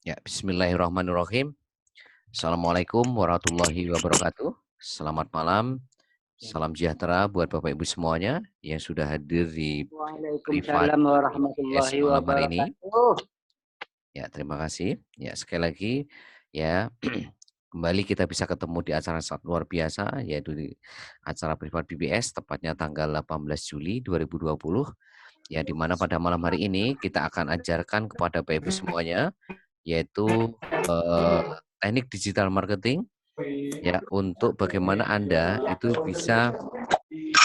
Ya, bismillahirrahmanirrahim. Assalamualaikum warahmatullahi wabarakatuh. Selamat malam, salam sejahtera buat Bapak Ibu semuanya yang sudah hadir di privat Waalaikumsalam BBS warahmatullahi malam hari ini. wabarakatuh. Ya, terima kasih. Ya, sekali lagi ya kembali kita bisa ketemu di acara sangat luar biasa yaitu di acara privat BBS tepatnya tanggal 18 Juli 2020 ya di mana pada malam hari ini kita akan ajarkan kepada Bapak Ibu semuanya yaitu eh, teknik digital marketing ya untuk bagaimana Anda itu bisa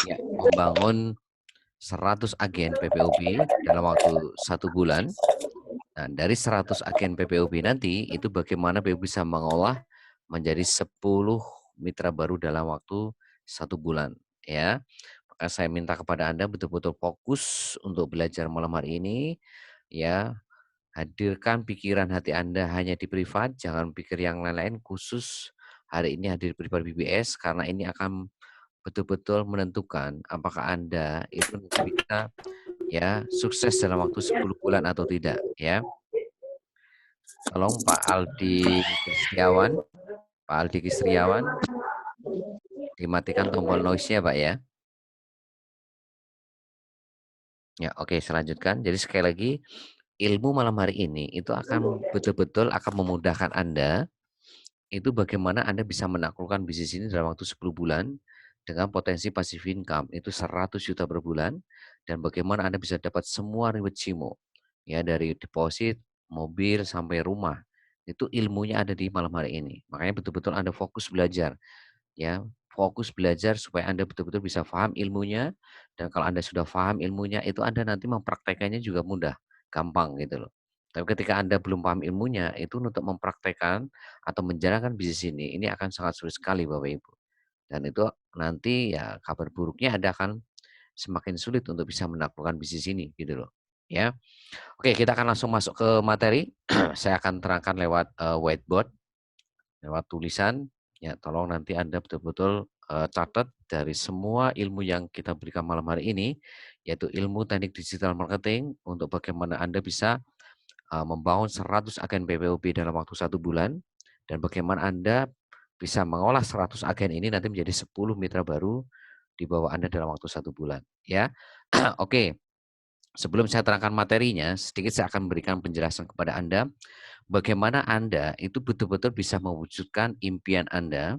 ya membangun 100 agen PPOB dalam waktu 1 bulan. Nah, dari 100 agen PPOB nanti itu bagaimana PPOB bisa mengolah menjadi 10 mitra baru dalam waktu 1 bulan ya. Maka saya minta kepada Anda betul-betul fokus untuk belajar malam hari ini ya. Hadirkan pikiran hati Anda hanya di privat, jangan pikir yang lain-lain, khusus hari ini hadir privat BBS karena ini akan betul-betul menentukan apakah Anda itu nanti bisa ya sukses dalam waktu 10 bulan atau tidak ya. Tolong Pak Aldi Kristiawan, Pak Aldi Kristiawan dimatikan tombol noise-nya Pak ya. Ya, oke, selanjutkan. Jadi sekali lagi ilmu malam hari ini itu akan betul-betul akan memudahkan Anda itu bagaimana Anda bisa menaklukkan bisnis ini dalam waktu 10 bulan dengan potensi passive income itu 100 juta per bulan dan bagaimana Anda bisa dapat semua reward Cimo ya dari deposit, mobil sampai rumah. Itu ilmunya ada di malam hari ini. Makanya betul-betul Anda fokus belajar ya. Fokus belajar supaya Anda betul-betul bisa paham ilmunya dan kalau Anda sudah paham ilmunya itu Anda nanti mempraktekannya juga mudah, gampang gitu loh. Tapi ketika Anda belum paham ilmunya, itu untuk mempraktekkan atau menjalankan bisnis ini akan sangat sulit sekali Bapak Ibu. Dan itu nanti ya kabar buruknya Anda akan semakin sulit untuk bisa menaklukkan bisnis ini gitu loh. Ya. Oke, kita akan langsung masuk ke materi. Saya akan terangkan lewat whiteboard, lewat tulisan. Ya, tolong nanti Anda betul-betul catat dari semua ilmu yang kita berikan malam hari ini, yaitu ilmu teknik digital marketing untuk bagaimana Anda bisa membangun 100 agen PPOB dalam waktu 1 bulan dan bagaimana Anda bisa mengolah 100 agen ini nanti menjadi 10 mitra baru di bawah Anda dalam waktu 1 bulan ya. Oke, sebelum saya terangkan materinya, sedikit saya akan memberikan penjelasan kepada Anda bagaimana Anda itu betul-betul bisa mewujudkan impian Anda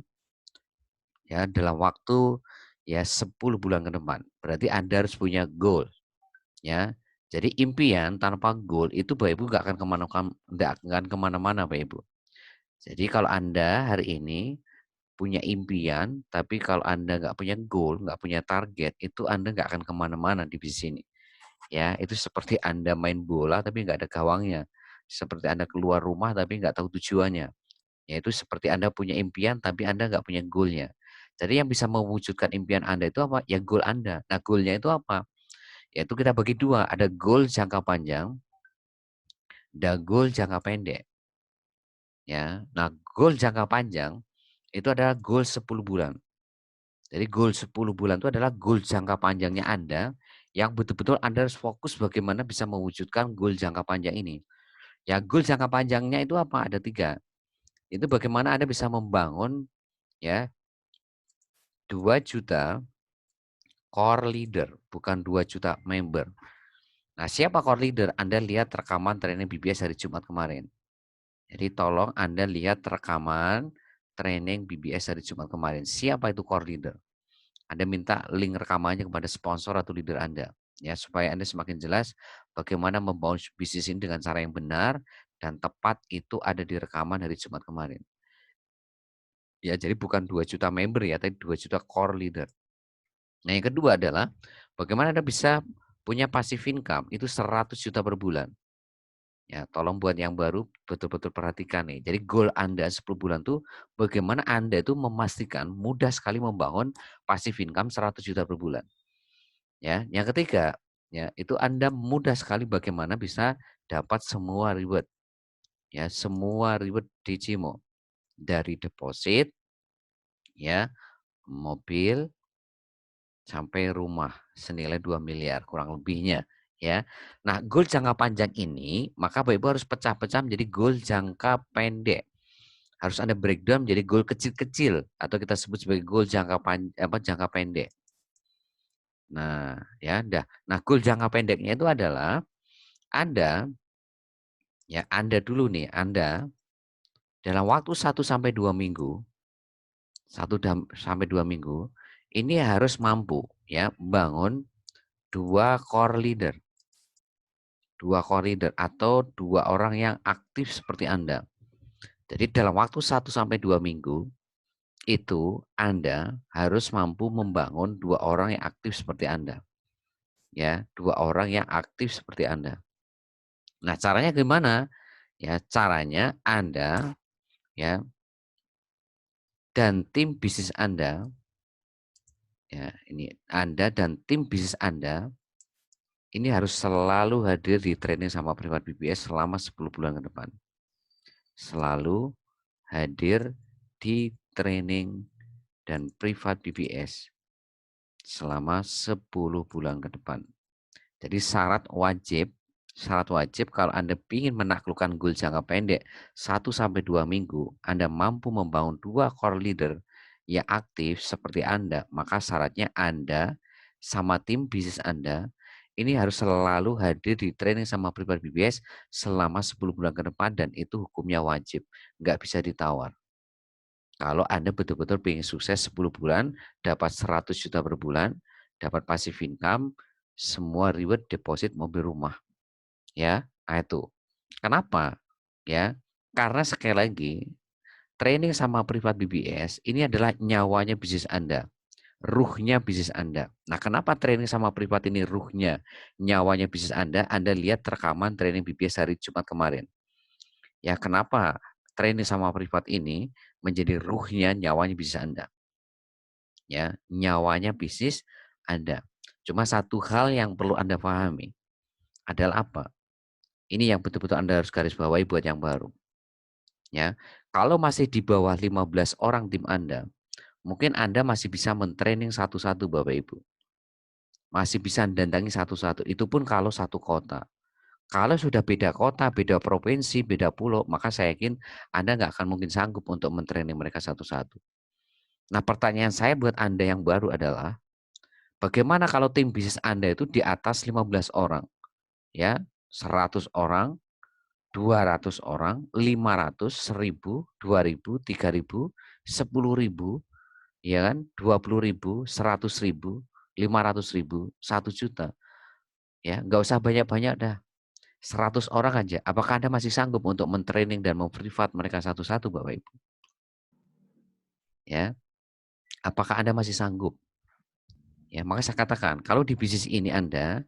ya dalam waktu ya 10 bulan ke depan. Berarti Anda harus punya goal ya. Jadi impian tanpa goal itu Bapak Ibu nggak akan kemana-mana Bapak Ibu. Jadi kalau Anda hari ini punya impian, tapi kalau Anda nggak punya goal, nggak punya target, itu Anda nggak akan kemana-mana di bisnis ini. Ya, itu seperti Anda main bola tapi nggak ada gawangnya. Seperti Anda keluar rumah tapi nggak tahu tujuannya. Yaitu seperti Anda punya impian tapi Anda nggak punya goalnya. Jadi yang bisa mewujudkan impian Anda itu apa? Ya goal Anda. Nah goalnya itu apa? Yaitu kita bagi dua, ada goal jangka panjang dan goal jangka pendek. Ya, nah goal jangka panjang itu adalah goal 10 bulan. Jadi goal 10 bulan itu adalah goal jangka panjangnya Anda yang betul-betul Anda harus fokus bagaimana bisa mewujudkan goal jangka panjang ini. Ya goal jangka panjangnya itu apa? Ada 3. Itu bagaimana Anda bisa membangun ya 2 juta core leader, bukan 2 juta member. Nah, siapa core leader? Anda lihat rekaman training BBS hari Jumat kemarin. Jadi tolong Anda lihat rekaman training BBS hari Jumat kemarin. Siapa itu core leader? Anda minta link rekamannya kepada sponsor atau leader Anda. Ya, supaya Anda semakin jelas bagaimana membangun bisnis ini dengan cara yang benar dan tepat itu ada di rekaman hari Jumat kemarin. Ya, jadi bukan 2 juta member ya, tapi 2 juta core leader. Nah, yang kedua adalah bagaimana Anda bisa punya passive income itu 100 juta per bulan. Ya, tolong buat yang baru betul-betul perhatikan nih. Jadi goal Anda 10 bulan tuh bagaimana Anda itu memastikan mudah sekali membangun passive income 100 juta per bulan. Ya, yang ketiga, ya, itu Anda mudah sekali bagaimana bisa dapat semua reward. Ya, semua reward di Cimo. Dari deposit, ya, mobil, sampai rumah senilai 2 miliar kurang lebihnya ya. Nah, goal jangka panjang ini, maka Bapak Ibu harus pecah-pecah menjadi goal jangka pendek. Harus ada breakdown menjadi goal kecil-kecil atau kita sebut sebagai goal jangka pendek. Nah, ya, dah. Nah, goal jangka pendeknya itu adalah Anda, ya, Anda dulu nih, Anda dalam waktu 1 sampai 2 minggu, 1 sampai 2 minggu, ini harus mampu, ya, bangun 2 core leader. 2 core leader atau 2 orang yang aktif seperti Anda. Jadi dalam waktu 1 sampai 2 minggu, itu Anda harus mampu membangun 2 orang yang aktif seperti Anda. Ya, 2 orang yang aktif seperti Anda. Nah, caranya gimana? Ya, caranya Anda, ya, dan tim bisnis Anda, ya, ini Anda dan tim bisnis Anda ini harus selalu hadir di training sama privat BBS selama 10 bulan ke depan. Selalu hadir di training dan privat BBS selama 10 bulan ke depan. Jadi syarat wajib kalau Anda ingin menaklukkan goal jangka pendek 1 sampai 2 minggu, Anda mampu membangun 2 core leader yang aktif seperti Anda, maka syaratnya Anda sama tim bisnis Anda ini harus selalu hadir di training sama privat BBS selama 10 bulan ke depan dan itu hukumnya wajib, nggak bisa ditawar. Kalau Anda betul-betul pengen sukses 10 bulan, dapat 100 juta per bulan, dapat passive income, semua reward deposit mobil rumah, ya. Nah itu. Kenapa? Ya, karena sekali lagi, training sama privat BBS ini adalah nyawanya bisnis Anda, ruhnya bisnis Anda. Nah, kenapa training sama privat ini ruhnya, nyawanya bisnis Anda? Anda lihat rekaman training BBS hari Jumat kemarin. Ya, kenapa training sama privat ini menjadi ruhnya, nyawanya bisnis Anda? Ya, nyawanya bisnis Anda. Cuma satu hal yang perlu Anda pahami adalah apa? Ini yang betul-betul Anda harus garis bawahi buat yang baru. Ya, kalau masih di bawah 15 orang tim Anda, mungkin Anda masih bisa men-training satu-satu Bapak Ibu. Masih bisa dandangi satu-satu. Itu pun kalau satu kota. Kalau sudah beda kota, beda provinsi, beda pulau, maka saya yakin Anda nggak akan mungkin sanggup untuk men-training mereka satu-satu. Nah, pertanyaan saya buat Anda yang baru adalah, bagaimana kalau tim bisnis Anda itu di atas 15 orang? Ya, 100 orang, 200 orang, 500, 1000, 2000, 3000, 10.000, ya kan, 20.000, 100.000, 500.000, 1 juta. Ya, nggak usah banyak-banyak dah. 100 orang aja. Apakah Anda masih sanggup untuk men-training dan memprivat mereka satu-satu, Bapak Ibu? Ya, apakah Anda masih sanggup? Ya, maka saya katakan, kalau di bisnis ini Anda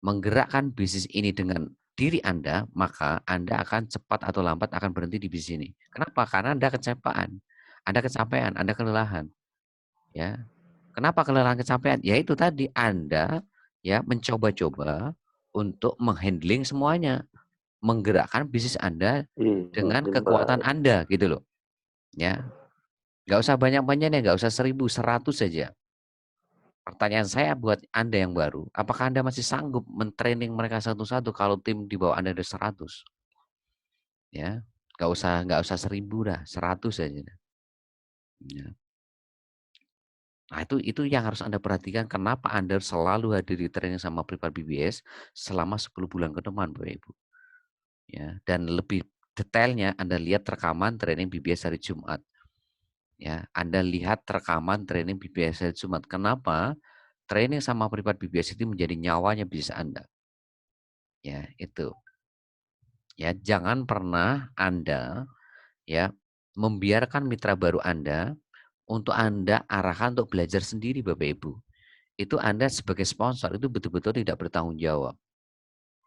menggerakkan bisnis ini dengan diri Anda, maka Anda akan cepat atau lambat akan berhenti di bisnis ini. Kenapa? Karena Anda kecapean, Anda kelelahan, ya. Kenapa kelelahan kecapean? Ya itu tadi, Anda ya mencoba-coba untuk menghandling semuanya, menggerakkan bisnis Anda dengan kekuatan Anda gitu loh, ya. Nggak usah banyak-banyak ya, nggak usah 1000, 100 saja. Pertanyaan saya buat Anda yang baru, apakah Anda masih sanggup men-training mereka satu-satu kalau tim di bawah Anda ada 100? Ya, nggak usah 1000 dah, 100 aja dah, ya. Nah itu yang harus Anda perhatikan kenapa Anda selalu hadir di training sama privat BBS selama 10 bulan ke depan Bapak Ibu, ya. Dan lebih detailnya Anda lihat rekaman training BBS hari Jumat, ya. Anda lihat rekaman training BBS hari Jumat. Kenapa? Training sama privat BBS itu menjadi nyawanya bisnis Anda. Ya, itu. Ya, jangan pernah Anda ya membiarkan mitra baru Anda untuk Anda arahkan untuk belajar sendiri Bapak Ibu. Itu Anda sebagai sponsor itu betul-betul tidak bertanggung jawab.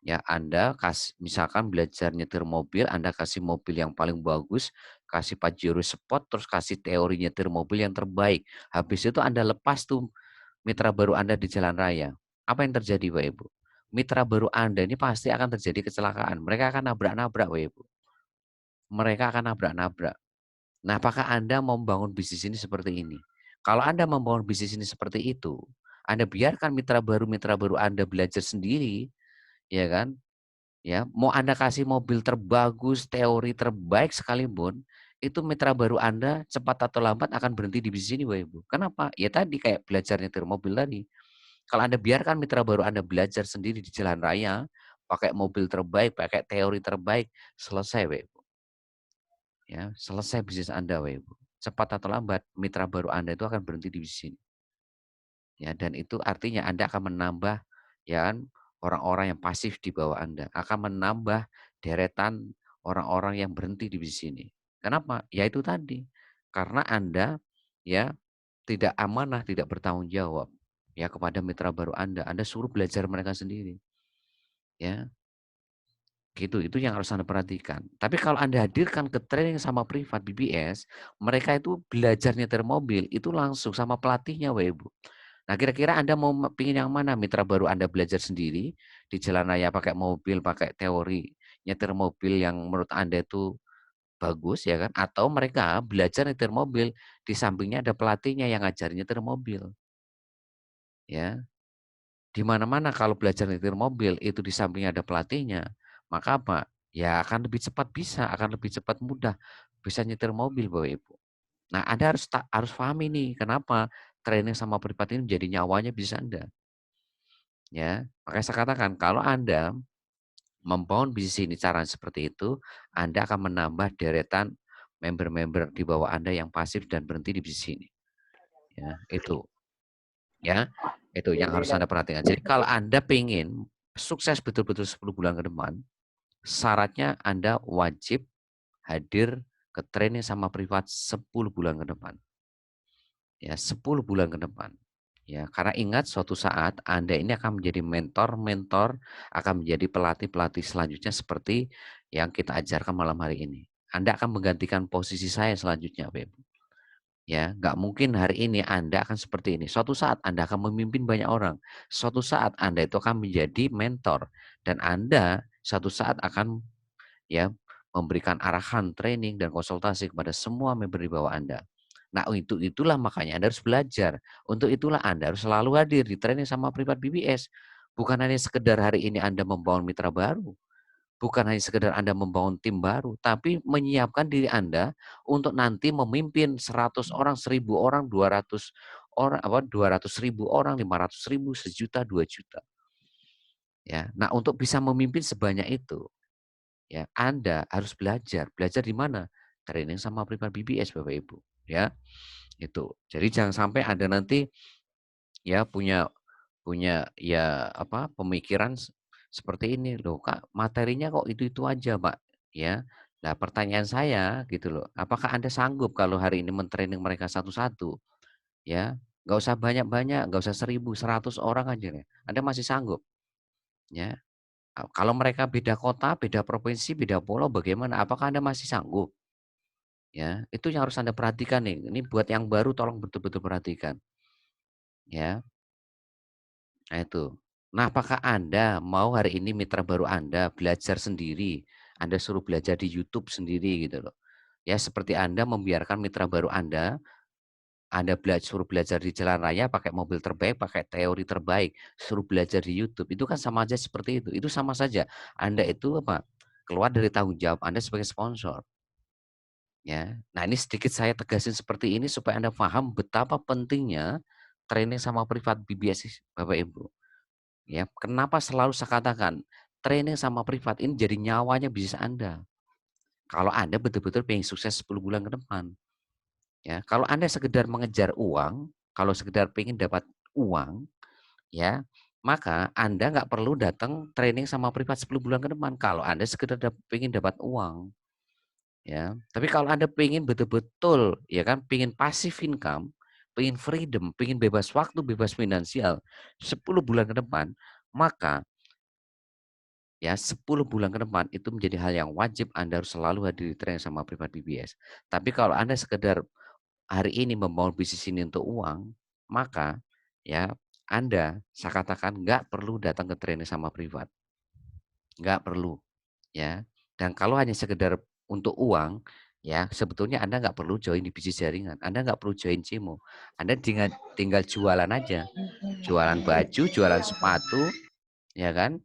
Ya, Anda misalkan belajar nyetir mobil, Anda kasih mobil yang paling bagus, kasih Pajero Sport, terus kasih teori nyetir mobil yang terbaik. Habis itu Anda lepas tuh mitra baru Anda di jalan raya. Apa yang terjadi Bapak Ibu? Mitra baru Anda ini pasti akan terjadi kecelakaan. Mereka akan nabrak-nabrak Bapak Ibu. Mereka akan nabrak-nabrak. Nah, apakah Anda mau membangun bisnis ini seperti ini? Kalau Anda membangun bisnis ini seperti itu, Anda biarkan mitra baru Anda belajar sendiri, ya kan? Ya, mau Anda kasih mobil terbagus, teori terbaik sekalipun, itu mitra baru Anda cepat atau lambat akan berhenti di bisnis ini, Bapak Ibu. Kenapa? Ya tadi kayak belajar nyetir mobil tadi. Kalau Anda biarkan mitra baru Anda belajar sendiri di jalan raya, pakai mobil terbaik, pakai teori terbaik, selesai, Bapak Ibu. Ya, selesai bisnis Anda, Bapak Ibu. Cepat atau lambat, mitra baru Anda itu akan berhenti di bisnis ini. Ya, dan itu artinya Anda akan menambah ya kan, orang-orang yang pasif di bawah Anda, akan menambah deretan orang-orang yang berhenti di bisnis ini. Kenapa? Ya itu tadi, karena Anda ya tidak amanah, tidak bertanggung jawab ya kepada mitra baru Anda suruh belajar mereka sendiri, ya. Gitu, itu yang harus Anda perhatikan. Tapi kalau Anda hadirkan ke training sama privat BBS, mereka itu belajar nyetir mobil, itu langsung sama pelatihnya, Bapak Ibu. Nah, kira-kira Anda mau pingin yang mana? Mitra baru Anda belajar sendiri di jalan raya pakai mobil, pakai teori nyetir mobil yang menurut Anda itu bagus ya kan? Atau mereka belajar nyetir mobil, di sampingnya ada pelatihnya yang ngajarin nyetir mobil, ya. Di mana-mana kalau belajar nyetir mobil itu di sampingnya ada pelatihnya, maka apa? Ya akan lebih cepat bisa, akan lebih cepat mudah bisa nyetir mobil, Bapak Ibu. Nah, Anda harus pahami nih kenapa training sama privat ini menjadi nyawanya bisa Anda. Ya, makanya saya katakan kalau Anda membangun bisnis ini cara seperti itu, Anda akan menambah deretan member-member di bawah Anda yang pasif dan berhenti di bisnis ini. Ya, itu. Ya, itu yang harus Anda perhatikan. Jadi kalau Anda pengen sukses betul-betul 10 bulan ke depan, syaratnya Anda wajib hadir ke training sama privat 10 bulan ke depan. Ya, 10 bulan ke depan. Ya, karena ingat suatu saat Anda ini akan menjadi mentor-mentor, akan menjadi pelatih-pelatih selanjutnya seperti yang kita ajarkan malam hari ini. Anda akan menggantikan posisi saya selanjutnya, Bapak Ibu. Ya, nggak mungkin hari ini Anda akan seperti ini. Suatu saat Anda akan memimpin banyak orang. Suatu saat Anda itu akan menjadi mentor dan Anda suatu saat akan ya memberikan arahan, training dan konsultasi kepada semua member di bawah Anda. Nah, itulah makanya Anda harus belajar. Untuk itulah Anda harus selalu hadir di training sama privat BBS. Bukan hanya sekedar hari ini Anda membangun mitra baru, bukan hanya sekedar Anda membangun tim baru, tapi menyiapkan diri Anda untuk nanti memimpin 100 orang, 1.000 orang, 200 orang, 200.000 orang, 500.000, sejuta, 2 juta. Ya, nah untuk bisa memimpin sebanyak itu, ya Anda harus belajar. Belajar di mana? Training sama privat BBS Bapak Ibu, ya. Itu. Jadi jangan sampai Anda nanti ya punya punya ya apa pemikiran seperti ini loh Kak, materinya kok itu-itu aja Pak, ya. Nah pertanyaan saya gitu loh, apakah Anda sanggup kalau hari ini men-training mereka satu-satu, ya? Nggak usah banyak-banyak, nggak usah 1.000, 100 orang aja ya, Anda masih sanggup, ya? Kalau mereka beda kota, beda provinsi, beda pulau bagaimana? Apakah Anda masih sanggup? Ya, itu yang harus Anda perhatikan nih, ini buat yang baru tolong betul-betul perhatikan, ya. Nah itu. Nah, apakah Anda mau hari ini mitra baru Anda belajar sendiri, Anda suruh belajar di YouTube sendiri gitu loh. Ya seperti Anda membiarkan mitra baru Anda suruh belajar di jalan raya pakai mobil terbaik, pakai teori terbaik, suruh belajar di YouTube, itu kan sama aja seperti itu. Itu sama saja, Anda itu apa, keluar dari tanggung jawab Anda sebagai sponsor, ya. Nah ini sedikit saya tegasin seperti ini supaya Anda paham betapa pentingnya training sama privat BBS Bapak Ibu. Ya, kenapa selalu saya katakan, training sama privat ini jadi nyawanya bisnis Anda. Kalau Anda betul-betul pengen sukses 10 bulan ke depan. Ya, kalau Anda sekedar mengejar uang, kalau sekedar pengen dapat uang, ya, maka Anda nggak perlu datang training sama privat 10 bulan ke depan. Kalau Anda sekedar pengen dapat uang, ya. Tapi kalau Anda pengen betul-betul, ya kan, pengen passive income, pengen freedom, pengen bebas waktu, bebas finansial 10 bulan ke depan, maka ya, 10 bulan ke depan itu menjadi hal yang wajib Anda harus selalu hadir di training sama privat BBS. Tapi kalau Anda sekedar hari ini membangun bisnis ini untuk uang, maka ya Anda saya katakan nggak perlu datang ke training sama privat, nggak perlu ya. Dan kalau hanya sekedar untuk uang, ya sebetulnya Anda nggak perlu join di bisnis jaringan, Anda nggak perlu join Cimo, Anda tinggal tinggal jualan aja, jualan baju, jualan sepatu, ya kan?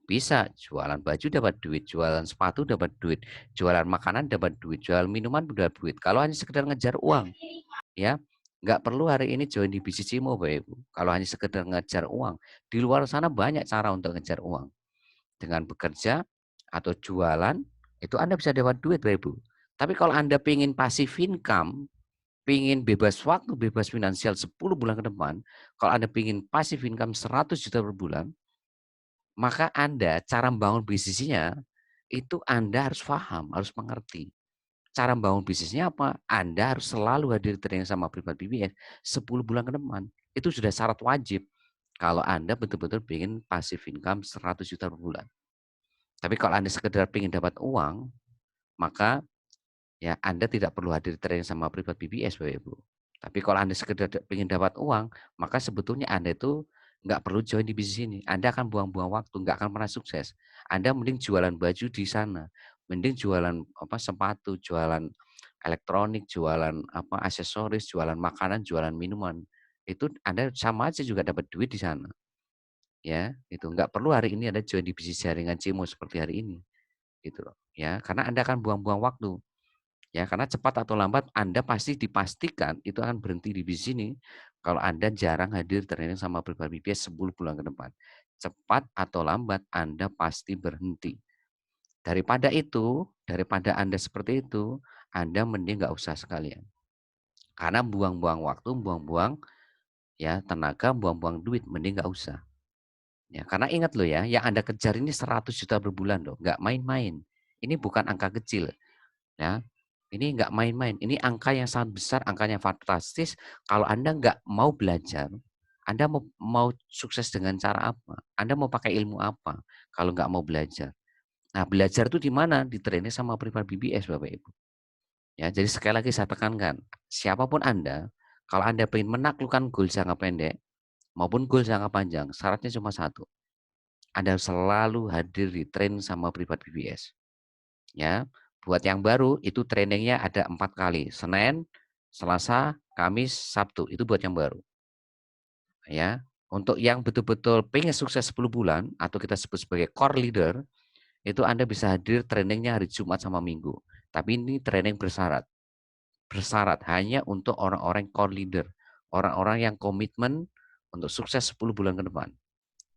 Bisa, jualan baju dapat duit, jualan sepatu dapat duit, jualan makanan dapat duit, jualan minuman dapat duit. Kalau hanya sekedar ngejar uang, ya, nggak perlu hari ini join di bisnis Cimo, Bapak Ibu. Kalau hanya sekedar ngejar uang, di luar sana banyak cara untuk ngejar uang. Dengan bekerja atau jualan, itu Anda bisa dapat duit, Bapak Ibu. Tapi kalau Anda pengen passive income, pengen bebas waktu, bebas finansial 10 bulan ke depan, kalau Anda pengen passive income 100 juta per bulan, maka Anda cara membangun bisnisnya, itu Anda harus paham, harus mengerti. Cara membangun bisnisnya apa? Anda harus selalu hadir training sama pribadi BBS 10 bulan ke depan. Itu sudah syarat wajib kalau Anda betul-betul ingin passive income 100 juta per bulan. Tapi kalau Anda sekedar ingin dapat uang, maka ya Anda tidak perlu hadir training sama pribadi BBS, Bapak Ibu. Tapi kalau Anda sekedar ingin dapat uang, maka sebetulnya Anda itu nggak perlu join di bisnis ini. Anda akan buang-buang waktu, nggak akan pernah sukses. Anda mending jualan baju di sana, mending jualan apa sepatu, jualan elektronik, jualan apa aksesoris, jualan makanan, jualan minuman. Itu Anda sama aja juga dapat duit di sana. Ya, itu nggak perlu hari ini Anda join di bisnis jaringan Cimo seperti hari ini, gitu loh. Ya, karena Anda akan buang-buang waktu. Ya, karena cepat atau lambat Anda pasti dipastikan itu akan berhenti di bisnis ini kalau Anda jarang hadir training sama pribadi BBS 10 bulan ke depan. Cepat atau lambat Anda pasti berhenti. Daripada Anda seperti itu, Anda mending nggak usah sekalian. Karena buang-buang waktu, buang-buang ya tenaga, buang-buang duit, mending nggak usah. Ya, karena ingat loh ya, yang Anda kejar ini 100 juta per bulan loh, nggak main-main. Ini bukan angka kecil. Ya, ini nggak main-main, ini angka yang sangat besar, angkanya fantastis. Kalau Anda nggak mau belajar, Anda mau sukses dengan cara apa? Anda mau pakai ilmu apa kalau nggak mau belajar? Nah, belajar itu di mana? Di training sama privat BBS, Bapak Ibu. Ya, jadi sekali lagi saya tekankan, siapapun Anda, kalau Anda ingin menaklukkan goal jangka pendek maupun goal jangka panjang, syaratnya cuma satu. Anda harus selalu hadir di train sama privat BBS. Ya, buat yang baru itu trainingnya ada 4 kali, Senin, Selasa, Kamis, Sabtu, itu buat yang baru. Ya, untuk yang betul-betul pengen sukses 10 bulan atau kita sebut sebagai core leader, itu Anda bisa hadir trainingnya hari Jumat sama Minggu. Tapi ini training bersyarat. Bersyarat hanya untuk orang-orang core leader, orang-orang yang komitmen untuk sukses 10 bulan ke depan.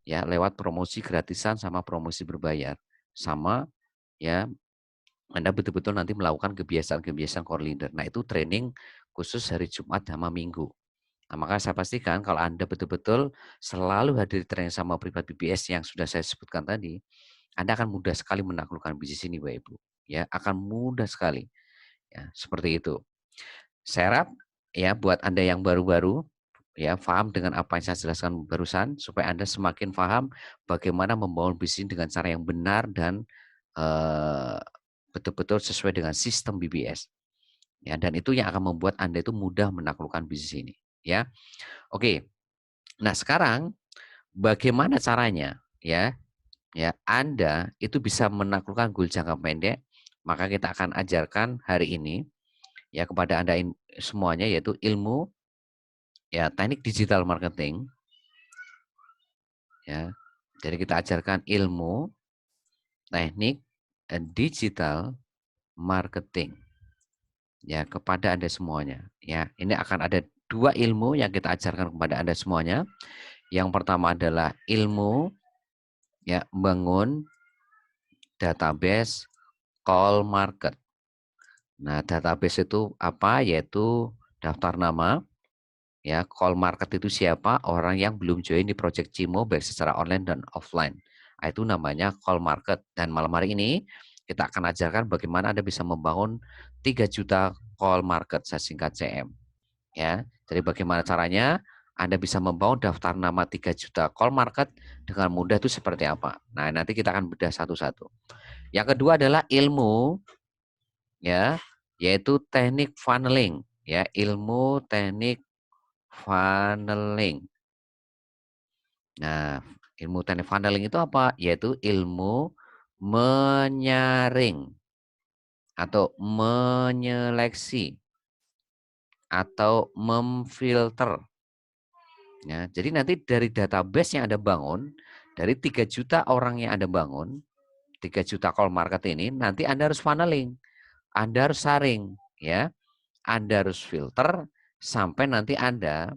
Ya, lewat promosi gratisan sama promosi berbayar. Sama ya Anda betul-betul nanti melakukan kebiasaan-kebiasaan core leader. Nah, itu training khusus hari Jumat sama Minggu. Nah, maka saya pastikan kalau Anda betul-betul selalu hadir di training sama pribadi BBS yang sudah saya sebutkan tadi, Anda akan mudah sekali menaklukkan bisnis ini, Bapak Ibu. Ya, akan mudah sekali. Ya, seperti itu. Saya harap ya buat Anda yang baru-baru ya paham dengan apa yang saya jelaskan barusan supaya Anda semakin paham bagaimana membangun bisnis dengan cara yang benar dan eh, betul-betul sesuai dengan sistem BBS. Ya, dan itu yang akan membuat Anda itu mudah menaklukkan bisnis ini, ya. Oke. Nah, sekarang bagaimana caranya ya? Ya, Anda itu bisa menaklukkan goal jangka pendek, maka kita akan ajarkan hari ini ya kepada Anda semuanya yaitu ilmu ya teknik digital marketing ya. Jadi kita ajarkan ilmu teknik digital marketing ya kepada Anda semuanya. Ya, ini akan ada dua ilmu yang kita ajarkan kepada Anda semuanya. Yang pertama adalah ilmu ya bangun database call market. Nah, database itu apa? Yaitu daftar nama, ya, call market itu siapa? Orang yang belum join di Project Cimo baik secara online dan offline. Nah, itu namanya call market. Dan malam hari ini kita akan ajarkan bagaimana Anda bisa membangun 3 juta call market, saya singkat CM. Ya, jadi bagaimana caranya Anda bisa membangun daftar nama 3 juta call market dengan mudah itu seperti apa? Nah, nanti kita akan bedah satu-satu. Yang kedua adalah ilmu ya, yaitu teknik funneling ya, ilmu teknik funneling. Nah, ilmu teknik funneling itu apa? Yaitu ilmu menyaring atau menyeleksi atau memfilter. Ya, jadi nanti dari database yang Anda bangun, Dari 3 juta orang yang Anda bangun, 3 juta call market ini nanti Anda harus funneling, Anda harus saring, ya. Anda harus filter sampai nanti Anda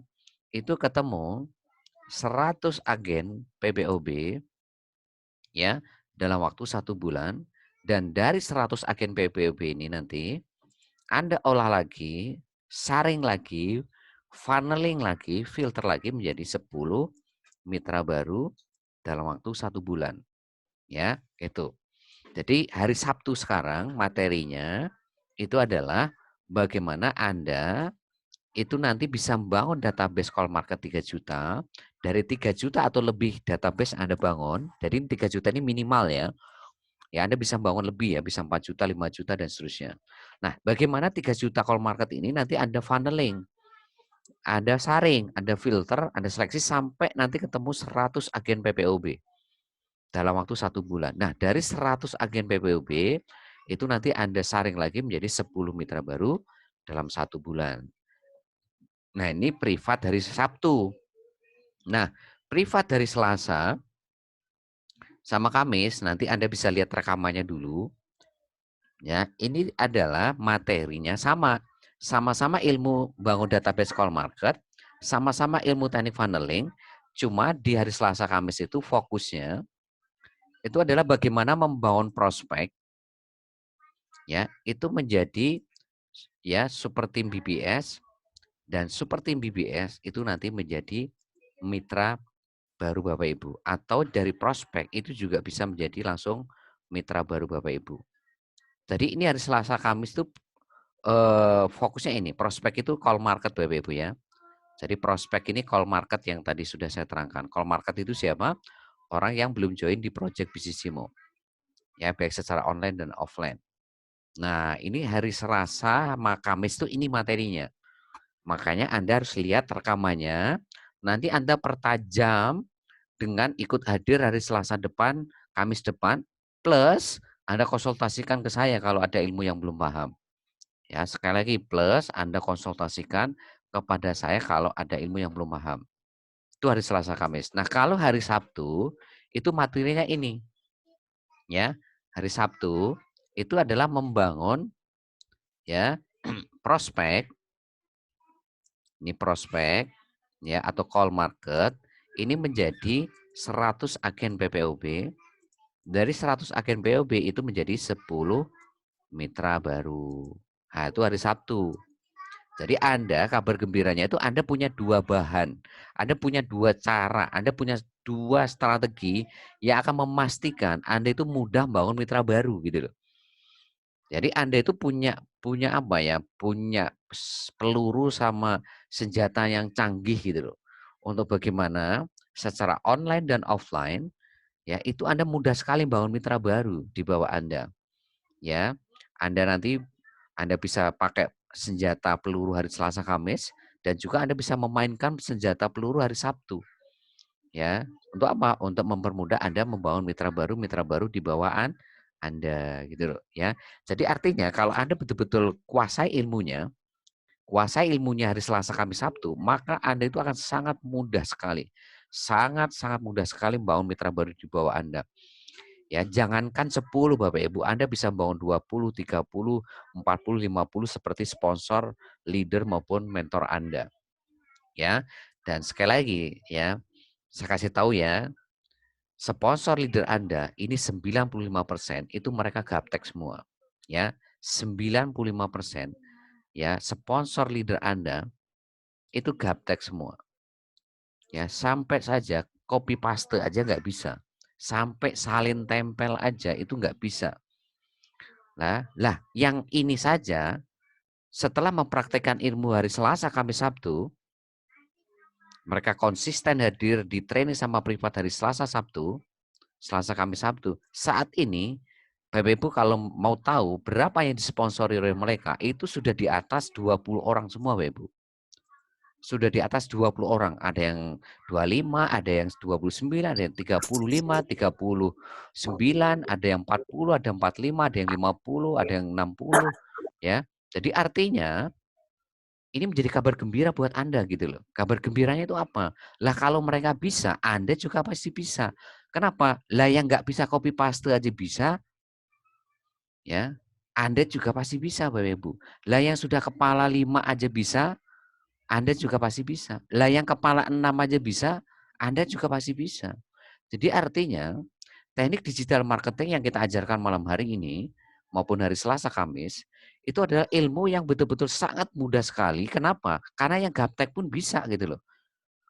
itu ketemu 100 agen PPOB, ya, dalam waktu 1 bulan. Dan dari 100 agen PPOB ini nanti Anda olah lagi, saring lagi, funneling lagi, filter lagi menjadi 10 mitra baru dalam waktu 1 bulan, ya, itu. Jadi hari Sabtu sekarang materinya itu adalah bagaimana Anda itu nanti bisa membangun database call market 3 juta, dari 3 juta atau lebih database Anda bangun, jadi 3 juta ini minimal ya, ya Anda bisa bangun lebih ya, bisa 4 juta, 5 juta, dan seterusnya. Nah, bagaimana 3 juta call market ini nanti Anda funneling, Anda saring, Anda filter, Anda seleksi sampai nanti ketemu 100 agen PPOB dalam waktu 1 bulan. Nah, dari 100 agen PPOB, itu nanti Anda saring lagi menjadi 10 mitra baru dalam 1 bulan. Nah, ini privat hari Sabtu. Nah, privat dari Selasa sama Kamis, nanti Anda bisa lihat rekamannya dulu. Ya, ini adalah materinya sama. Sama-sama ilmu bangun database call market, sama-sama ilmu teknik funneling, cuma di hari Selasa Kamis itu fokusnya itu adalah bagaimana membangun prospek, ya, itu menjadi ya super tim BBS, dan super tim BBS itu nanti menjadi mitra baru Bapak Ibu, atau dari prospek itu juga bisa menjadi langsung mitra baru Bapak Ibu. Jadi ini hari Selasa Kamis itu fokusnya ini, prospek itu call market Bapak Ibu ya. Jadi prospek ini call market yang tadi sudah saya terangkan. Call market itu siapa? Orang yang belum join di project Bisnisimo. Ya, baik secara online dan offline. Nah, ini hari Selasa sama Kamis itu ini materinya. Makanya Anda harus lihat rekamannya. Nanti Anda pertajam dengan ikut hadir hari Selasa depan, Kamis depan, plus Anda konsultasikan ke saya kalau ada ilmu yang belum paham. Ya, sekali lagi plus Anda konsultasikan kepada saya kalau ada ilmu yang belum paham. Itu hari Selasa Kamis. Nah, kalau hari Sabtu itu materinya ini, ya. Hari Sabtu itu adalah membangun ya prospek. Ini prospek ya atau call market ini menjadi 100 agen PPOB. Dari 100 agen PPOB itu menjadi 10 mitra baru. Nah, itu hari Sabtu. Jadi Anda kabar gembiranya itu Anda punya 2 bahan, Anda punya 2 cara, Anda punya 2 strategi yang akan memastikan Anda itu mudah bangun mitra baru gitu loh. Jadi Anda itu punya punya apa ya, punya peluru sama senjata yang canggih gitu loh. Untuk bagaimana secara online dan offline ya itu Anda mudah sekali bangun mitra baru di bawah Anda. Ya, Anda nanti Anda bisa pakai senjata peluru hari Selasa Kamis dan juga Anda bisa memainkan senjata peluru hari Sabtu. Ya, untuk apa? Untuk mempermudah Anda membangun mitra baru di bawaan Anda gitu loh ya. Jadi artinya kalau Anda betul-betul kuasai ilmunya hari Selasa Kamis Sabtu, maka Anda itu akan sangat mudah sekali. Sangat-sangat mudah sekali membangun mitra baru di bawah Anda. Ya, jangankan 10 Bapak Ibu, Anda bisa bangun 20, 30, 40, 50 seperti sponsor, leader maupun mentor Anda. Ya. Dan sekali lagi ya, saya kasih tahu ya, sponsor leader Anda ini 95% itu mereka gaptek semua. Ya, 95% ya sponsor leader Anda itu gaptek semua. Ya, sampai saja copy paste aja nggak bisa. Sampai salin tempel aja itu nggak bisa. Lah, yang ini saja setelah mempraktekkan ilmu hari Selasa, Kamis, Sabtu, mereka konsisten hadir di training sama privat hari Selasa, Sabtu, Selasa, Kamis, Sabtu. Saat ini, Bapak Ibu kalau mau tahu berapa yang disponsori oleh mereka, itu sudah di atas 20 orang semua Bapak Ibu. Sudah di atas 20 orang. Ada yang 25, ada yang 29, ada yang 35, 39, ada yang 40, ada yang 45, ada yang 50, ada yang 60. Ya, jadi artinya ini menjadi kabar gembira buat Anda gitu loh. Kabar gembiranya itu apa? Lah kalau mereka bisa, Anda juga pasti bisa. Kenapa? Lah yang nggak bisa copy paste aja bisa, ya. Anda juga pasti bisa, Bapak Ibu. Lah yang sudah kepala 5 aja bisa, Anda juga pasti bisa. Lah yang kepala 6 aja bisa, Anda juga pasti bisa. Jadi artinya teknik digital marketing yang kita ajarkan malam hari ini maupun hari Selasa Kamis itu adalah ilmu yang betul-betul sangat mudah sekali. Kenapa? Karena yang gaptek pun bisa gitu loh.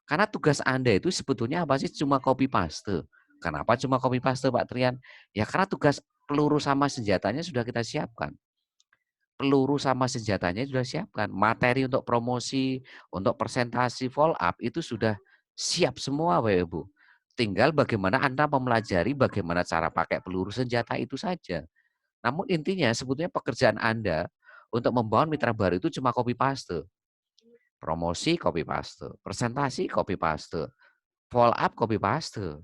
Karena tugas Anda itu sebetulnya apa sih? Cuma copy paste. Kenapa cuma copy paste, Pak Trian? Ya karena tugas peluru sama senjatanya sudah kita siapkan. Peluru sama senjatanya sudah siapkan. Materi untuk promosi, untuk presentasi, follow up itu sudah siap semua Bapak Ibu. Tinggal bagaimana Anda mempelajari bagaimana cara pakai peluru senjata itu saja. Namun intinya sebetulnya pekerjaan Anda untuk membangun mitra baru itu cuma copy paste. Promosi copy paste, presentasi copy paste, follow up copy paste.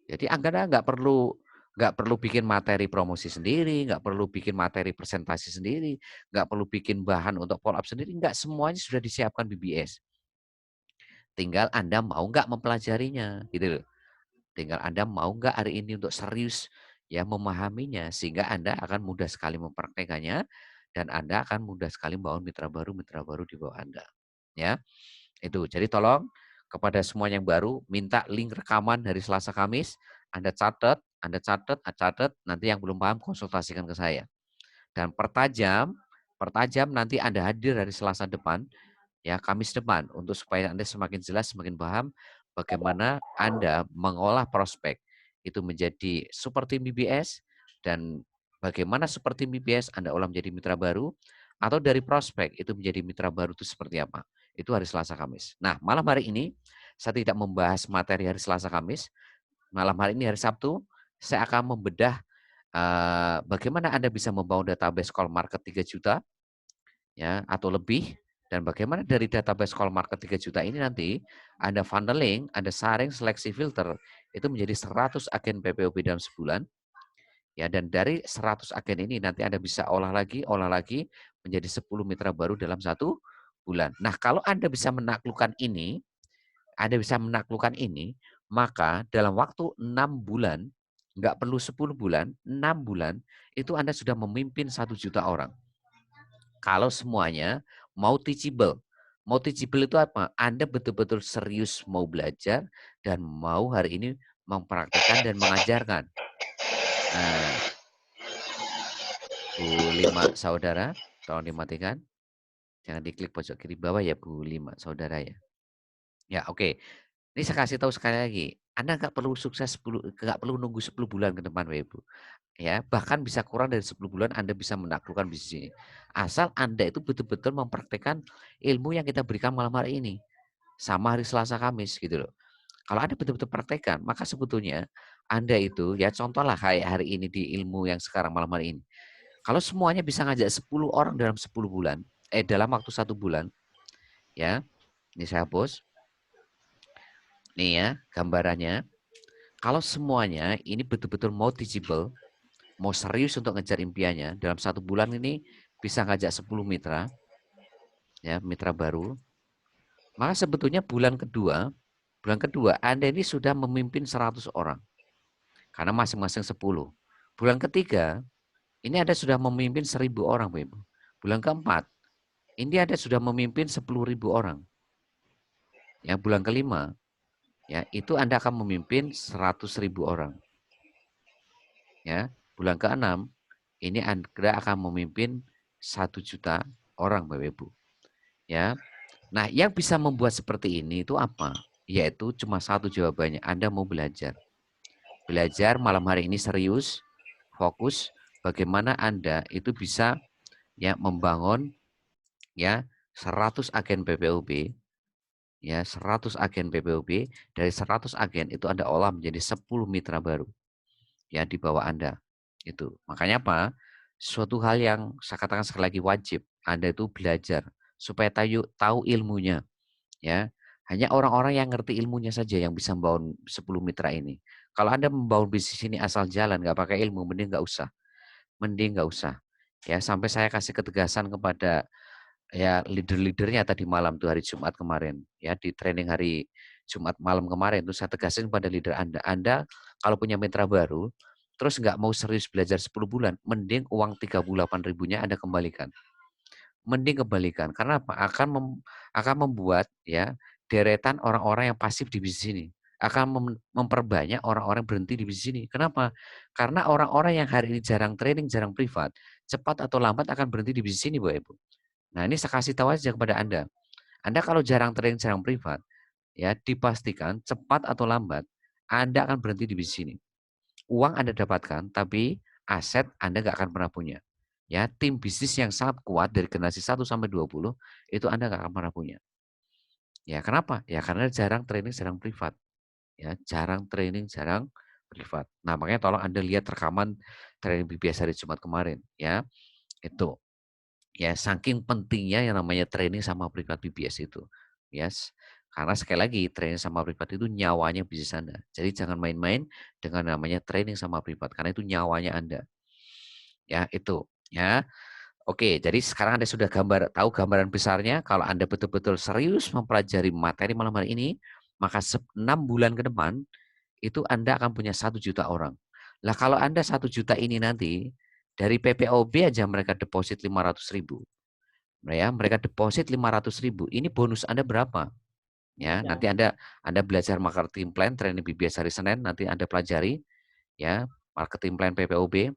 Jadi Anda nggak perlu bikin materi promosi sendiri, nggak perlu bikin materi presentasi sendiri, nggak perlu bikin bahan untuk follow up sendiri, nggak, semuanya sudah disiapkan BBS. Tinggal Anda mau nggak mempelajarinya, gitu loh. Tinggal Anda mau nggak hari ini untuk serius ya memahaminya, sehingga Anda akan mudah sekali mempraktekannya dan Anda akan mudah sekali membangun mitra baru di bawah Anda. Ya. Itu, jadi tolong kepada semua yang baru, minta link rekaman dari Selasa Kamis, Anda catat, nanti yang belum paham konsultasikan ke saya. Dan pertajam nanti Anda hadir dari Selasa depan, ya Kamis depan, untuk supaya Anda semakin jelas, semakin paham bagaimana Anda mengolah prospek itu menjadi super tim BBS dan bagaimana super tim BBS Anda olah menjadi mitra baru atau dari prospek itu menjadi mitra baru itu seperti apa. Itu hari Selasa Kamis. Nah, malam hari ini saya tidak membahas materi hari Selasa Kamis. Malam hari ini hari Sabtu, saya akan membedah bagaimana Anda bisa membangun database call market 3 juta ya atau lebih, dan bagaimana dari database call market 3 juta ini nanti Anda funneling, Anda saring, seleksi, filter itu menjadi 100 agen PPOP dalam sebulan ya, dan dari 100 agen ini nanti Anda bisa olah lagi menjadi 10 mitra baru dalam 1 bulan. Nah, kalau Anda bisa menaklukkan ini, maka dalam waktu 6 bulan, nggak perlu 10 bulan, 6 bulan, itu Anda sudah memimpin 1 juta orang. Kalau semuanya mau teachable. Mau teachable itu apa? Anda betul-betul serius mau belajar dan mau hari ini mempraktikkan dan mengajarkan. Nah, Bu Lima saudara, tolong dimatikan. Jangan diklik pojok kiri bawah ya Bu Lima saudara ya. Ya, oke. Ini saya kasih tahu sekali lagi. Anda nggak perlu nunggu 10 bulan ke depan Bapak Ibu. Ya, bahkan bisa kurang dari 10 bulan Anda bisa menaklukkan bisnis ini. Asal Anda itu betul-betul mempraktikkan ilmu yang kita berikan malam hari ini. Sama hari Selasa Kamis gitu loh. Kalau Anda betul-betul praktekkan, maka sebetulnya Anda itu ya contohlah kayak hari ini di ilmu yang sekarang malam hari ini. Kalau semuanya bisa ngajak 10 orang dalam 10 bulan, dalam waktu 1 bulan, ya, ini saya hapus. Nih ya, gambarannya. Kalau semuanya ini betul-betul mau teachable, mau serius untuk ngejar impiannya, dalam 1 bulan ini bisa ngajak 10 mitra, ya mitra baru, maka sebetulnya bulan kedua Anda ini sudah memimpin 100 orang, karena masing-masing 10. Bulan ketiga, ini Anda sudah memimpin 1.000 orang, Bapak Ibu. Bulan keempat, ini Anda sudah memimpin 10.000 orang. Ya, bulan kelima, ya itu Anda akan memimpin 100.000 orang. Ya, bulan keenam, ini Anda akan memimpin 1 juta orang, Bapak Ibu. Ya. Nah, yang bisa membuat seperti ini itu apa? Yaitu cuma satu jawabannya, Anda mau belajar. Belajar malam hari ini serius, fokus bagaimana Anda itu bisa ya membangun ya 100 agen PPOB, ya 100 agen PPOB, dari 100 agen itu Anda olah menjadi 10 mitra baru ya di bawah Anda. Itu. Makanya apa? Suatu hal yang saya katakan sekali lagi wajib Anda itu belajar supaya tahu ilmunya ya. Hanya orang-orang yang ngerti ilmunya saja yang bisa membangun 10 mitra ini. Kalau Anda membangun bisnis ini asal jalan nggak pakai ilmu, mending nggak usah. Mending nggak usah. Ya, sampai saya kasih ketegasan kepada ya leader-leadernya tadi malam tuh hari Jumat kemarin ya di training hari Jumat malam kemarin itu saya tegasin pada leader Anda kalau punya mitra baru, terus nggak mau serius belajar 10 bulan, mending uang 38.000-nya Anda kembalikan. Mending kembalikan, karena apa? Akan membuat ya, deretan orang-orang yang pasif di bisnis ini. Akan memperbanyak orang-orang berhenti di bisnis ini. Kenapa? Karena orang-orang yang hari ini jarang training, jarang privat, cepat atau lambat akan berhenti di bisnis ini, Bapak Ibu. Nah, ini saya kasih tahu aja kepada Anda. Anda kalau jarang training, jarang privat, ya dipastikan cepat atau lambat Anda akan berhenti di bisnis ini. Uang Anda dapatkan, tapi aset Anda nggak akan pernah punya. Ya, tim bisnis yang sangat kuat dari generasi 1 sampai 20 itu Anda nggak akan pernah punya. Ya, kenapa? Ya karena jarang training, jarang privat. Ya, jarang training, jarang privat. Nah, makanya tolong Anda lihat rekaman training BBS hari Jumat kemarin, ya. Itu. Ya, saking pentingnya yang namanya training sama privat BBS itu. Yes. Karena sekali lagi training sama privat itu nyawanya bisnis Anda. Jadi jangan main-main dengan namanya training sama privat karena itu nyawanya Anda. Ya, itu, ya. Oke, jadi sekarang Anda sudah tahu gambaran besarnya. Kalau Anda betul-betul serius mempelajari materi malam hari ini, maka 6 bulan ke depan itu Anda akan punya 1 juta orang. Lah kalau Anda 1 juta ini nanti dari PPOB aja mereka deposit 500.000. Ya, mereka deposit 500.000. Ini bonus Anda berapa? Ya, Ya. nanti Anda belajar marketing plan training BBS hari Senin, nanti Anda pelajari ya, marketing plan PPOB.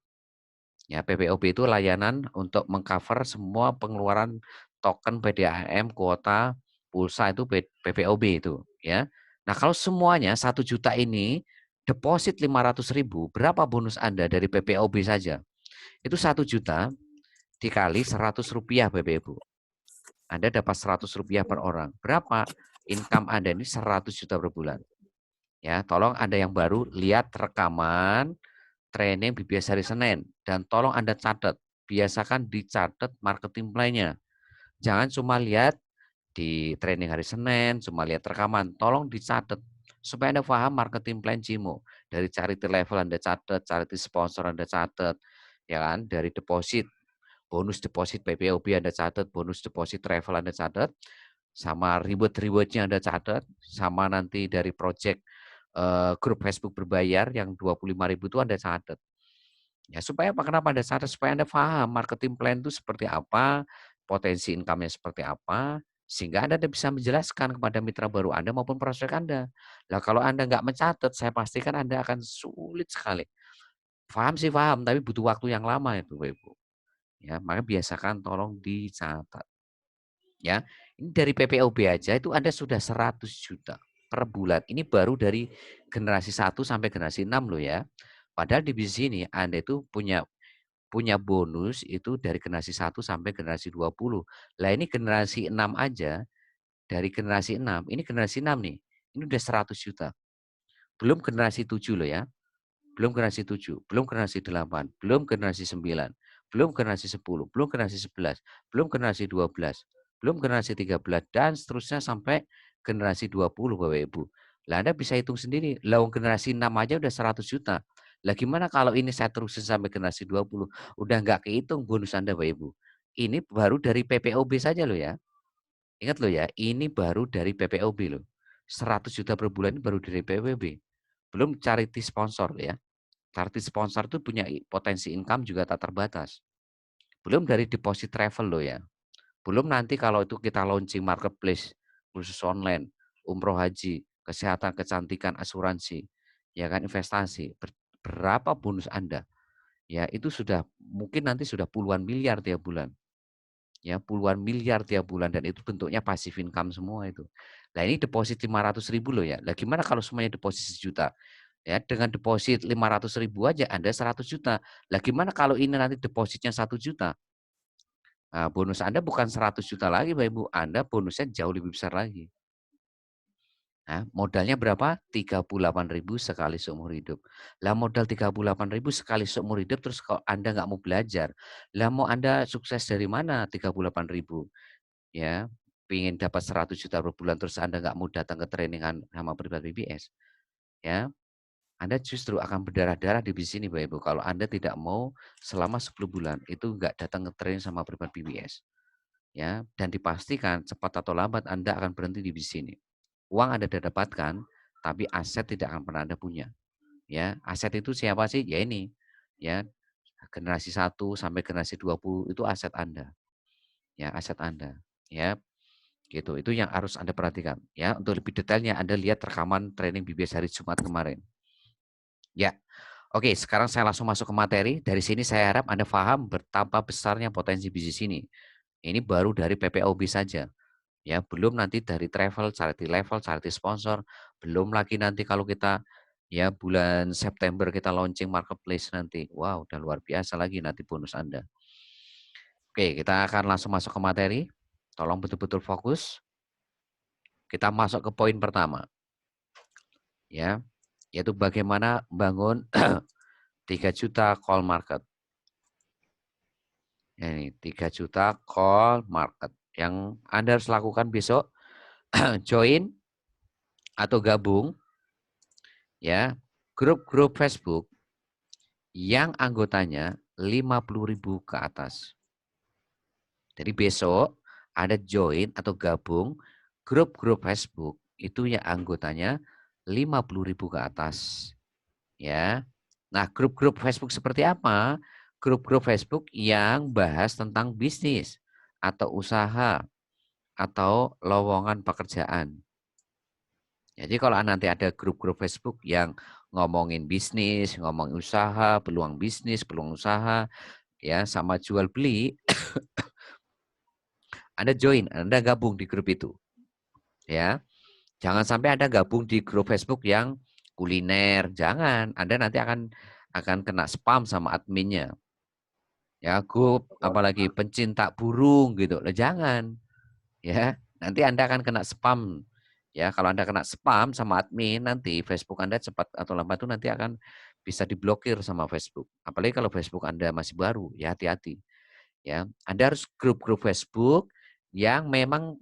Ya, PPOB itu layanan untuk mengcover semua pengeluaran token PDAM, kuota, pulsa itu PPOB itu, ya. Nah, kalau semuanya 1 juta ini deposit 500.000, berapa bonus Anda dari PPOB saja? Itu 1 juta dikali Rp100 Bapak Ibu. Anda dapat Rp100 per orang. Berapa? Income Anda ini 100 juta per bulan. Ya, tolong Anda yang baru lihat rekaman training BBS hari Senin dan tolong Anda catat. Biasakan dicatat marketing plan-nya. Jangan cuma lihat di training hari Senin, cuma lihat rekaman. Tolong dicatat supaya Anda paham marketing plan Cimo. Dari charity level Anda catat, charity sponsor Anda catat, ya kan? Dari deposit, bonus deposit PPOB Anda catat, bonus deposit travel Anda catat, sama reward-rewardnya Anda catat, sama nanti dari project grup Facebook berbayar yang 25.000 itu Anda catat. Ya, supaya apa? Kenapa Anda catat? Supaya Anda paham marketing plan itu seperti apa, potensi income-nya seperti apa, sehingga Anda bisa menjelaskan kepada mitra baru Anda maupun prospek Anda. Lah kalau Anda nggak mencatat, saya pastikan Anda akan sulit sekali. Paham sih paham, tapi butuh waktu yang lama itu, Bapak Ibu. Ya, maka biasakan tolong dicatat. Ya, ini dari PPOB aja itu Anda sudah 100 juta per bulan. Ini baru dari generasi 1 sampai generasi 6 loh ya. Padahal di bisnis ini Anda itu punya punya bonus itu dari generasi 1 sampai generasi 20. Lah ini generasi 6 aja, dari generasi 6, ini generasi 6 nih, ini udah 100 juta. Belum generasi 7 loh ya, belum generasi 7, belum generasi 8, belum generasi 9, belum generasi 10, belum generasi 11, belum generasi 12, belum generasi 13, dan seterusnya sampai generasi 20 Bapak Ibu. Lah Anda bisa hitung sendiri, lah generasi 6 aja udah 100 juta. Lah gimana kalau ini saya terusin sampai generasi 20, udah nggak kehitung bonus Anda Bapak Ibu. Ini baru dari PPOB saja loh ya. Ingat loh ya, ini baru dari PPOB loh. 100 juta per bulan ini baru dari PPOB. Belum charity sponsor ya. Charity sponsor itu punya potensi income juga tak terbatas. Belum dari deposit travel loh ya. Belum nanti kalau itu kita launching marketplace, khusus online, umroh haji, kesehatan, kecantikan, asuransi, ya kan investasi. Berapa bonus Anda? Ya itu sudah mungkin nanti sudah puluhan miliar tiap bulan. Ya puluhan miliar tiap bulan dan itu bentuknya passive income semua itu. Nah ini deposit 500.000 loh ya. Lah gimana kalau semuanya deposit 1 juta? Ya, dengan deposit 500.000 aja Anda 100 juta. Lah gimana kalau ini nanti depositnya 1 juta? Nah, bonus Anda bukan 100 juta lagi Bapak Ibu, Anda bonusnya jauh lebih besar lagi. Nah, modalnya berapa? 38.000 sekali seumur hidup. Lah modal 38.000 sekali seumur hidup terus kalau Anda nggak mau belajar, lah mau Anda sukses dari mana 38.000? Ya, pengen dapat 100 juta per bulan terus Anda nggak mau datang ke trainingan sama privat BBS, ya. Anda justru akan berdarah-darah di bisnis ini Bapak Ibu, kalau Anda tidak mau selama 10 bulan itu nggak datang ke training sama privat BBS. Ya, dan dipastikan cepat atau lambat Anda akan berhenti di bisnis ini. Uang Anda dapatkan, tapi aset tidak akan pernah Anda punya. Ya, aset itu siapa sih? Ya ini, ya generasi 1 sampai generasi 20 itu aset Anda, ya aset Anda, ya gitu. Itu yang harus Anda perhatikan, ya. Untuk lebih detailnya Anda lihat rekaman training BBS hari Jumat kemarin. Ya, oke. Sekarang saya langsung masuk ke materi. Dari sini saya harap Anda paham betapa besarnya potensi bisnis ini. Ini baru dari PPOB saja. Ya, belum nanti dari travel, charity level, charity sponsor, belum lagi nanti kalau kita ya bulan September kita launching marketplace nanti. Wow, udah luar biasa lagi nanti bonus Anda. Oke, kita akan langsung masuk ke materi. Tolong betul-betul fokus. Kita masuk ke poin pertama. Ya, yaitu bagaimana bangun 3 juta call market. Ini 3 juta call market. Yang Anda harus lakukan besok join atau gabung ya grup-grup Facebook yang anggotanya 50.000 ke atas. Jadi besok ada join atau gabung grup-grup Facebook itu yang anggotanya 50.000 ke atas. Ya. Nah, grup-grup Facebook seperti apa? Grup-grup Facebook yang bahas tentang bisnis atau usaha atau lowongan pekerjaan. Jadi kalau nanti ada grup-grup Facebook yang ngomongin bisnis, ngomong usaha, peluang bisnis, peluang usaha, ya sama jual beli, Anda join, Anda gabung di grup itu, ya. Jangan sampai Anda gabung di grup Facebook yang kuliner, jangan. Anda nanti akan kena spam sama adminnya. Ya, grup apalagi pencinta burung gitu. Lah jangan. Ya, nanti Anda akan kena spam. Ya, kalau Anda kena spam sama admin, nanti Facebook Anda cepat atau lambat itu nanti akan bisa diblokir sama Facebook. Apalagi kalau Facebook Anda masih baru, ya hati-hati. Ya, Anda harus grup-grup Facebook yang memang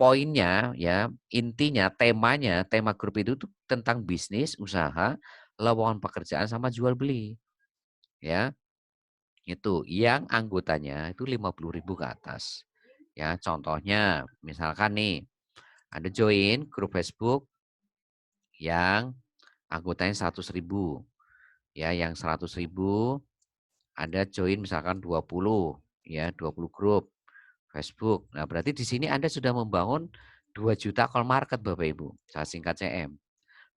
poinnya ya, intinya, temanya, tema grup itu tuh tentang bisnis, usaha, lowongan pekerjaan sama jual beli. Ya, itu yang anggotanya itu 50.000 ke atas. Ya, contohnya misalkan nih, Anda join grup Facebook yang anggotanya 100.000. Ya, yang 100.000 Anda join misalkan 20, ya, 20 grup Facebook. Nah, berarti di sini Anda sudah membangun 2 juta call market Bapak Ibu. Saya singkat CM.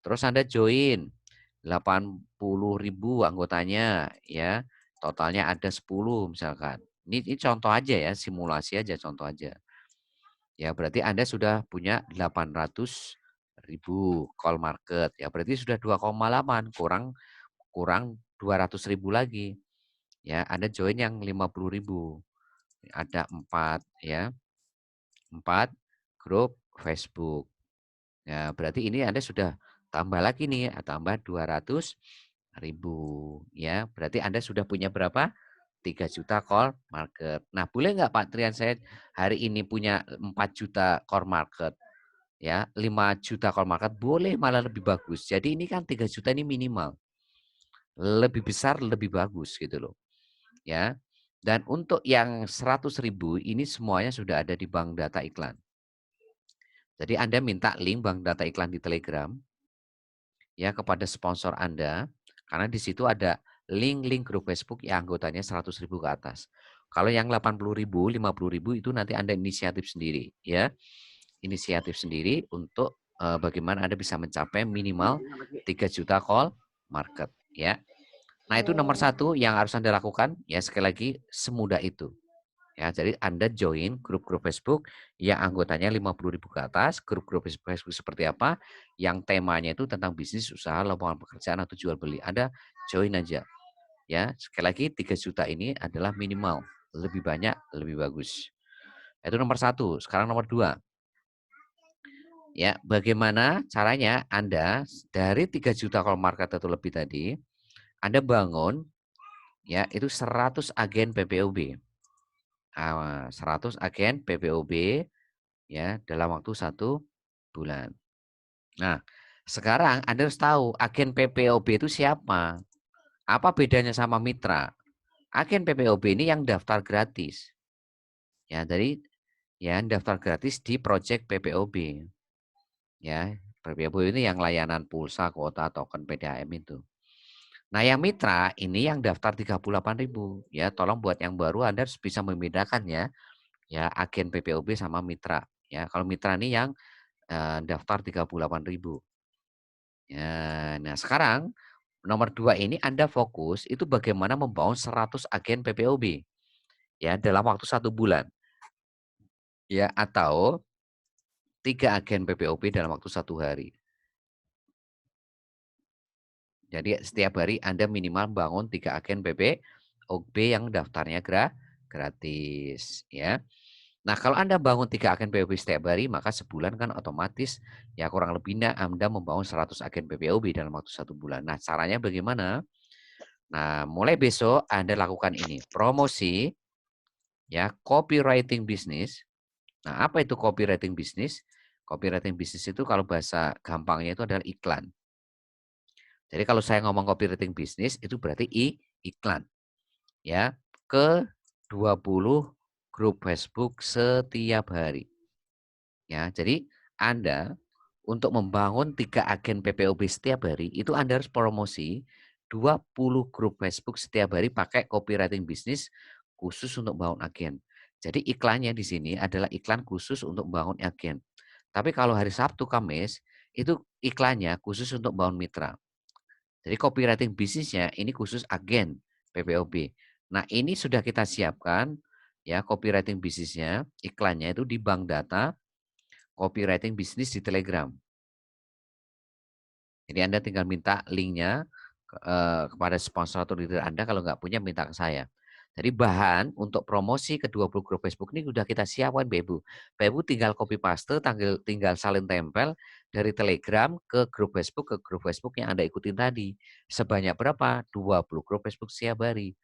Terus Anda join 80.000 anggotanya, ya. Totalnya ada 10 misalkan. Ini contoh aja ya, simulasi aja, contoh aja. Ya, berarti Anda sudah punya 800.000 call market. Ya, berarti sudah 2,8 kurang kurang 200.000 lagi. Ya, Anda join yang 50.000. Ada 4 ya. 4 grup Facebook. Ya, berarti ini Anda sudah tambah lagi nih, tambah 200.000 ya. Berarti Anda sudah punya berapa? 3 juta call market. Nah, boleh nggak Pak Trian saya hari ini punya 4 juta call market? Ya, 5 juta call market boleh, malah lebih bagus. Jadi ini kan 3 juta ini minimal. Lebih besar lebih bagus gitu loh. Ya. Dan untuk yang 100.000 ini semuanya sudah ada di bank data iklan. Jadi Anda minta link bank data iklan di Telegram ya kepada sponsor Anda, karena di situ ada link-link grup Facebook yang anggotanya 100.000 ke atas. Kalau yang 80.000, 50.000 itu nanti Anda inisiatif sendiri ya. Inisiatif sendiri untuk bagaimana Anda bisa mencapai minimal 3 juta call market ya. Nah, itu nomor satu yang harus Anda lakukan ya, sekali lagi semudah itu. Ya, jadi Anda join grup-grup Facebook yang anggotanya 50.000 ke atas. Grup-grup Facebook seperti apa? Yang temanya itu tentang bisnis, usaha, lowongan pekerjaan atau jual beli. Anda join aja. Ya, sekali lagi 3 juta ini adalah minimal. Lebih banyak, lebih bagus. Itu nomor satu. Sekarang nomor dua. Ya, bagaimana caranya Anda dari 3 juta call market atau lebih tadi, Anda bangun ya itu 100 agen PPOB. 100 agen PPOB ya dalam waktu 1 bulan. Nah, sekarang Anda harus tahu agen PPOB itu siapa? Apa bedanya sama mitra? Agen PPOB ini yang daftar gratis. Ya, jadi ya daftar gratis di Project PPOB, ya. PPOB ini yang layanan pulsa, kuota, token, PDAM itu. Nah, yang mitra ini yang daftar 38.000 ya. Tolong buat yang baru Anda harus bisa membedakan ya agen PPOB sama mitra ya. Kalau mitra ini yang daftar 38.000. Ya, nah sekarang nomor 2 ini Anda fokus itu bagaimana membangun 100 agen PPOB ya dalam waktu 1 bulan ya atau 3 agen PPOB dalam waktu 1 hari. Jadi setiap hari Anda minimal bangun 3 agen PPOB yang daftarnya gratis ya. Nah, kalau Anda bangun 3 agen PPOB setiap hari, maka sebulan kan otomatis ya kurang lebihnya Anda membangun 100 agen PPOB dalam waktu 1 bulan. Nah, caranya bagaimana? Nah, mulai besok Anda lakukan ini, promosi ya copywriting bisnis. Nah, apa itu copywriting bisnis? Copywriting bisnis itu kalau bahasa gampangnya itu adalah iklan. Jadi kalau saya ngomong copywriting bisnis itu berarti iklan ya ke 20 grup Facebook setiap hari. Ya, jadi Anda untuk membangun 3 agen PPOB setiap hari, itu Anda harus promosi 20 grup Facebook setiap hari pakai copywriting bisnis khusus untuk bangun agen. Jadi iklannya di sini adalah iklan khusus untuk bangun agen. Tapi kalau hari Sabtu, Kamis, itu iklannya khusus untuk bangun mitra. Jadi copywriting bisnisnya ini khusus agen PPOB. Nah, ini sudah kita siapkan ya copywriting bisnisnya, iklannya itu di bank data copywriting bisnis di Telegram. Jadi Anda tinggal minta linknya kepada sponsor atau leader Anda, kalau nggak punya minta ke saya. Jadi bahan untuk promosi ke 20 grup Facebook ini sudah kita siapkan Bapak Ibu. Bapak Ibu tinggal copy paste, tinggal salin tempel dari Telegram ke grup Facebook yang Anda ikutin tadi. Sebanyak berapa? 20 grup Facebook setiap hari.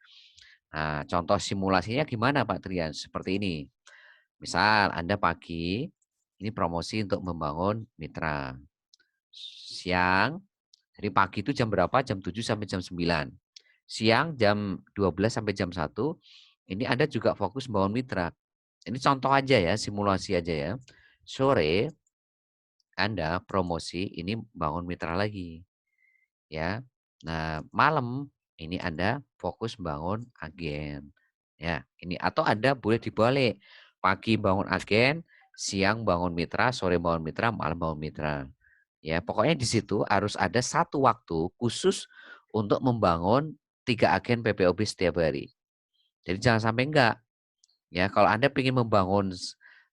Nah, contoh simulasinya gimana Pak Trian? Seperti ini. Misal Anda pagi, ini promosi untuk membangun mitra. Siang, dari pagi itu jam berapa? Jam 7 sampai jam 9. Siang jam 12 sampai jam 1, ini Anda juga fokus membangun mitra. Ini contoh aja ya, simulasi aja ya. Sore Anda promosi ini bangun mitra lagi ya. Nah, malam ini Anda fokus bangun agen. Ya, ini atau Anda boleh dibalik. Pagi bangun agen, siang bangun mitra, sore bangun mitra, malam bangun mitra. Ya, pokoknya di situ harus ada satu waktu khusus untuk membangun 3 agen PPOB setiap hari. Jadi jangan sampai enggak. Ya, kalau Anda ingin membangun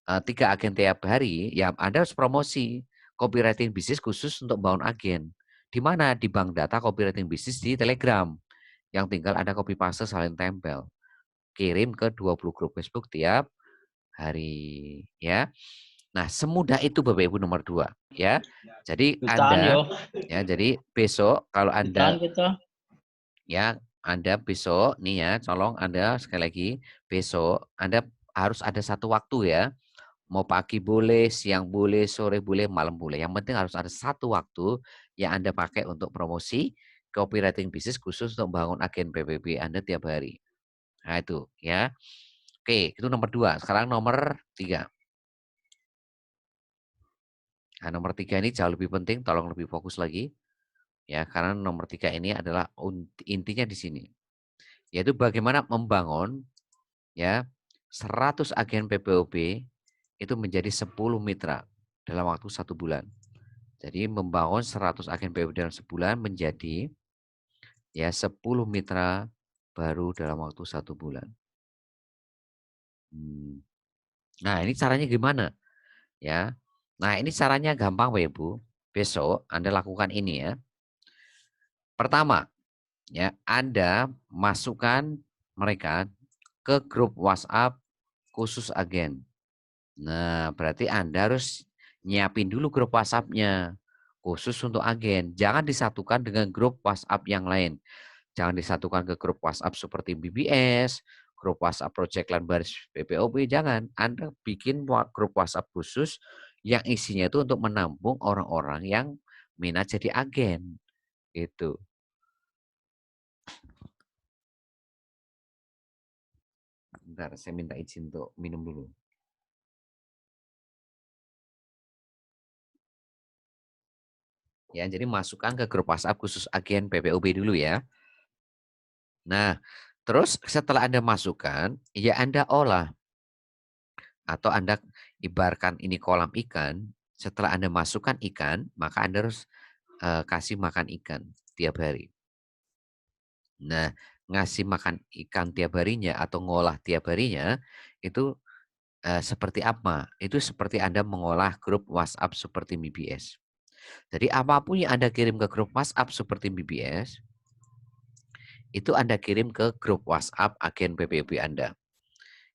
3 agen tiap hari, ya Anda harus promosi copywriting bisnis khusus untuk bangun agen. Di mana? Di bank data copywriting bisnis di Telegram. Yang tinggal Anda copy paste salin tempel. Kirim ke 20 grup Facebook tiap hari, ya. Nah, semudah itu Bapak Ibu nomor 2 ya. Jadi Jutaan yo, Anda ya, jadi besok kalau jutaan Anda kita. ya, Anda besok nih ya, tolong Anda sekali lagi, besok Anda harus ada satu waktu ya. Mau pagi boleh, siang boleh, sore boleh, malam boleh. Yang penting harus ada satu waktu yang Anda pakai untuk promosi copywriting bisnis khusus untuk bangun agen PPB Anda tiap hari. Nah itu ya. Oke, itu nomor 2. Sekarang nomor 3. Nah, nomor 3 ini jauh lebih penting, tolong lebih fokus lagi. Ya, karena nomor 3 ini adalah intinya di sini. Yaitu bagaimana membangun ya 100 agen PPOB itu menjadi 10 mitra dalam waktu 1 bulan. Jadi membangun 100 agen PPOB dalam sebulan menjadi ya 10 mitra baru dalam waktu 1 bulan. Hmm. Nah, ini caranya gimana ya? Nah, ini caranya gampang Bapak Ibu. Besok Anda lakukan ini ya. Pertama, ya Anda masukkan mereka ke grup WhatsApp khusus agen. Nah, berarti Anda harus nyiapin dulu grup WhatsApp-nya khusus untuk agen. Jangan disatukan dengan grup WhatsApp yang lain. Jangan disatukan ke grup WhatsApp seperti BBS, grup WhatsApp Project Land Baris PPOB, jangan. Anda bikin grup WhatsApp khusus yang isinya itu untuk menampung orang-orang yang minat jadi agen. Gitu. Bentar, saya minta izin untuk minum dulu. Ya, jadi masukkan ke grup WhatsApp khusus agen PPOB dulu ya. Nah, terus setelah Anda masukkan, ya Anda olah atau Anda ibaratkan ini kolam ikan, setelah Anda masukkan ikan, maka Anda harus kasih makan ikan tiap hari. Nah, ngasih makan ikan tiap harinya atau ngolah tiap harinya itu seperti apa? Itu seperti Anda mengolah grup WhatsApp seperti BBS. Jadi apapun yang Anda kirim ke grup WhatsApp seperti BBS, itu Anda kirim ke grup WhatsApp agen PPOB Anda.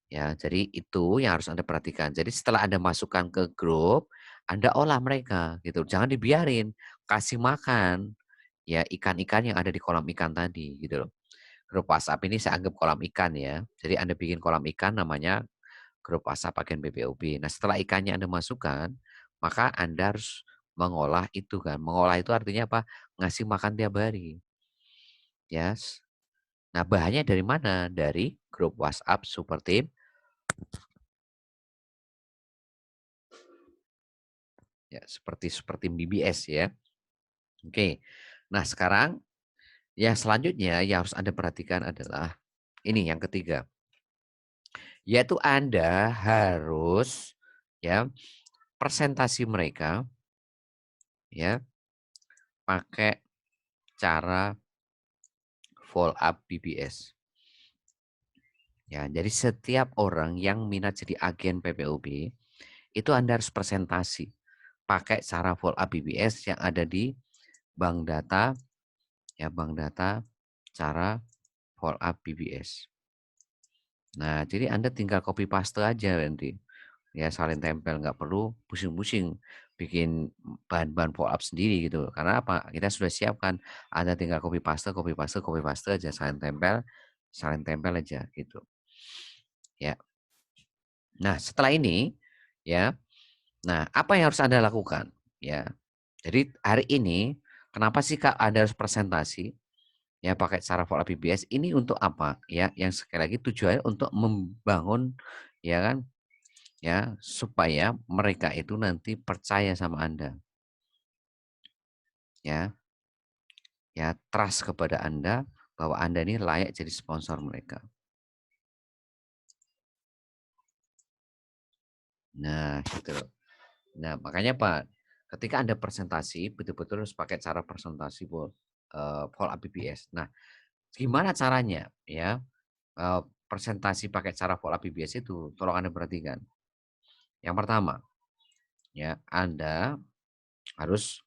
Ya, jadi itu yang harus Anda perhatikan. Jadi setelah Anda masukkan ke grup, Anda olah mereka gitu. Jangan dibiarin, kasih makan ya ikan-ikan yang ada di kolam ikan tadi gitu loh. Grup WhatsApp ini saya anggap kolam ikan ya. Jadi Anda bikin kolam ikan namanya grup WhatsApp agen PPOB. Nah, setelah ikannya Anda masukkan, maka Anda harus mengolah itu kan. Mengolah itu artinya apa? Ngasih makan tiap hari. Ya. Nah, bahannya dari mana? Dari grup WhatsApp Super Team. Ya, seperti seperti BBS ya. Oke. Nah, sekarang yang selanjutnya yang harus Anda perhatikan adalah ini yang ketiga. Yaitu Anda harus ya presentasi mereka ya pakai cara follow up BBS. Ya, jadi setiap orang yang minat jadi agen PPOB itu Anda harus presentasi pakai cara follow up BBS yang ada di bank data ya bank data cara follow up BBS. Nah, jadi Anda tinggal copy paste aja nanti. Ya salin tempel, nggak perlu pusing-pusing bikin bahan-bahan follow up sendiri gitu. Karena apa? Kita sudah siapkan, Anda tinggal copy paste, copy paste, copy paste aja, salin tempel aja gitu. Ya. Nah, setelah ini ya, nah apa yang harus Anda lakukan? Ya. Jadi hari ini kenapa sih Kak Anda harus presentasi? Ya pakai cara follow up BBS ini untuk apa? Ya, yang sekali lagi tujuannya untuk membangun ya kan ya supaya mereka itu nanti percaya sama Anda. Ya, ya trust kepada Anda bahwa Anda ini layak jadi sponsor mereka. Nah, gitu. Nah, makanya Pak, ketika Anda presentasi betul-betul harus pakai cara presentasi follow up BBS. Nah, gimana caranya ya? Presentasi pakai cara follow up BBS itu tolong Anda perhatikan. Yang pertama, ya Anda harus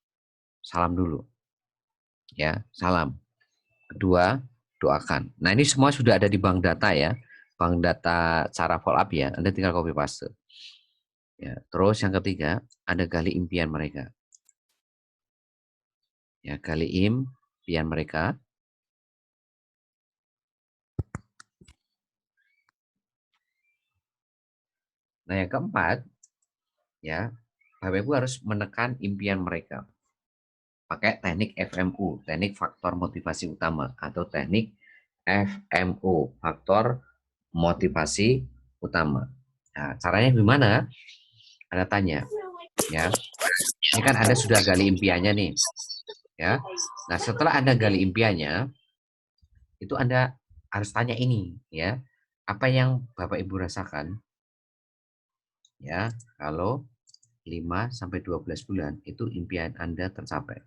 salam dulu, ya salam. Kedua, doakan. Nah ini semua sudah ada di bank data ya, bank data cara follow up ya. Anda tinggal copy paste. Ya, terus yang ketiga, Anda gali impian mereka. Ya, gali impian mereka. Nah yang keempat, ya Bapak Ibu harus menekan impian mereka. Pakai teknik FMU, teknik faktor motivasi utama atau teknik FMU, faktor motivasi utama. Nah, caranya gimana? Anda tanya, ya. Ini kan Anda sudah gali impiannya nih, ya. Nah, setelah Anda gali impiannya, itu Anda harus tanya ini, ya. Apa yang Bapak Ibu rasakan, ya, kalau 5 sampai 12 bulan itu impian Anda tercapai.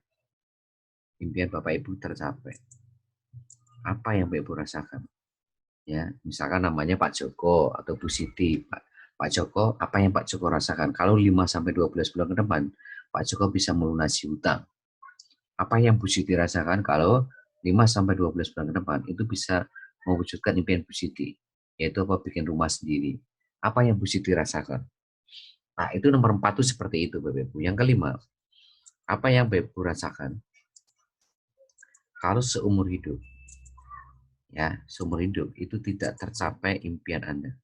Impian Bapak Ibu tercapai. Apa yang Bapak Ibu rasakan? Ya, misalkan namanya Pak Joko atau Bu Siti. Pak Joko, apa yang Pak Joko rasakan? Kalau 5 sampai 12 bulan ke depan, Pak Joko bisa melunasi hutang. Apa yang Bu Siti rasakan kalau 5 sampai 12 bulan ke depan itu bisa mewujudkan impian Bu Siti, yaitu apa bikin rumah sendiri. Apa yang Bu Siti rasakan? Nah, itu nomor 4 itu seperti itu, Bapak Ibu. Yang kelima, apa yang Bapak Ibu rasakan kalau seumur hidup, ya, seumur hidup itu tidak tercapai impian Anda.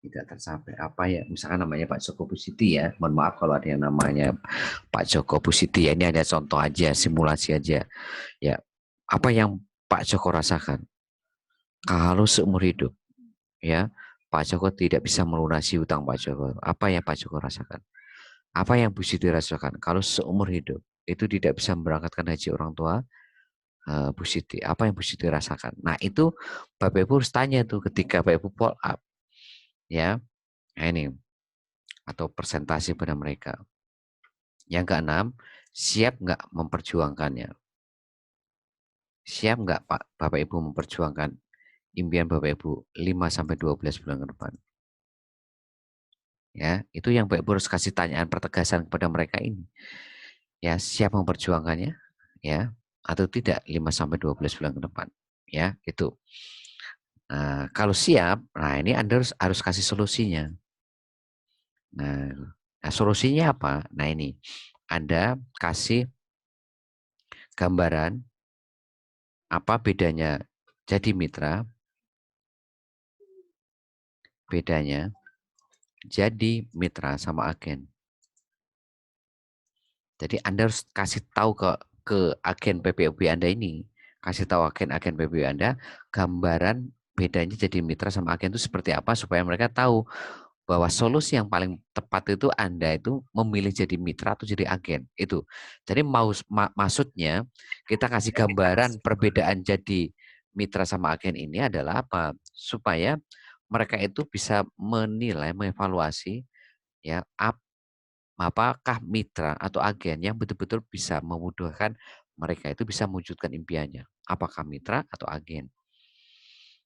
Tidak tercapai apa ya, misalkan namanya Pak Joko Pusiti ya, mohon maaf kalau ada yang namanya Pak Joko Pusiti ya, ini ada contoh aja, simulasi aja ya. Apa yang Pak Joko rasakan kalau seumur hidup ya Pak Joko tidak bisa melunasi hutang Pak Joko, apa yang Pak Joko rasakan? Apa yang mesti dirasakan kalau seumur hidup itu tidak bisa memberangkatkan haji orang tua Bu Siti, apa yang Bu Siti rasakan? Nah itu Bapak Ibu harus tanya tuh ketika Bapak Ibu follow up, ya. Nah ini atau presentasi pada mereka. Yang keenam, siap nggak memperjuangkannya? Siap nggak Pak Bapak Ibu memperjuangkan impian Bapak Ibu 5 sampai 12 bulan ke depan? Ya, itu yang Bapak Ibu harus kasih tanyaan pertegasan kepada mereka ini. Ya, siap memperjuangkannya, ya, atau tidak 5 sampai 12 bulan ke depan. Ya, itu. Nah, kalau siap, nah ini Anda harus kasih solusinya. Nah, solusinya apa? Nah ini, Anda kasih gambaran apa bedanya jadi mitra, bedanya jadi mitra sama agen. Jadi Anda harus kasih tahu ke agen PPOB Anda ini, kasih tahu agen-agen PPOB Anda gambaran bedanya jadi mitra sama agen itu seperti apa supaya mereka tahu bahwa solusi yang paling tepat itu Anda itu memilih jadi mitra atau jadi agen itu. Jadi maksudnya kita kasih gambaran perbedaan jadi mitra sama agen ini adalah apa? Supaya mereka itu bisa menilai, mengevaluasi ya apakah mitra atau agen yang betul-betul bisa memudahkan mereka itu bisa mewujudkan impiannya. Apakah mitra atau agen?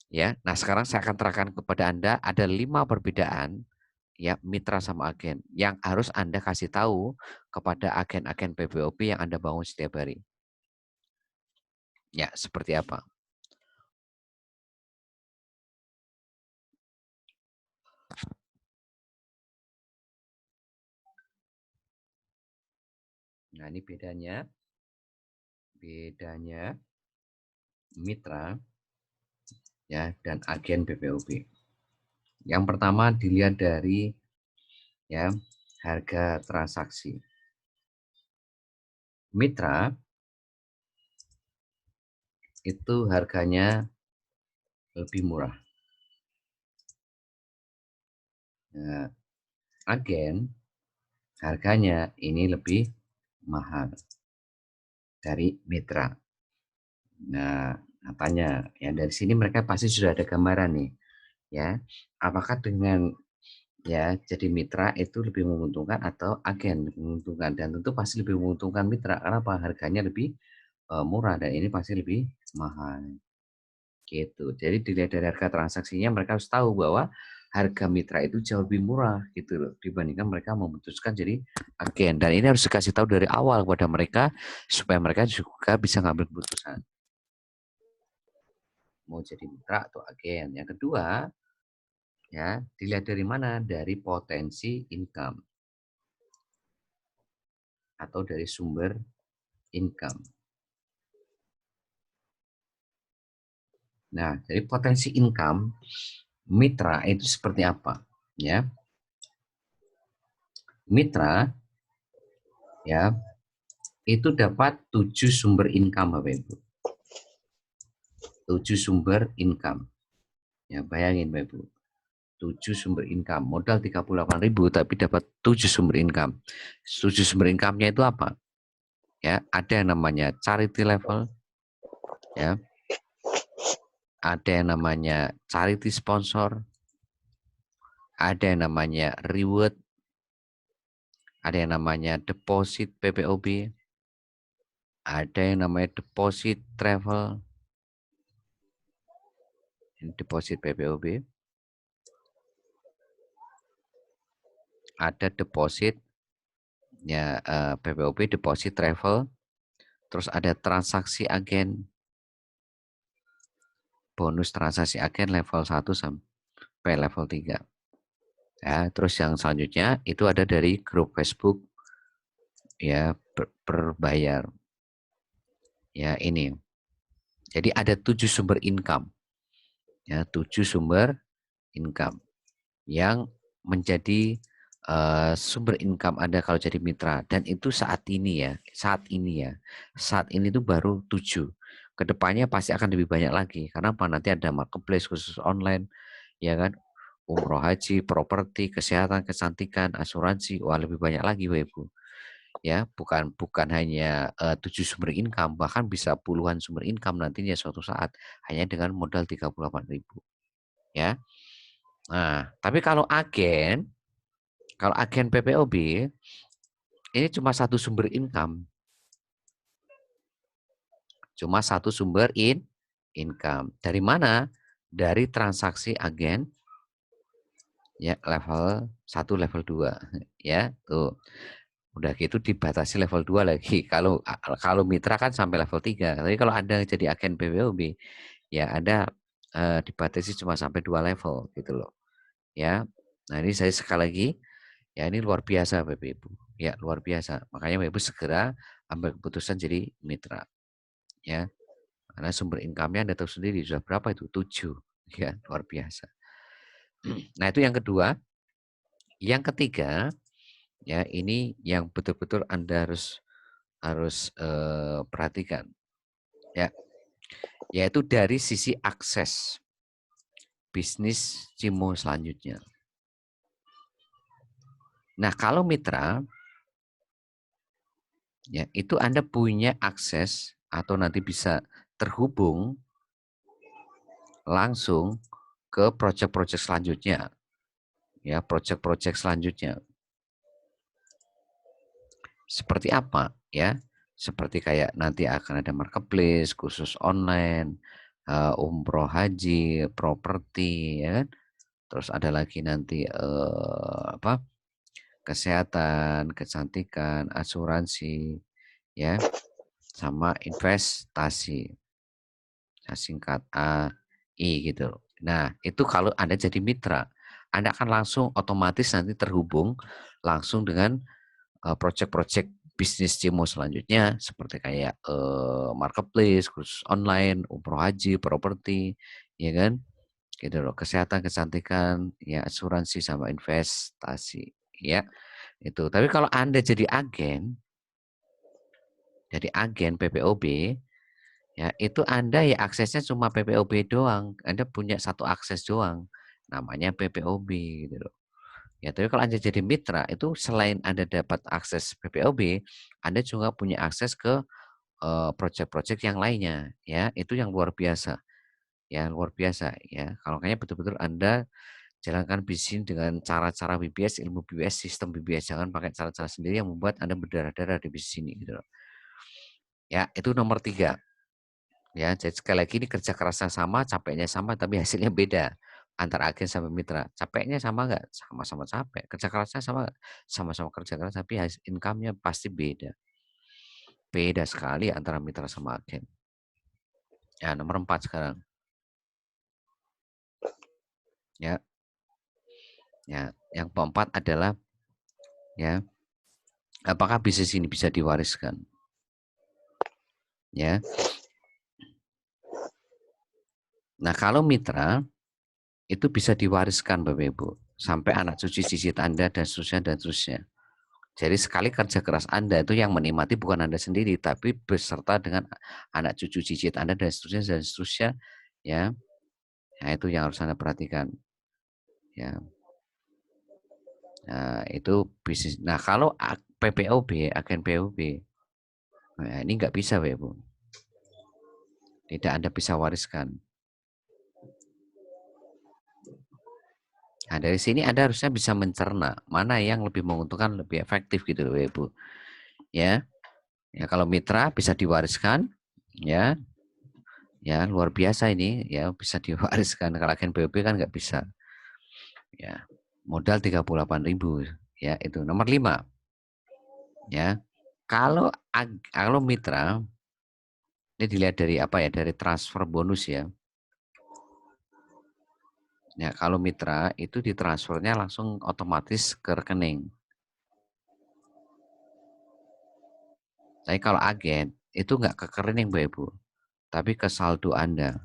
Ya, nah sekarang saya akan terangkan kepada Anda ada 5 perbedaan ya mitra sama agen yang harus Anda kasih tahu kepada agen-agen PPOP yang Anda bangun setiap hari. Ya, seperti apa? Nah, ini bedanya mitra ya dan agen PPOP. Yang pertama dilihat dari ya harga transaksi. Mitra itu harganya lebih murah. Nah, agen harganya ini lebih mahal dari mitra. Nah, apanya? Ya dari sini mereka pasti sudah ada gambaran nih, ya. Apakah dengan ya jadi mitra itu lebih menguntungkan atau agen lebih menguntungkan? Dan tentu pasti lebih menguntungkan mitra karena apa? Harganya lebih murah dan ini pasti lebih mahal. Gitu. Jadi dilihat dari harga transaksinya mereka harus tahu bahwa harga mitra itu jauh lebih murah gitu loh dibandingkan mereka memutuskan jadi agen. Dan ini harus dikasih tahu dari awal kepada mereka supaya mereka juga bisa ngambil keputusan mau jadi mitra atau agen. Yang kedua, ya, dilihat dari mana? Dari potensi income atau dari sumber income. Nah, dari potensi income mitra itu seperti apa? Ya, mitra ya itu dapat 7 sumber income Bapak Ibu. 7 sumber income. Ya, bayangin Bapak Ibu. 7 sumber income. Modal 38.000 tapi dapat 7 sumber income. 7 sumber income-nya itu apa? Ya, ada yang namanya charity level, ya. Ada yang namanya charity sponsor, ada yang namanya reward, ada yang namanya deposit PPOB, ada yang namanya deposit travel, deposit PPOB, ada deposit ya PPOB deposit travel, terus ada transaksi agen, bonus transaksi agen level 1 sampai level 3. Ya, terus yang selanjutnya itu ada dari grup Facebook ya berbayar. Ya, ini. Jadi ada 7 sumber income. Ya, 7 sumber income yang menjadi sumber income Anda kalau jadi mitra dan itu saat ini ya, Saat ini tuh baru 7. Kedepannya pasti akan lebih banyak lagi karena apa nanti ada marketplace khusus online ya kan umroh haji, properti, kesehatan, kecantikan, asuransi, wah lebih banyak lagi Bapak Ibu. Ya, bukan hanya 7 sumber income, bahkan bisa puluhan sumber income nantinya suatu saat hanya dengan modal 38.000 ya. Nah, tapi kalau agen PPOB ini cuma satu sumber income, cuma satu sumber income. Dari mana? Dari transaksi agen ya level 1, level 2 ya. Tuh. Udah gitu dibatasi level 2 lagi. Kalau mitra kan sampai level 3. Tapi kalau Anda jadi agen PPOB ya Anda dibatasi cuma sampai 2 level gitu loh. Ya. Nah, ini saya sekali lagi ya ini luar biasa Bapak Ibu. Ya, luar biasa. Makanya Bapak Ibu segera ambil keputusan jadi mitra. Ya. Karena sumber income-nya Anda tahu sendiri sudah berapa itu? 7. Ya, luar biasa. Nah, itu yang kedua. Yang ketiga, ya ini yang betul-betul Anda harus harus perhatikan. Ya, yaitu dari sisi akses bisnis Cimo selanjutnya. Nah, kalau mitra, ya itu Anda punya akses atau nanti bisa terhubung langsung ke proyek-proyek selanjutnya. Ya, proyek-proyek selanjutnya. Seperti apa? Ya, seperti kayak nanti akan ada marketplace, khusus online, umroh haji, properti, ya kan? Terus ada lagi nanti apa? Kesehatan, kecantikan, asuransi, ya, sama investasi. Singkat AI gitu. Nah, itu kalau Anda jadi mitra, Anda akan langsung otomatis nanti terhubung langsung dengan proyek-proyek bisnis Cimo selanjutnya seperti kayak marketplace, khusus online, umroh haji, properti, ya kan? Gitu loh. Kesehatan, kecantikan, ya asuransi sama investasi, ya. Itu. Tapi kalau Anda jadi agen PPOB, ya itu Anda ya aksesnya cuma PPOB doang. Anda punya satu akses doang. Namanya PPOB gitu loh. Ya, tapi kalau Anda jadi mitra itu selain Anda dapat akses PPOB, Anda juga punya akses ke proyek-proyek yang lainnya ya. Itu yang luar biasa. Ya, luar biasa ya. Kalau kayaknya betul-betul Anda jalankan bisnis dengan cara-cara BBS, ilmu BBS, sistem BBS. Jangan pakai cara-cara sendiri yang membuat Anda berdarah-darah di bisnis ini gitu loh. Ya, itu nomor 3. Ya, jadi sekali lagi ini kerja kerasnya sama, capeknya sama, tapi hasilnya beda antara agen sama mitra. Capeknya sama nggak? Sama-sama capek. Kerja kerasnya sama nggak? Sama-sama kerja keras, tapi income-nya pasti beda. Beda sekali antara mitra sama agen. Ya, nomor 4 sekarang. Ya, ya. Yang keempat adalah ya, apakah bisnis ini bisa diwariskan? Ya. Nah, kalau mitra itu bisa diwariskan Bapak Ibu sampai anak cucu cicit Anda dan seterusnya dan seterusnya. Jadi sekali kerja keras Anda itu yang menikmati bukan Anda sendiri, tapi beserta dengan anak cucu cicit Anda dan seterusnya, ya. Nah, itu yang harus Anda perhatikan, ya. Nah, itu bisnis. Nah, kalau PPOB, agen PPOB, nah ini nggak bisa, Bapak Ibu. Tidak Anda bisa wariskan. Nah, dari sini Anda harusnya bisa mencerna mana yang lebih menguntungkan, lebih efektif gitu, Bapak Ibu. Ya. Ya, kalau mitra bisa diwariskan, ya. Ya, luar biasa ini, ya bisa diwariskan. Kalau agen BOB kan nggak bisa. Ya, modal 38.000 ya itu. Nomor 5 ya. Kalau mitra ini dilihat dari apa ya? Dari transfer bonus ya. Ya, kalau mitra itu ditransfernya langsung otomatis ke rekening. Tapi kalau agen itu nggak ke rekening, Mbak Ibu, tapi ke saldo Anda.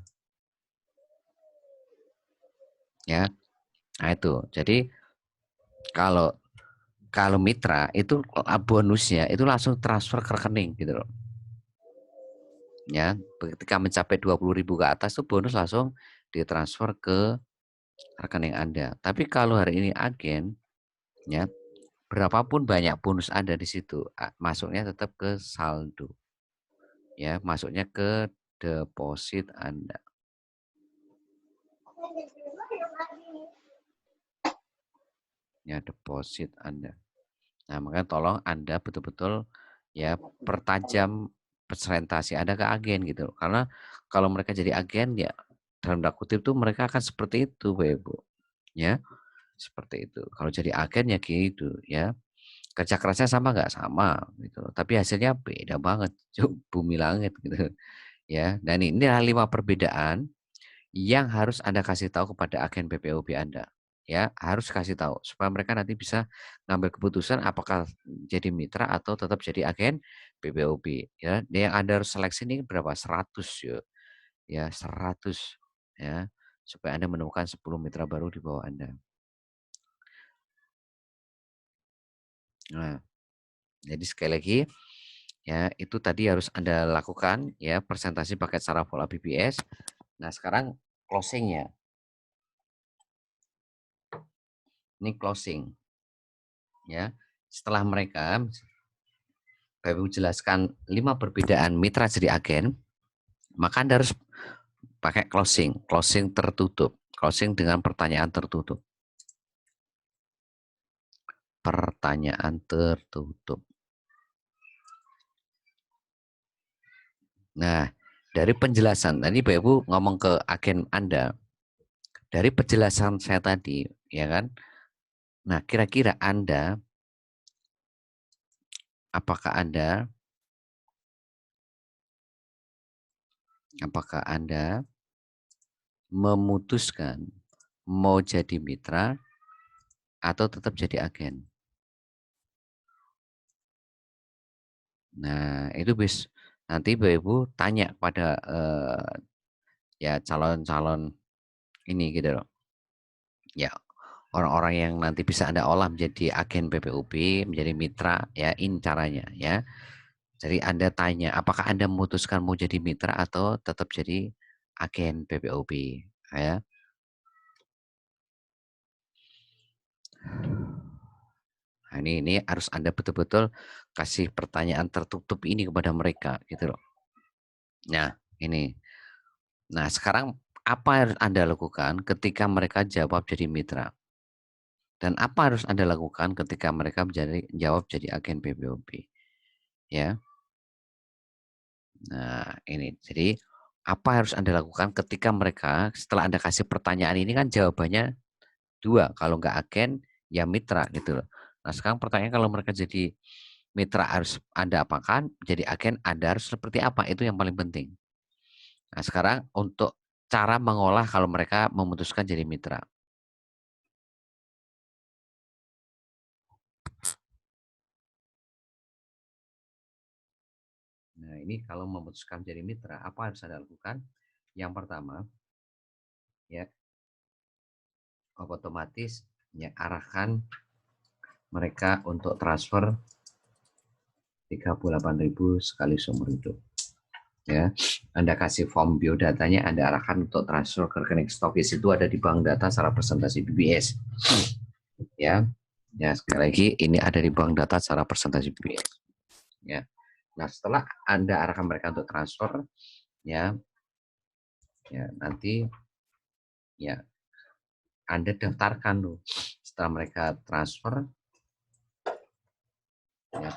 Ya. Nah, itu. Jadi kalau kalau mitra itu bonusnya itu langsung transfer ke rekening gitu loh. Ya, ketika mencapai 20.000 ke atas tuh bonus langsung ditransfer ke rekening Anda. Tapi kalau hari ini agen, ya, berapapun banyak bonus Anda di situ, masuknya tetap ke saldo, ya, masuknya ke deposit Anda. Ya, deposit Anda. Nah, makanya tolong Anda betul-betul ya pertajam presentasi Anda ke agen gitu. Karena kalau mereka jadi agen ya dalam tanda kutip tuh mereka akan seperti itu, Bapak Ibu. Ya, seperti itu. Kalau jadi agen ya gitu ya. Kerja kerasnya sama nggak? Sama gitu. Tapi hasilnya beda banget, bumi langit gitu ya. Dan ini adalah 5 perbedaan yang harus Anda kasih tahu kepada agen PPOB Anda, ya, harus kasih tahu supaya mereka nanti bisa ngambil keputusan apakah jadi mitra atau tetap jadi agen PPOB, ya. Yang Anda harus seleksi ini berapa? 100 ya, 100 ya, supaya Anda menemukan 10 mitra baru di bawah Anda. Nah, jadi sekali lagi, ya, itu tadi harus Anda lakukan ya, presentasi pakai cara pola BBS. Nah, sekarang closing-nya. Ini closing, ya. Setelah mereka Ibu jelaskan 5 perbedaan mitra jadi agen, maka Anda harus pakai closing, closing tertutup, closing dengan pertanyaan tertutup. Pertanyaan tertutup. Nah, dari penjelasan, tadi Bapak Ibu ngomong ke agen Anda, dari penjelasan saya tadi, ya kan? Nah, kira-kira Anda, apakah Anda memutuskan mau jadi mitra atau tetap jadi agen? Nah, itu nanti Bapak Ibu tanya pada ya calon-calon ini gitu loh. Ya, orang-orang yang nanti bisa Anda olah menjadi agen PPOB, menjadi mitra ya, ini caranya ya. Jadi Anda tanya, apakah Anda memutuskan mau jadi mitra atau tetap jadi agen PPOB ya. Nah, ini harus Anda betul-betul kasih pertanyaan tertutup ini kepada mereka gitu loh. Nah, ini. Nah, sekarang apa yang harus Anda lakukan ketika mereka jawab jadi mitra? Dan apa harus Anda lakukan ketika mereka jawab jadi agen PPOB? Ya. Nah, ini. Jadi, apa harus Anda lakukan ketika mereka setelah Anda kasih pertanyaan ini kan jawabannya 2, kalau nggak agen, ya mitra gitu loh. Nah, sekarang pertanyaan kalau mereka jadi mitra harus Anda apakan, jadi agen Anda harus seperti apa, itu yang paling penting. Nah, sekarang untuk cara mengolah kalau mereka memutuskan jadi mitra. Nah, ini kalau memutuskan jadi mitra, apa harus Anda lakukan? Yang pertama, ya otomatis ya arahkan mereka untuk transfer 38.000 sekali seumur hidup. Ya, Anda kasih form biodatanya, Anda arahkan untuk transfer ke rekening stokis itu ada di bank data secara presentasi BBS. Ya, ya sekali lagi ini ada di bank data secara presentasi BBS. Ya, nah setelah Anda arahkan mereka untuk transfer, ya, ya nanti ya Anda daftarkan tuh. Setelah mereka transfer, ya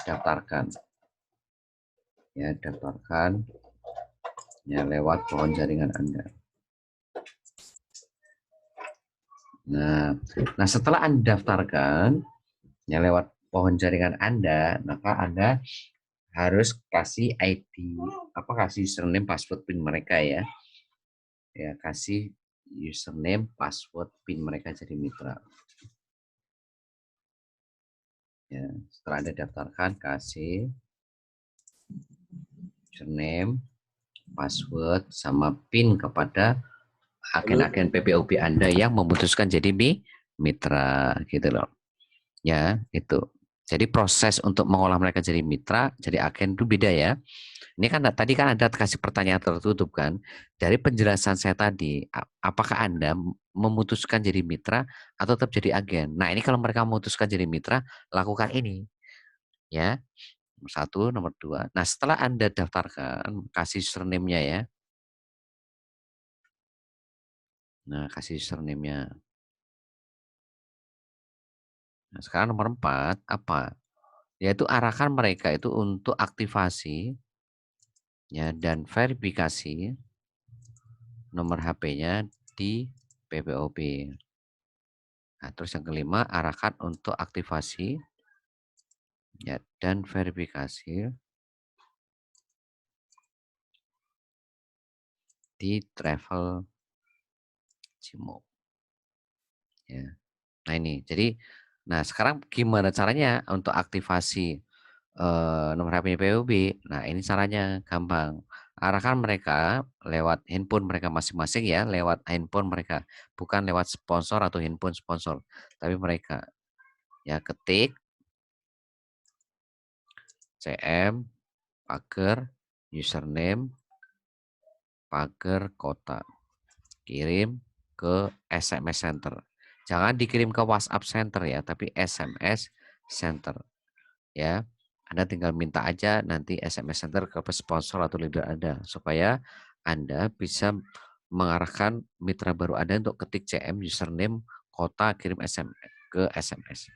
daftarkan, ya lewat pohon jaringan Anda. Nah setelah Anda daftarkan ya lewat pohon jaringan Anda, maka Anda harus kasih ID, kasih username, password, PIN mereka ya. Ya, kasih username, password, PIN mereka jadi mitra. Ya, setelah Anda daftarkan, kasih username, password, sama PIN kepada agen-agen PPOB Anda yang memutuskan jadi mitra gitu loh. Ya, itu. Jadi proses untuk mengolah mereka jadi mitra, jadi agen itu beda ya. Ini kan tadi kan Anda kasih pertanyaan tertutup kan. Dari penjelasan saya tadi, apakah Anda memutuskan jadi mitra atau tetap jadi agen. Nah, ini kalau mereka memutuskan jadi mitra, lakukan ini, ya. Nomor 1, nomor 2. Nah, setelah Anda daftarkan, kasih username-nya ya. Nah, kasih username-nya. Nah, sekarang nomor 4 apa? Yaitu arahkan mereka itu untuk aktivasi ya dan verifikasi nomor HP-nya di PPOB. Nah, terus yang kelima, arahkan untuk aktivasi ya dan verifikasi di travel Cimo ya. Nah, ini. Jadi sekarang gimana caranya untuk aktivasi nomor HP POB? Nah, ini caranya gampang. Arahkan mereka lewat handphone mereka masing-masing ya, lewat handphone mereka, bukan lewat sponsor atau handphone sponsor, tapi mereka. Ya, ketik CM pagar username pagar kota. Kirim ke SMS center. Jangan dikirim ke WhatsApp center ya, tapi SMS center ya. Anda tinggal minta aja nanti SMS center ke sponsor atau leader Anda supaya Anda bisa mengarahkan mitra baru Anda untuk ketik CM username kota kirim SMS ke SMS.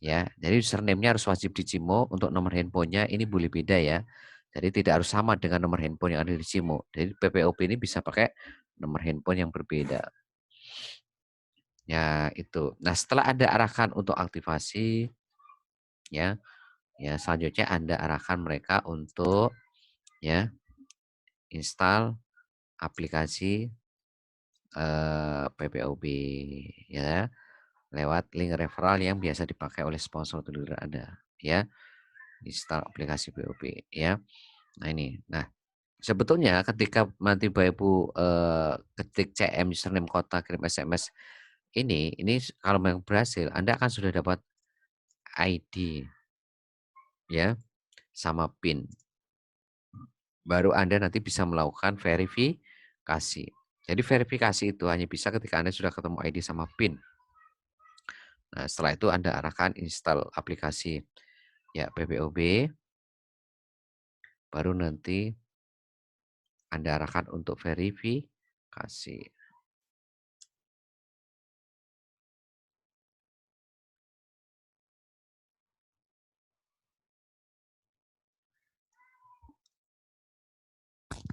Ya, jadi username-nya harus wajib di Cimo, untuk nomor handphonenya ini boleh beda ya. Jadi tidak harus sama dengan nomor handphone yang ada di Cimo. Jadi PPOP ini bisa pakai nomor handphone yang berbeda. Ya, itu. Nah, setelah Anda arahkan untuk aktivasi ya, ya selanjutnya Anda arahkan mereka untuk ya install aplikasi PPOB ya, lewat link referral yang biasa dipakai oleh sponsor atau leader Anda ya. Install aplikasi POB ya. Nah, ini. Nah, sebetulnya ketika nanti Bapak Ibu, ketik CM username kota kirim SMS ini kalau memang berhasil Anda akan sudah dapat ID ya, sama PIN. Baru Anda nanti bisa melakukan verifikasi. Jadi verifikasi itu hanya bisa ketika Anda sudah ketemu ID sama PIN. Nah, setelah itu Anda arahkan install aplikasi ya PPOB, baru nanti Anda arahkan untuk verifikasi.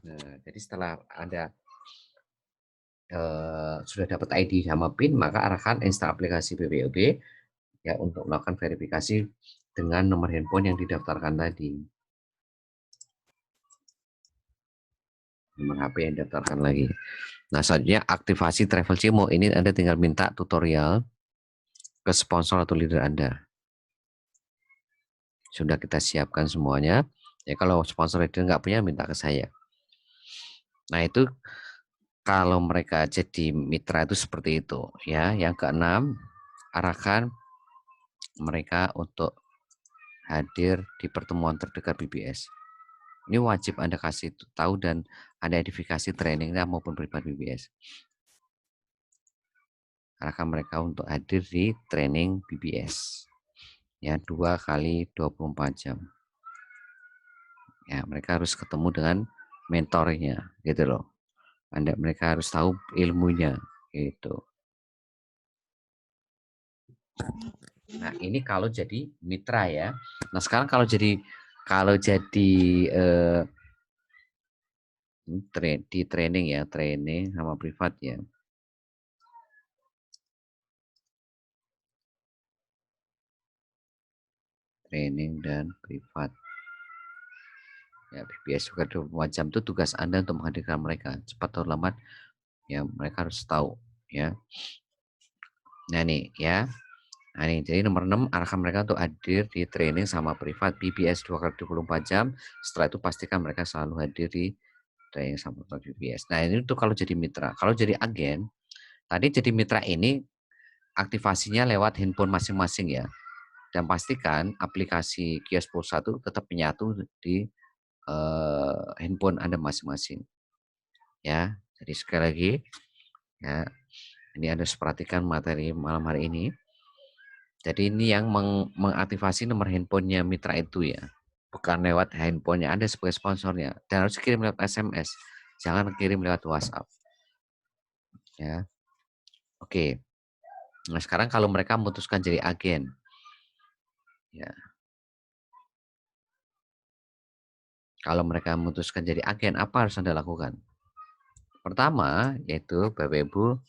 Nah, jadi setelah Anda sudah dapat ID sama PIN, maka arahkan install aplikasi PPOB ya untuk melakukan verifikasi dengan nomor handphone yang didaftarkan tadi. Nomor HP yang didaftarkan lagi. Nah, selanjutnya aktivasi Travel Cimo. Ini Anda tinggal minta tutorial ke sponsor atau leader Anda. Sudah kita siapkan semuanya. Ya, kalau sponsor leader nggak punya, minta ke saya. Nah, itu kalau mereka jadi mitra itu seperti itu. Ya, yang keenam, arahkan mereka untuk hadir di pertemuan terdekat BBS. Ini wajib Anda kasih tahu dan Anda edifikasi trainingnya maupun pribadi BBS. Arahkan mereka untuk hadir di training BBS. Ya, 2 kali 24 jam. Ya, mereka harus ketemu dengan mentornya, gitu loh. Mereka harus tahu ilmunya, gitu. Nah, ini kalau jadi mitra ya. Nah, sekarang kalau jadi di training ya, training sama privat ya. Training dan privat. Ya, BBS juga 24 jam itu tugas Anda untuk menghadirkan mereka. Cepat atau lambat, ya mereka harus tahu ya. Nah, nih ya. Nah, ini jadi nomor 6, arahkan mereka untuk hadir di training sama privat BBS 2 kali 24 jam. Setelah itu pastikan mereka selalu hadir di training sama privat BBS. Nah, ini tuh kalau jadi mitra. Kalau jadi agen, tadi jadi mitra ini aktivasinya lewat handphone masing-masing ya. Dan pastikan aplikasi kios pulsa itu tetap menyatu di handphone Anda masing-masing. Ya, jadi sekali lagi ya, Ini Anda harus perhatikan materi malam hari ini. Jadi ini yang mengaktifasi nomor handphonenya mitra itu ya. Bukan lewat handphonenya Anda sebagai sponsornya. Dan harus kirim lewat SMS. Jangan kirim lewat WhatsApp. Ya. Oke. Nah sekarang kalau mereka memutuskan jadi agen. Ya. Kalau mereka memutuskan jadi agen, apa harus Anda lakukan? Pertama, yaitu Bapak Ibu,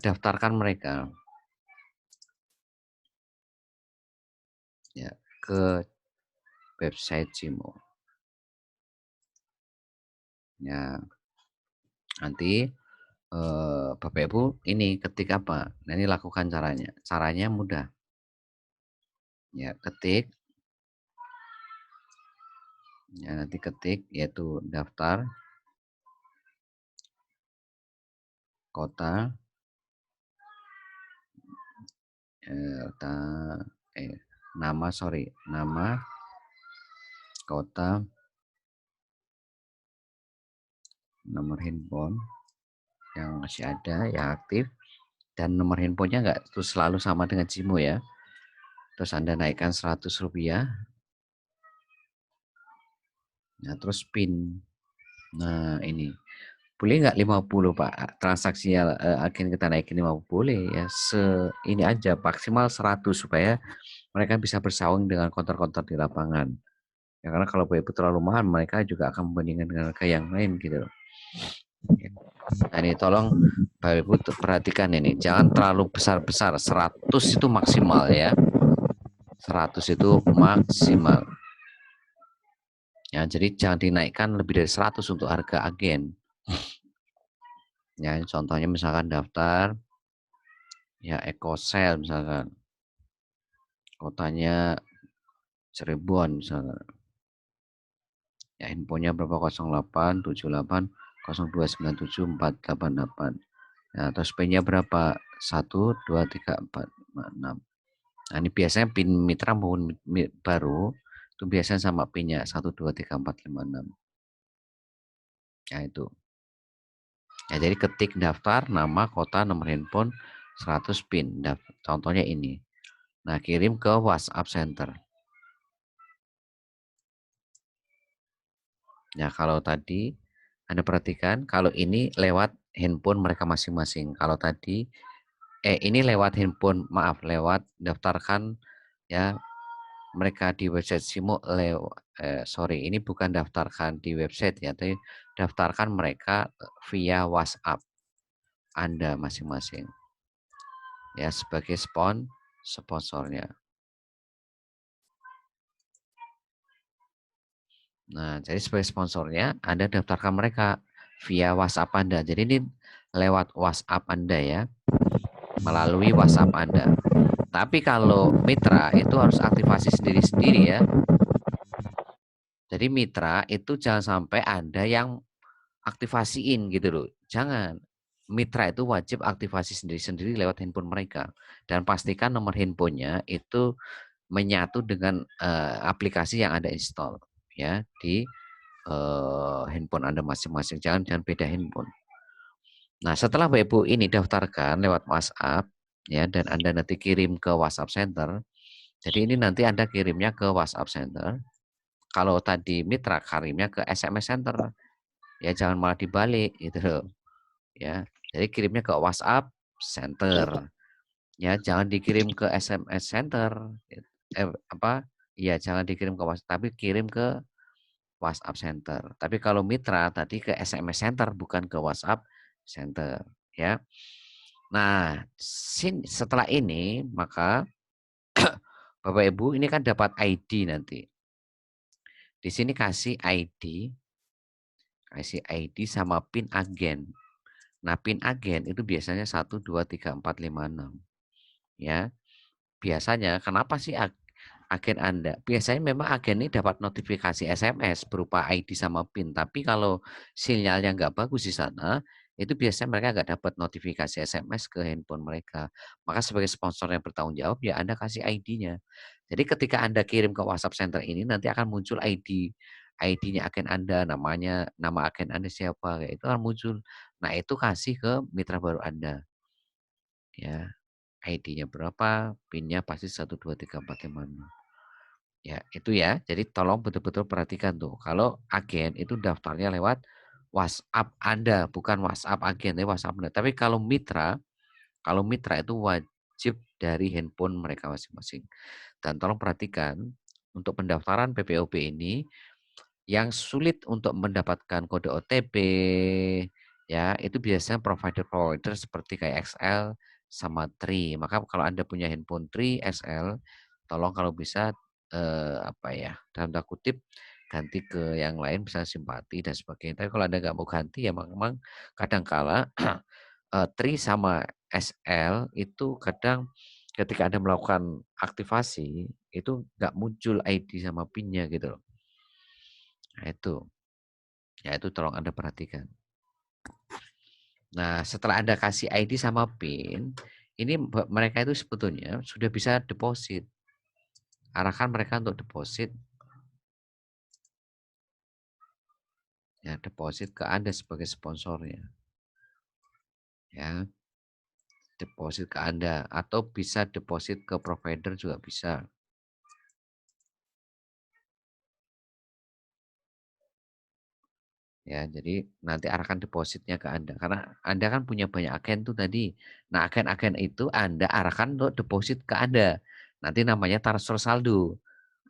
daftarkan mereka ya ke website Cimo. Ya, nanti Bapak Ibu ini ketik apa? Nah, ini lakukan caranya. Caranya mudah. Ya, ketik, ya nanti ketik yaitu daftar kota, eh, ta- nama, sorry, nama kota, nomor handphone yang masih ada, yang aktif, dan nomor handphonenya nggak terus selalu sama dengan Cimo ya. Terus Anda naikkan Rp100. Nah, terus PIN. Nah, ini. Boleh nggak 50 Pak? Transaksinya agen kita naikin 50 boleh ya. Ini aja maksimal 100 supaya mereka bisa bersaing dengan konter-konter di lapangan. Ya karena kalau itu terlalu mahal mereka juga akan membandingkan dengan harga yang lain gitu. Nah, ini tolong Bapak Ibu perhatikan ini, jangan terlalu besar-besar. 100 itu maksimal ya. 100 itu maksimal. Ya, jadi jangan dinaikkan lebih dari 100 untuk harga agen. Ya, contohnya misalkan daftar ya EcoCell misalkan. Kotanya Cirebon misalkan. Ya, handphonenya berapa? 0878 0297 488. Nah, terus PIN-nya berapa? 1 2 3 4 5 6. Nah, ini biasanya PIN mitra maupun baru itu biasanya sama PIN-nya 1 2 3 4 5 6. Nah, itu. Ya, jadi ketik daftar nama, kota, nomor handphone, 100 PIN. Contohnya ini. Nah, kirim ke WhatsApp Center. Ya, kalau tadi Anda perhatikan, kalau ini lewat handphone mereka masing-masing. Kalau tadi, ini lewat handphone, maaf, lewat daftarkan ya mereka di website Simo sorry, ini bukan daftarkan di website ya, tapi daftarkan mereka via WhatsApp Anda masing-masing. Ya, sebagai sponsornya. Nah, jadi sebagai sponsornya Anda daftarkan mereka via WhatsApp Anda. Jadi ini lewat WhatsApp Anda ya, melalui WhatsApp Anda. Tapi kalau mitra itu harus aktivasi sendiri-sendiri ya. Jadi mitra itu jangan sampai Anda yang aktivasiin gitu loh. Jangan. Mitra itu wajib aktivasi sendiri-sendiri lewat handphone mereka. Dan pastikan nomor handphonenya itu menyatu dengan aplikasi yang Anda install ya di handphone Anda masing-masing. Jangan beda handphone. Nah, setelah Bapak Ibu ini daftarkan lewat WhatsApp ya dan Anda nanti kirim ke WhatsApp Center. Jadi ini nanti Anda kirimnya ke WhatsApp Center. Kalau tadi mitra kirimnya ke SMS Center. Ya jangan malah dibalik gitu loh. Ya. Jadi kirimnya ke WhatsApp Center. Ya, jangan dikirim ke SMS Center. Apa? Ya, jangan dikirim ke WhatsApp, tapi kirim ke WhatsApp Center. Tapi kalau mitra tadi ke SMS Center bukan ke WhatsApp Center, ya. Nah, setelah ini maka Bapak Ibu ini kan dapat ID nanti. Di sini kasih ID sama PIN agen. Nah, PIN agen itu biasanya 1 2 3 4 5 6. Ya. Biasanya kenapa sih agen Anda? Biasanya memang agen ini dapat notifikasi SMS berupa ID sama PIN, tapi kalau sinyalnya nggak bagus di sana, itu biasanya mereka nggak dapat notifikasi SMS ke handphone mereka. Maka sebagai sponsor yang bertanggung jawab, ya Anda kasih ID-nya. Jadi ketika Anda kirim ke WhatsApp Center ini, nanti akan muncul ID-nya agen Anda, nama agen Anda siapa, kayak itu akan muncul. Nah, itu kasih ke mitra baru Anda. ya. ID-nya berapa, PIN-nya pasti 1, 2, 3, 4, 5, 6. Ya, itu ya. Jadi tolong betul-betul perhatikan tuh. Kalau agen itu daftarnya lewat WhatsApp Anda, bukan WhatsApp agen, tapi WhatsApp Anda. Tapi kalau mitra itu wajib dari handphone mereka masing-masing. Dan tolong perhatikan untuk pendaftaran PPOB ini yang sulit untuk mendapatkan kode OTP ya, itu biasanya provider-provider seperti kayak XL sama Tri. Maka kalau Anda punya handphone Tri, XL, tolong kalau bisa apa ya, dalam tanda kutip ganti ke yang lain misalnya Simpati dan sebagainya. Tapi kalau Anda nggak mau ganti ya memang kadangkala Tri sama SL itu kadang ketika Anda melakukan aktivasi itu nggak muncul ID sama PIN-nya gitu loh. Nah itu, ya itu tolong Anda perhatikan. Nah setelah Anda kasih ID sama PIN, ini mereka itu sebetulnya sudah bisa deposit. Arahkan mereka untuk deposit, ya deposit ke Anda sebagai sponsornya, ya deposit ke Anda atau bisa deposit ke provider juga bisa. Ya, jadi nanti arahkan depositnya ke Anda, karena Anda kan punya banyak agen tuh tadi. Nah, agen-agen itu Anda arahkan untuk deposit ke Anda. Nanti namanya transfer saldo.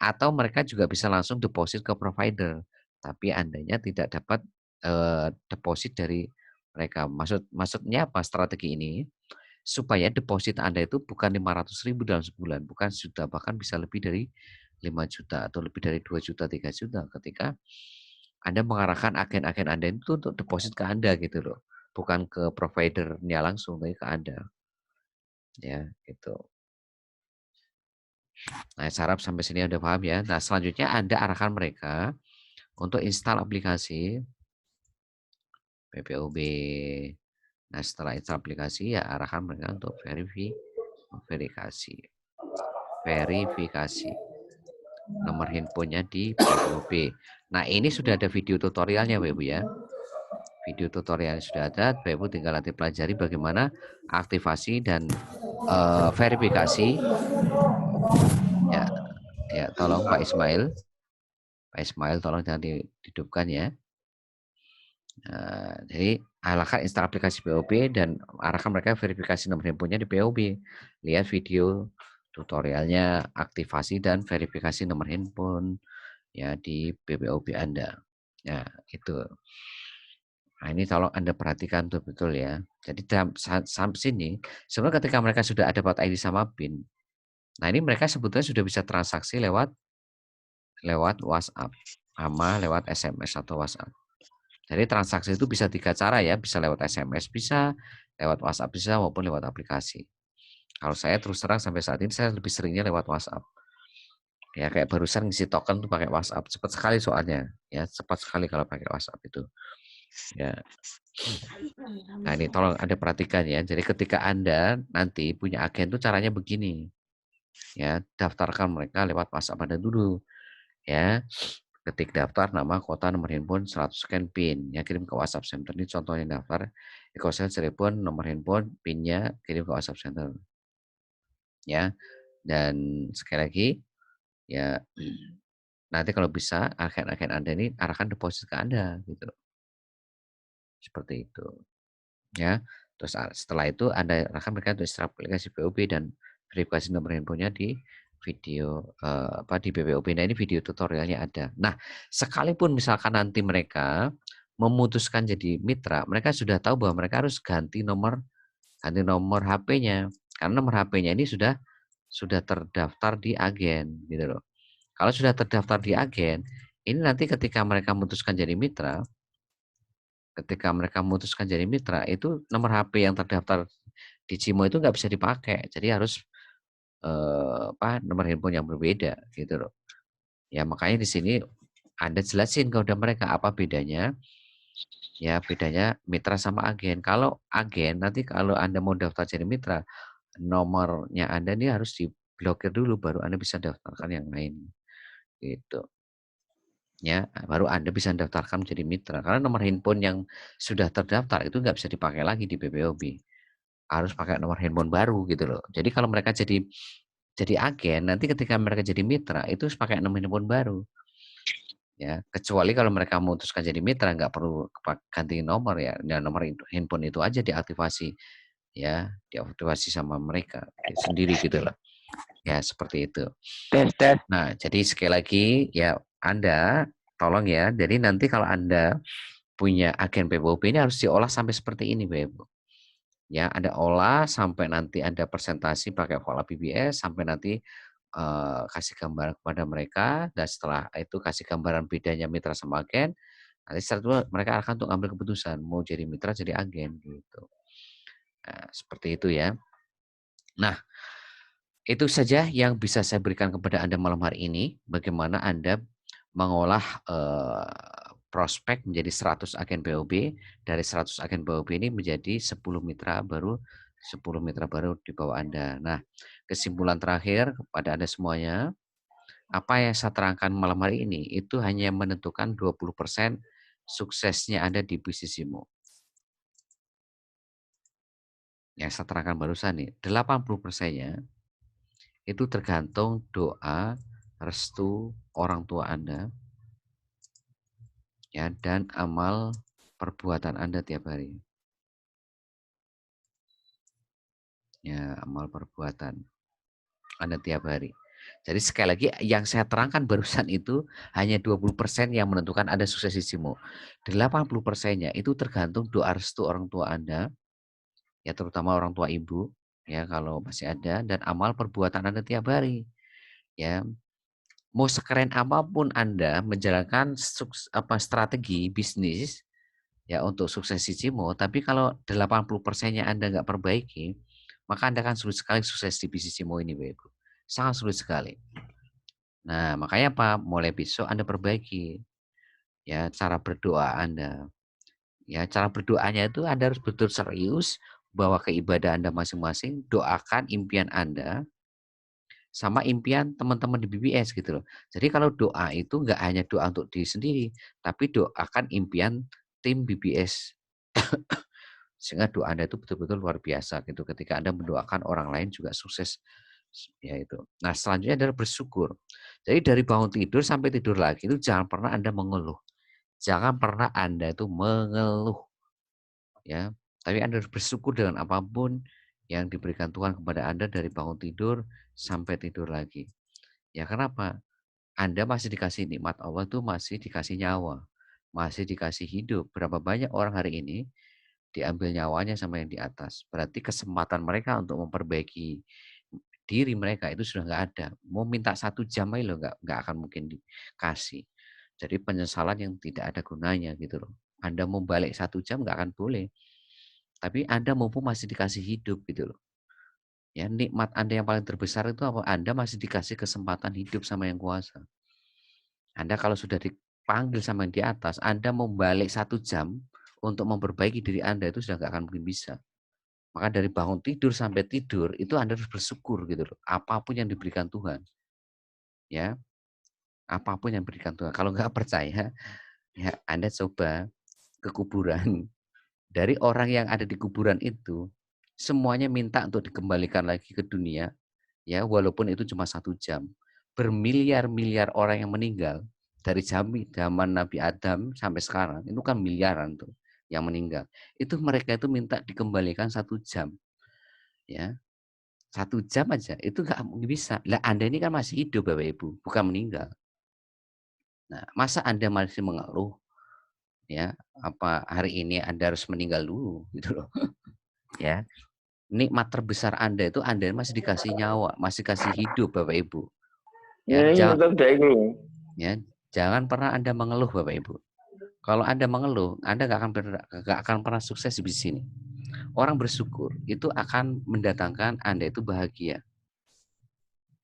Atau mereka juga bisa langsung deposit ke provider, tapi Andanya tidak dapat, deposit dari mereka. Maksudnya apa strategi ini? Supaya deposit Anda itu bukan 500.000 dalam sebulan, bukan sejuta, bahkan bisa lebih dari 5 juta atau lebih dari 2 juta, 3 juta ketika Anda mengarahkan agen-agen Anda itu untuk deposit ke Anda gitu loh. Bukan ke providernya langsung, tapi ke Anda. Ya, gitu. Nah, saya harap sampai sini Anda paham ya. Nah, selanjutnya Anda arahkan mereka untuk install aplikasi PPOB. Nah, setelah install aplikasi ya arahkan mereka untuk verifikasi. Verifikasi nomor handphonenya di PPOB. Nah, ini sudah ada video tutorialnya Bapak Ibu ya. Video tutorial sudah ada, Bapak Ibu tinggal nanti pelajari bagaimana aktivasi dan verifikasi. Ya, ya tolong Pak Ismail. Pak Ismail tolong jangan dihidupkan ya. Jadi arahkan install aplikasi POB dan arahkan mereka verifikasi nomor handphonenya di POB. Lihat video tutorialnya aktivasi dan verifikasi nomor handphone ya di PPOB Anda. Ya, itu. Nah, ini tolong Anda perhatikan betul-betul ya. Jadi sampai sini, sebenarnya ketika mereka sudah ada dapat ID sama PIN, nah ini mereka sebetulnya sudah bisa transaksi lewat lewat WhatsApp sama lewat SMS atau WhatsApp. Jadi transaksi itu bisa 3 cara ya, bisa lewat SMS bisa, lewat WhatsApp bisa, maupun lewat aplikasi. Kalau saya terus terang sampai saat ini saya lebih seringnya lewat WhatsApp. Ya kayak barusan ngisi token tuh pakai WhatsApp, cepat sekali soalnya, ya cepat sekali kalau pakai WhatsApp itu. Ya. Nah ini tolong Anda perhatikan ya, jadi ketika Anda nanti punya agen tuh caranya begini, ya daftarkan mereka lewat WhatsApp Anda dulu, ya. Ketik daftar nama, kota, nomor handphone, 100 sekian PIN, ya kirim ke WhatsApp Center. Ini contohnya daftar, Excel Cirebon, nomor handphone, PIN-nya kirim ke WhatsApp Center. Ya, dan sekali lagi, ya nanti kalau bisa agen-agen Anda ini arahkan deposit ke Anda, gitu. Seperti itu, ya. Terus setelah itu Anda arahkan mereka untuk install aplikasi POB dan verifikasi nomor handphonenya di video, di BPOB. Nah, ini video tutorialnya ada. Nah, sekalipun misalkan nanti mereka memutuskan jadi mitra, mereka sudah tahu bahwa mereka harus ganti nomor HP-nya. Karena nomor HP-nya ini sudah terdaftar di agen, gitu loh. Kalau sudah terdaftar di agen, ini nanti ketika mereka memutuskan jadi mitra, itu nomor HP yang terdaftar di Cimo itu nggak bisa dipakai. Jadi harus, nomor handphone yang berbeda, gitu loh. Ya makanya di sini Anda jelasin kepada mereka apa bedanya, ya bedanya mitra sama agen. Kalau agen, nanti kalau Anda mau daftar jadi mitra, nomornya Anda ini harus diblokir dulu, baru Anda bisa daftarkan yang lain, gitu. Ya, baru Anda bisa daftarkan menjadi mitra. Karena nomor handphone yang sudah terdaftar itu nggak bisa dipakai lagi di PPOB. harus pakai nomor handphone baru gitu loh. Jadi kalau mereka jadi agen, nanti ketika mereka jadi mitra itu harus pakai nomor handphone baru. Ya, kecuali kalau mereka memutuskan jadi mitra nggak perlu ganti nomor ya, nomor handphone itu aja diaktifasi ya, diaktifasi sama mereka sendiri gitu loh. Ya, seperti itu. Tes tes. Nah, jadi sekali lagi ya Anda tolong ya, jadi nanti kalau Anda punya agen PPOP ini harus diolah sampai seperti ini, Bapak Ibu. Ya, Anda olah sampai nanti Anda presentasi pakai pola PBS sampai nanti kasih gambaran kepada mereka dan setelah itu kasih gambaran bedanya mitra sama agen. Nanti setelah itu mereka akan untuk ambil keputusan mau jadi mitra jadi agen gitu. Nah, seperti itu ya. Nah, itu saja yang bisa saya berikan kepada Anda malam hari ini. Bagaimana Anda mengolah prospek menjadi 100 agen POB, dari 100 agen POB ini menjadi 10 mitra baru, 10 mitra baru di bawah Anda. Nah, kesimpulan terakhir kepada Anda semuanya, apa yang saya terangkan malam hari ini itu hanya menentukan 20% suksesnya Anda di bisnismu. Yang saya terangkan barusan nih, 80%-nya itu tergantung doa, restu orang tua Anda, ya, dan amal perbuatan Anda tiap hari. Ya, amal perbuatan Anda tiap hari. Jadi sekali lagi yang saya terangkan barusan itu hanya 20% yang menentukan Anda sukses di simu. 80%-nya itu tergantung doa restu orang tua Anda, ya terutama orang tua ibu, ya kalau masih ada, dan amal perbuatan Anda tiap hari. Ya, mau sekeren apapun Anda menjalankan strategi bisnis ya untuk sukses di Cimo, tapi kalau 80%-nya Anda nggak perbaiki, maka Anda akan sulit sekali sukses di bisnis Cimo ini, Bapak Ibu. Sangat sulit sekali. Nah, makanya apa? Mulai besok Anda perbaiki ya cara berdoa Anda. Ya, cara berdoanya itu Anda harus betul serius bawa ke ibadah Anda masing-masing, doakan impian Anda sama impian teman-teman di BBS gitu loh. Jadi kalau doa itu nggak hanya doa untuk diri sendiri, tapi doakan impian tim BBS. Sehingga doa Anda itu betul-betul luar biasa gitu ketika Anda mendoakan orang lain juga sukses ya itu. Nah, selanjutnya adalah bersyukur. Jadi dari bangun tidur sampai tidur lagi itu jangan pernah Anda mengeluh. Jangan pernah Anda itu mengeluh ya. Tapi Anda harus bersyukur dengan apapun yang diberikan Tuhan kepada Anda dari bangun tidur sampai tidur lagi. Ya kenapa? Anda masih dikasih nikmat Allah tuh masih dikasih nyawa, masih dikasih hidup. Berapa banyak orang hari ini diambil nyawanya sama yang di atas. Berarti kesempatan mereka untuk memperbaiki diri mereka itu sudah nggak ada. Mau minta 1 jam aja loh nggak akan mungkin dikasih. Jadi penyesalan yang tidak ada gunanya gitu loh. Anda mau balik 1 jam nggak akan boleh. Tapi Anda mumpung masih dikasih hidup gitu loh. Ya nikmat Anda yang paling terbesar itu apa? Anda masih dikasih kesempatan hidup sama yang kuasa. Anda kalau sudah dipanggil sama yang di atas, Anda mau balik 1 jam untuk memperbaiki diri Anda itu sudah nggak akan mungkin bisa. Maka dari bangun tidur sampai tidur itu Anda harus bersyukur gitu loh. Apapun yang diberikan Tuhan, ya, apapun yang diberikan Tuhan. Kalau nggak percaya, ya Anda coba ke kuburan. Dari orang yang ada di kuburan itu, semuanya minta untuk dikembalikan lagi ke dunia, ya walaupun itu cuma 1 jam. Bermiliar-miliar orang yang meninggal dari zaman Nabi Adam sampai sekarang itu kan miliaran tuh yang meninggal. Itu mereka itu minta dikembalikan 1 jam, ya 1 jam aja itu nggak mungkin bisa. Lah Anda ini kan masih hidup Bapak Ibu, bukan meninggal. Nah, masa Anda masih mengeluh ya, apa hari ini Anda harus meninggal dulu gitu loh, ya. Nikmat terbesar Anda itu Anda masih dikasih nyawa, masih kasih hidup Bapak Ibu. Ya, Ini tetap dulu. ya, jangan pernah Anda mengeluh Bapak Ibu. Kalau Anda mengeluh, Anda nggak akan pernah sukses di sini. Orang bersyukur itu akan mendatangkan Anda itu bahagia.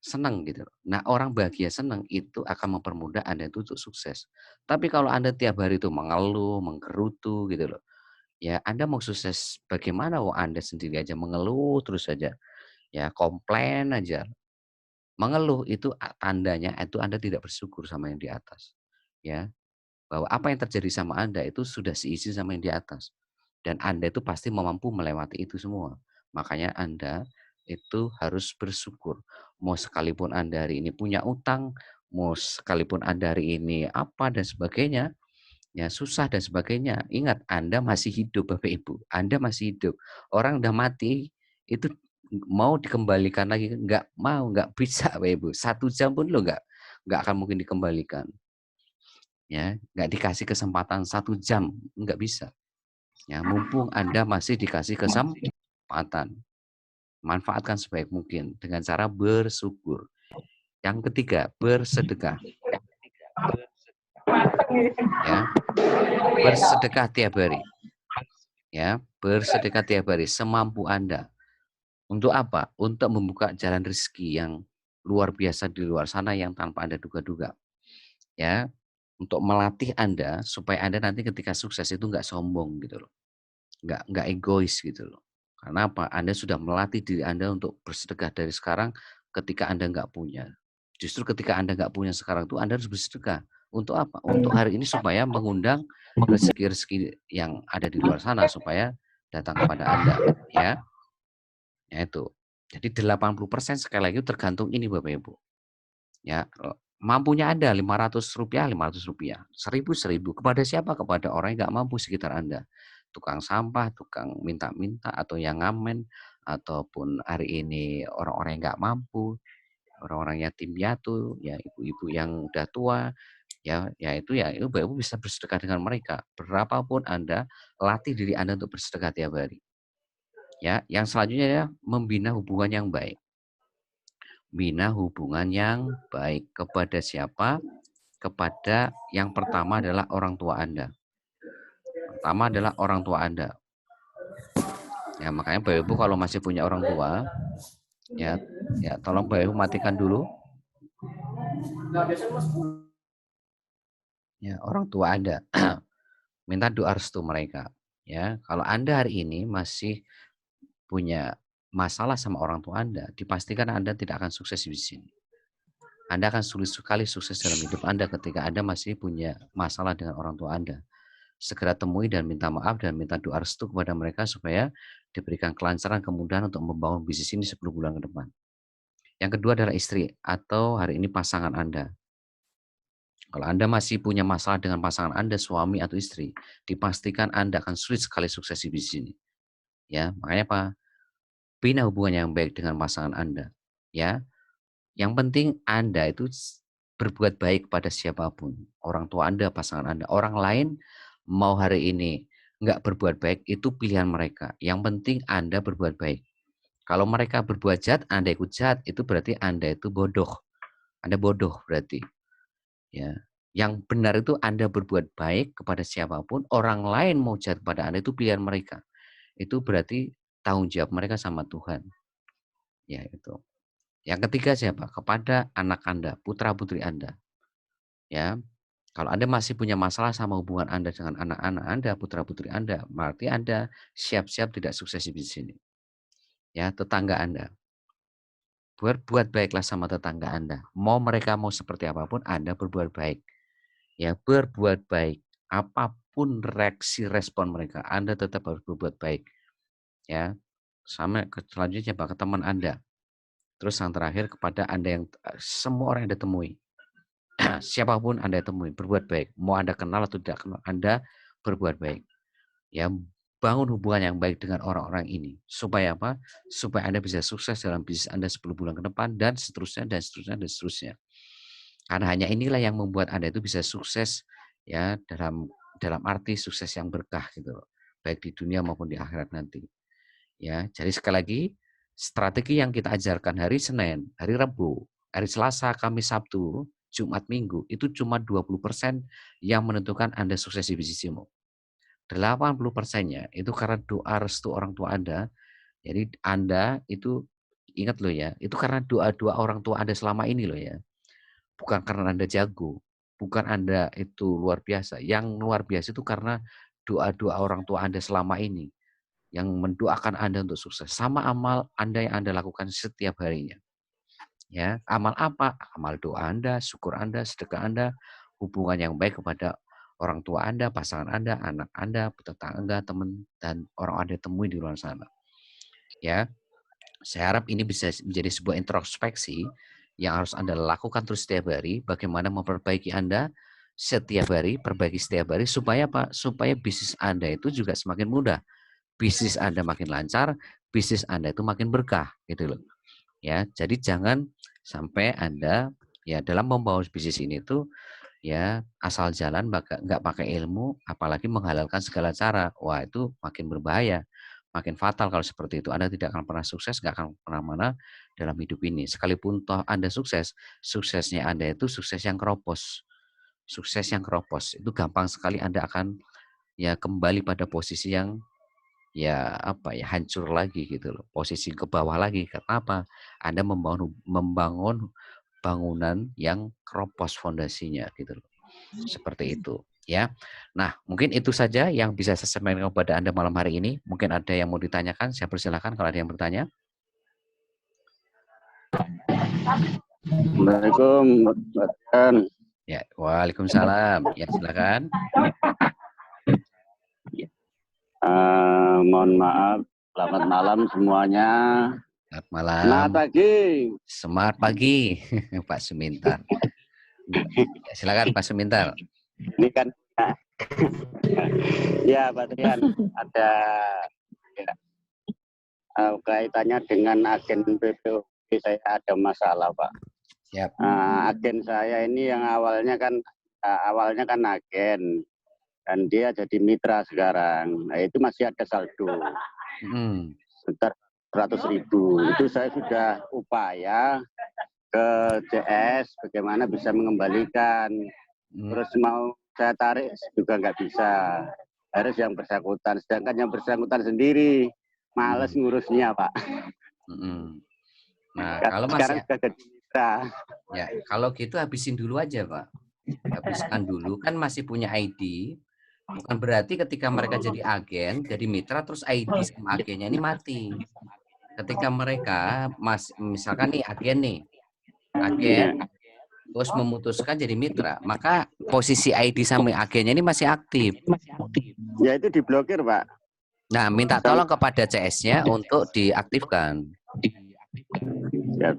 Senang gitu. Nah, orang bahagia senang itu akan mempermudah Anda itu untuk sukses. Tapi kalau Anda tiap hari itu mengeluh, menggerutu gitu loh. Ya, Anda mau sukses bagaimana? Oh, Anda sendiri aja mengeluh terus saja. Ya, komplain aja. Mengeluh itu tandanya itu Anda tidak bersyukur sama yang di atas. Ya, bahwa apa yang terjadi sama Anda itu sudah seizin sama yang di atas. Dan Anda itu pasti mampu melewati itu semua. Makanya Anda itu harus bersyukur. Mau sekalipun Anda hari ini punya utang, mau sekalipun Anda hari ini apa dan sebagainya, ya susah dan sebagainya. Ingat Anda masih hidup Bapak Ibu, Anda masih hidup. Orang udah mati itu mau dikembalikan lagi nggak mau, nggak bisa Bapak Ibu. 1 jam pun lo nggak akan mungkin dikembalikan. Ya, nggak dikasih kesempatan 1 jam, nggak bisa. Ya, mumpung Anda masih dikasih kesempatan, manfaatkan sebaik mungkin dengan cara bersyukur. Yang ketiga, bersedekah. Ya, bersedekah tiap hari. Ya, bersedekah tiap hari semampu Anda. Untuk apa? Untuk membuka jalan rezeki yang luar biasa di luar sana yang tanpa Anda duga-duga. Ya, untuk melatih Anda supaya Anda nanti ketika sukses itu nggak sombong gitu loh. Nggak egois gitu loh. Karena apa? Anda sudah melatih diri Anda untuk bersedekah dari sekarang ketika Anda nggak punya. Justru ketika Anda nggak punya sekarang itu Anda harus bersedekah. Untuk apa? Untuk hari ini supaya mengundang rezeki-rezeki yang ada di luar sana supaya datang kepada Anda, ya. Ya itu. Jadi 80% sekali lagi tergantung ini Bapak Ibu. Ya, mampunya Anda Rp500, Rp500, Rp1.000, kepada siapa? Kepada orang yang nggak mampu sekitar Anda. Tukang sampah, tukang minta-minta, atau yang ngamen, ataupun hari ini orang-orang yang nggak mampu, orang-orang yatim piatu, ya ibu-ibu yang udah tua, ya itu Bapak Ibu bisa bersedekah dengan mereka. Berapapun Anda, latih diri Anda untuk bersedekah tiap hari. Ya, yang selanjutnya ya membina hubungan yang baik. Bina hubungan yang baik kepada siapa? Kepada yang pertama adalah orang tua Anda. Pertama adalah orang tua Anda. Ya, makanya Bapak Ibu kalau masih punya orang tua, ya tolong Bapak Ibu matikan dulu. Ya, orang tua Anda. Minta doa restu mereka. Ya, kalau Anda hari ini masih punya masalah sama orang tua Anda, dipastikan Anda tidak akan sukses di sini. Anda akan sulit sekali sukses dalam hidup Anda ketika Anda masih punya masalah dengan orang tua Anda. Segera temui dan minta maaf dan minta doa restu kepada mereka supaya diberikan kelancaran kemudahan untuk membangun bisnis ini 10 bulan ke depan. Yang kedua adalah istri atau hari ini pasangan Anda. Kalau Anda masih punya masalah dengan pasangan Anda, suami atau istri, dipastikan Anda akan sulit sekali sukses di bisnis ini. Ya, makanya apa? Bina hubungan yang baik dengan pasangan Anda. Ya, yang penting Anda itu berbuat baik pada siapapun, orang tua Anda, pasangan Anda. Orang lain mau hari ini nggak berbuat baik itu pilihan mereka. Yang penting Anda berbuat baik. Kalau mereka berbuat jahat, Anda ikut jahat, itu berarti Anda itu bodoh. Anda bodoh berarti. Ya. Yang benar itu Anda berbuat baik kepada siapapun, orang lain mau jahat kepada Anda itu pilihan mereka. Itu berarti tanggung jawab mereka sama Tuhan. Ya itu. Yang ketiga siapa? Kepada anak Anda, putra-putri Anda. Ya, kalau Anda masih punya masalah sama hubungan Anda dengan anak-anak Anda, putra-putri Anda, berarti Anda siap-siap tidak sukses di sini. Ya, tetangga Anda. Berbuat baiklah sama tetangga Anda. Mau mereka mau seperti apapun, Anda berbuat baik. Ya, berbuat baik. Apapun reaksi respon mereka, Anda tetap harus berbuat baik. Ya, sama selanjutnya ke teman Anda. Terus yang terakhir kepada Anda yang semua orang yang Anda temui. Siapapun Anda temui, berbuat baik. Mau Anda kenal atau tidak kenal, Anda berbuat baik. Ya, bangun hubungan yang baik dengan orang-orang ini. Supaya apa? Supaya Anda bisa sukses dalam bisnis Anda 10 bulan ke depan dan seterusnya dan seterusnya dan seterusnya. Karena hanya inilah yang membuat Anda itu bisa sukses ya dalam dalam arti sukses yang berkah gitu loh. Baik di dunia maupun di akhirat nanti. Ya, jadi sekali lagi strategi yang kita ajarkan hari Senin, hari Rabu, hari Selasa, Kamis, Sabtu, Jumat, Minggu itu cuma 20% yang menentukan Anda sukses di bisnismu. 80%-nya itu karena doa restu orang tua Anda. Jadi Anda itu ingat loh ya, itu karena doa-doa orang tua Anda selama ini loh ya. Bukan karena Anda jago, bukan Anda itu luar biasa. Yang luar biasa itu karena doa-doa orang tua Anda selama ini yang mendoakan Anda untuk sukses. Sama amal Anda yang Anda lakukan setiap harinya. Ya, amal apa? Amal doa Anda, syukur Anda, sedekah Anda, hubungan yang baik kepada orang tua Anda, pasangan Anda, anak Anda, tetangga, teman, dan orang Anda temui di luar sana. ya. Saya harap ini bisa menjadi sebuah introspeksi yang harus Anda lakukan terus setiap hari, bagaimana memperbaiki Anda setiap hari, perbaiki setiap hari supaya apa? Supaya bisnis Anda itu juga semakin mudah, bisnis Anda makin lancar, bisnis Anda itu makin berkah, gitu loh. Ya, jadi jangan sampai Anda ya dalam membangun bisnis ini tuh ya asal jalan nggak pakai ilmu, apalagi menghalalkan segala cara. Wah, itu makin berbahaya, makin fatal kalau seperti itu. Anda tidak akan pernah sukses, nggak akan pernah mana dalam hidup ini. Sekalipun toh Anda sukses, suksesnya Anda itu sukses yang keropos. Sukses yang keropos. Itu gampang sekali Anda akan ya kembali pada posisi yang ya apa ya hancur lagi gitu loh. Posisi ke bawah lagi. Karena apa? Anda membangun bangunan yang keropos fondasinya gitu loh. Seperti itu, ya. Nah, mungkin itu saja yang bisa saya sampaikan kepada Anda malam hari ini. Mungkin ada yang mau ditanyakan, saya persilahkan kalau ada yang bertanya. Assalamualaikum, Pak. Ya, waalaikumsalam. Ya, silakan. Mohon maaf, selamat malam semuanya. Selamat malam. Selamat pagi. Semangat pagi, Pak Sumintar. Ya, silakan Pak Sumintar. Ini kan, ya Pak Trian, ada ya, kaitannya dengan agen PPOB saya ada masalah Pak. Siap. Agen saya ini yang awalnya kan agen dan dia jadi mitra sekarang. Nah, itu masih ada saldo. Sekitar 100.000. Itu saya sudah upaya ke CS bagaimana bisa mengembalikan. Terus mau saya tarik juga nggak bisa. Harus yang bersangkutan. Sedangkan yang bersangkutan sendiri males ngurusnya, Pak. Nah, kalau sekarang masih sudah jadi mitra. Ya, kalau gitu habisin dulu aja, Pak. Habiskan dulu, kan masih punya ID. Bukan berarti ketika mereka jadi agen, jadi mitra, terus ID sama agennya ini mati. Ketika mereka, misalkan nih agen, terus memutuskan jadi mitra, maka posisi ID sama agennya ini masih aktif. Ya itu diblokir, Pak. Nah, minta tolong kepada CS-nya untuk diaktifkan. Siap.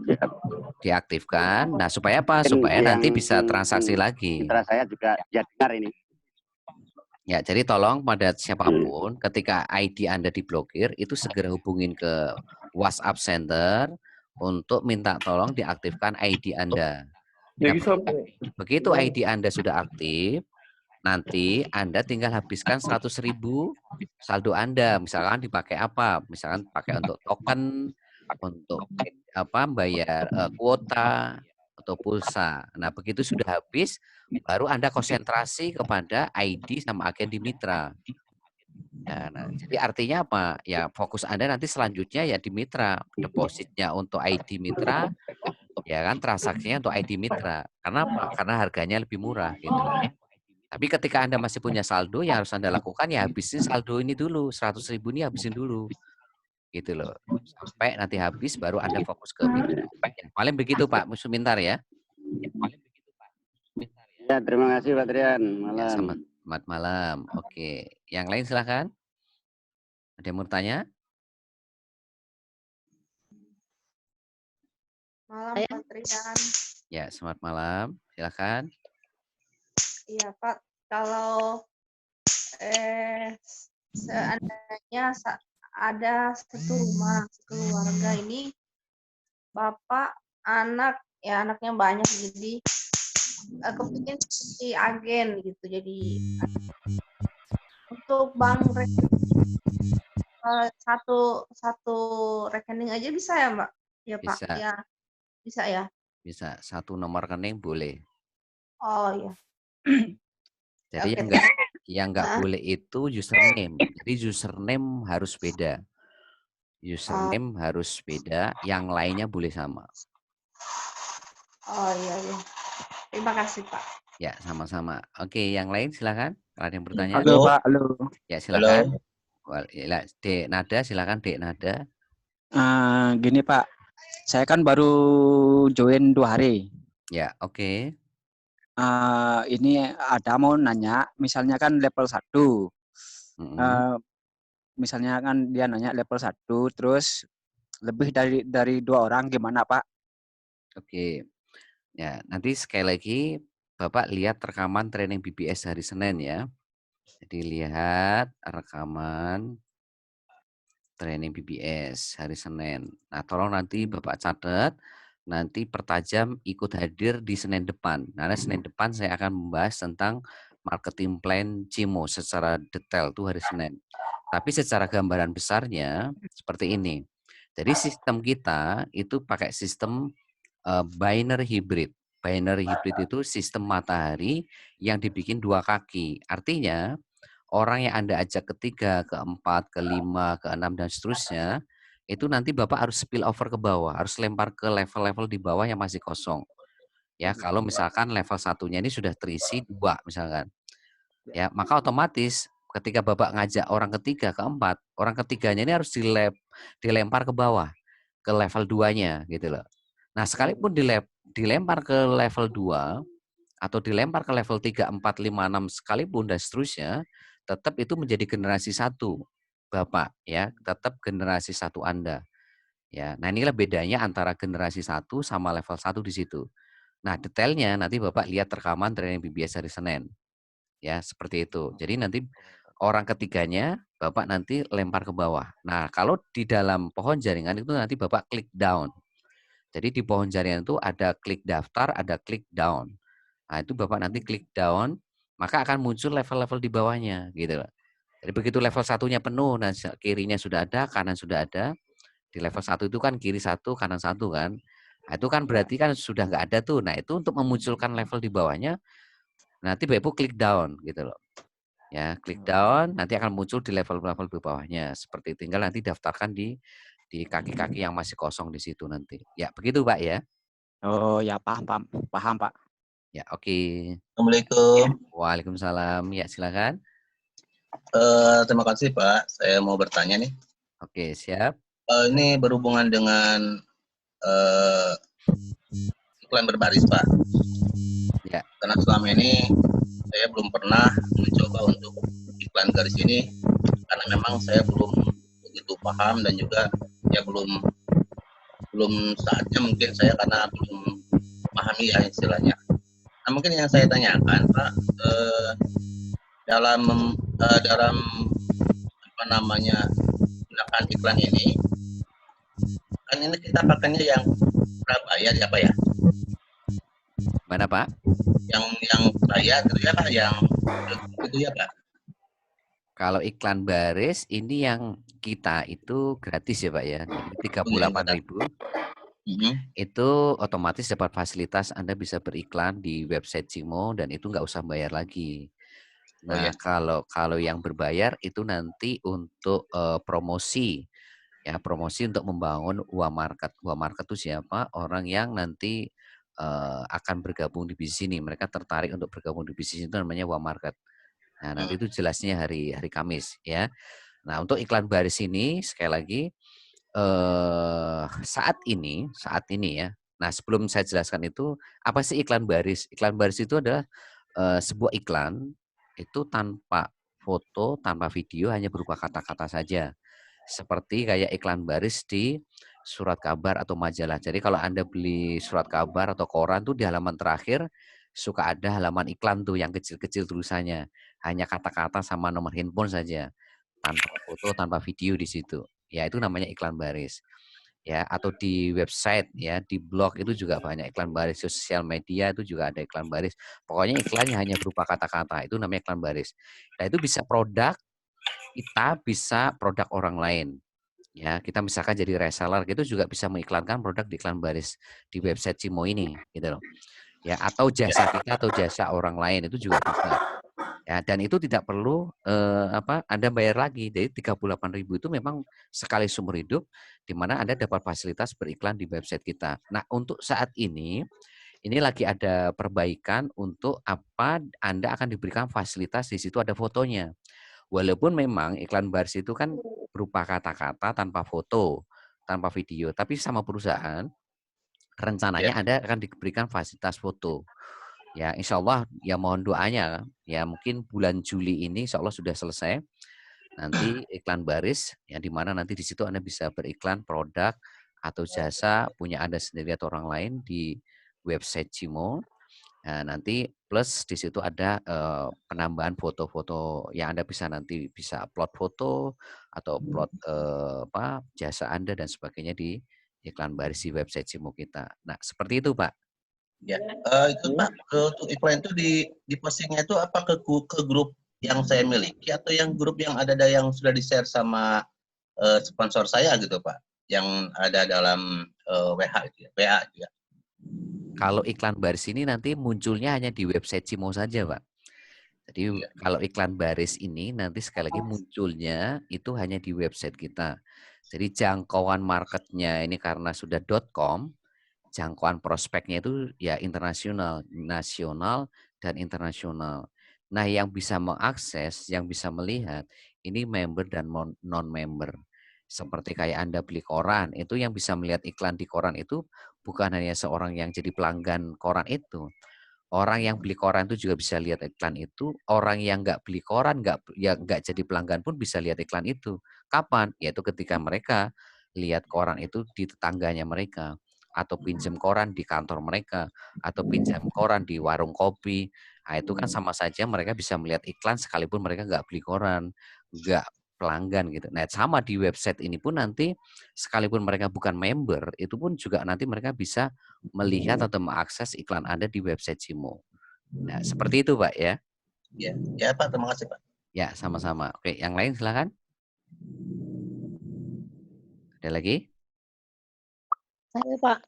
Diaktifkan. Nah, supaya apa? Supaya nanti bisa transaksi lagi. Mitra saya juga ya dengar ini. Ya, jadi tolong pada siapapun ketika ID Anda diblokir itu segera hubungin ke WhatsApp Center untuk minta tolong diaktifkan ID Anda. Nah, begitu ID Anda sudah aktif, nanti Anda tinggal habiskan 100.000 saldo Anda. Misalkan dipakai apa? Misalkan pakai untuk token, untuk apa? Bayar kuota atau pulsa. Nah, begitu sudah habis, baru Anda konsentrasi kepada ID sama agen di mitra. Nah, jadi artinya apa? Ya fokus Anda nanti selanjutnya ya di mitra. Depositnya untuk ID mitra, ya kan transaksinya untuk ID mitra. Karena apa? Karena harganya lebih murah gitu loh. Tapi ketika Anda masih punya saldo, yang harus Anda lakukan ya habisin saldo ini dulu. 100.000 ini habisin dulu. Gitu loh. Sampai nanti habis baru Anda fokus ke mitra. Ya, paling begitu Pak Sumintar ya. Ya, terima kasih Pak Trian. Ya, Malam. selamat malam. Oke, yang lain silahkan. Ada yang mau tanya? Malam Pak Trian. Ya, selamat malam. Silahkan. Iya Pak, kalau seandainya ada satu rumah, keluarga ini, bapak, anak, ya anaknya banyak, jadi kepingin si agen gitu, jadi untuk bank satu rekening aja bisa ya Mbak? Ya Pak, Bisa. ya bisa ya. Bisa, satu nomor rekening boleh. Oh iya. Jadi Oke. yang nggak boleh itu username. Jadi username harus beda. Username harus beda, yang lainnya boleh sama. Oh iya. Terima kasih Pak. Ya, sama-sama. Oke, yang lain silakan. Kalau ada yang bertanya. Halo Pak, halo. Ya, silakan. Dek Nada, silakan Dek Nada. Gini Pak, saya kan baru join 2 hari. Ya, oke. Ini ada mau nanya, misalnya kan level 1. misalnya kan dia nanya level 1, terus lebih dari 2 orang gimana, Pak? Oke. Ya, nanti sekali lagi Bapak lihat rekaman training BBS hari Senin ya. Jadi lihat rekaman training BBS hari Senin. Nah, tolong nanti Bapak catat, nanti pertajam ikut hadir di Senin depan. Karena Senin depan saya akan membahas tentang marketing plan Cimo secara detail tuh hari Senin. Tapi secara gambaran besarnya seperti ini. Jadi sistem kita itu pakai sistem binary hybrid. Binary hybrid itu sistem matahari yang dibikin 2 kaki. Artinya orang yang Anda ajak ketiga, keempat, kelima, keenam dan seterusnya, itu nanti Bapak harus spill over ke bawah, harus lempar ke level-level di bawah yang masih kosong. Ya, kalau misalkan level satunya ini sudah terisi 2 misalkan. Ya, maka otomatis ketika Bapak ngajak orang ketiga, keempat, orang ketiganya ini harus dilempar ke bawah, ke level 2-nya gitu loh. Nah, sekalipun dilempar ke level 2 atau dilempar ke level 3, 4, 5, 6 sekalipun dan seterusnya, tetap itu menjadi generasi 1 Bapak ya, tetap generasi 1 Anda. Ya. Nah, inilah bedanya antara generasi 1 sama level 1 di situ. Nah, detailnya nanti Bapak lihat rekaman training BBS hari Senin. Ya, seperti itu. Jadi nanti orang ketiganya Bapak nanti lempar ke bawah. Nah, kalau di dalam pohon jaringan itu nanti Bapak klik down. Jadi di pohon jaringan itu ada klik daftar, ada klik down. Nah, itu Bapak nanti klik down, maka akan muncul level-level di bawahnya gitu loh. Jadi begitu level satunya penuh, nah kirinya sudah ada, kanan sudah ada. Di level 1 itu kan kiri 1, kanan 1 kan. Nah, itu kan berarti kan sudah nggak ada tuh. Nah, itu untuk memunculkan level di bawahnya, nanti Bapak Ibu klik down gitu loh. Ya, klik down, nanti akan muncul di level-level di bawahnya. Seperti tinggal nanti daftarkan di kaki-kaki yang masih kosong di situ nanti. Ya, begitu Pak ya. Oh ya, paham, paham, paham, Pak. Ya, oke. Assalamualaikum. Waalaikumsalam. Ya, silakan. Terima kasih Pak. Saya mau bertanya nih. Oke, siap. Ini berhubungan dengan iklan berbaris Pak. Ya. Karena selama ini saya belum pernah mencoba untuk iklan garis ini karena memang saya belum begitu paham dan juga ya belum saatnya mungkin saya karena belum memahami ya istilahnya. Nah mungkin yang saya tanyakan Pak dalam apa namanya gunakan iklan ini kan ini kita pakainya yang prabayar ya Pak ya? Mana Pak? Yang bayar gitu ya Pak, yang itu ya Pak. Kalau iklan baris ini yang kita itu gratis ya Pak ya. Jadi 38.000 itu otomatis dapat fasilitas Anda bisa beriklan di website Cimo dan itu nggak usah bayar lagi. Nah, kalau yang berbayar itu nanti untuk promosi. Ya, promosi untuk membangun UA Market. UA Market itu siapa? Orang yang nanti akan bergabung di bisnis ini. Mereka tertarik untuk bergabung di bisnis itu namanya UA Market. Nah, nanti itu jelasnya hari Kamis ya. Nah, untuk iklan baris ini sekali lagi saat ini ya. Nah, sebelum saya jelaskan itu apa sih iklan baris? Iklan baris itu adalah sebuah iklan itu tanpa foto, tanpa video, hanya berupa kata-kata saja. Seperti kayak iklan baris di surat kabar atau majalah. Jadi kalau Anda beli surat kabar atau koran tuh di halaman terakhir suka ada halaman iklan tuh yang kecil-kecil tulisannya. Hanya kata-kata sama nomor handphone saja. Tanpa foto, tanpa video di situ. Ya itu namanya iklan baris. Ya, atau di website ya, di blog itu juga banyak iklan baris, sosial media itu juga ada iklan baris. Pokoknya iklannya hanya berupa kata-kata, itu namanya iklan baris. Nah, itu bisa produk kita, bisa produk orang lain. Ya, kita misalkan jadi reseller gitu juga bisa mengiklankan produk di iklan baris di website Cimo ini gitu loh. Ya, atau jasa kita atau jasa orang lain itu juga bisa. Ya, dan itu tidak perlu Anda bayar lagi. Jadi 38.000 itu memang sekali seumur hidup di mana Anda dapat fasilitas beriklan di website kita. Nah, untuk saat ini lagi ada perbaikan untuk apa Anda akan diberikan fasilitas di situ ada fotonya. Walaupun memang iklan baris itu kan berupa kata-kata tanpa foto, tanpa video, tapi sama perusahaan rencananya Anda akan diberikan fasilitas foto. Ya, insya Allah ya mohon doanya ya mungkin bulan Juli ini insya Allah sudah selesai. nanti iklan baris, yang di mana nanti di situ Anda bisa beriklan produk atau jasa punya Anda sendiri atau orang lain di website Cimo. Nah, nanti plus di situ ada penambahan foto-foto yang Anda bisa nanti bisa upload foto atau upload jasa Anda dan sebagainya di iklan baris di website Cimo kita. Nah, seperti itu, Pak. Ya, itu Pak, untuk iklan itu di postingnya itu apa ke grup yang saya miliki atau yang grup yang yang sudah di-share sama sponsor saya gitu Pak, yang ada dalam WA gitu ya. Kalau iklan baris ini nanti munculnya hanya di website Cimo saja, Pak. Jadi kalau iklan baris ini nanti sekali lagi munculnya itu hanya di website kita. Jadi jangkauan marketnya ini karena sudah .com, jangkauan prospeknya itu ya internasional, nasional, dan internasional. Nah, yang bisa mengakses, yang bisa melihat, ini member dan non-member. Seperti kayak Anda beli koran, itu yang bisa melihat iklan di koran itu bukan hanya seorang yang jadi pelanggan koran itu. Orang yang beli koran itu juga bisa lihat iklan itu. Orang yang nggak beli koran, nggak jadi pelanggan pun bisa lihat iklan itu. Kapan? Yaitu ketika mereka lihat koran itu di tetangganya mereka, atau pinjam koran di kantor mereka, atau pinjam koran di warung kopi. Nah, itu kan sama saja mereka bisa melihat iklan sekalipun mereka nggak beli koran, nggak pelanggan gitu. Nah, sama di website ini pun nanti sekalipun mereka bukan member, itu pun juga nanti mereka bisa melihat atau mengakses iklan Anda di website Cimo. Nah, seperti itu, Pak ya. Ya Pak, terima kasih Pak. Ya, sama-sama. Oke, yang lain silakan. Ada lagi? Saya Pak.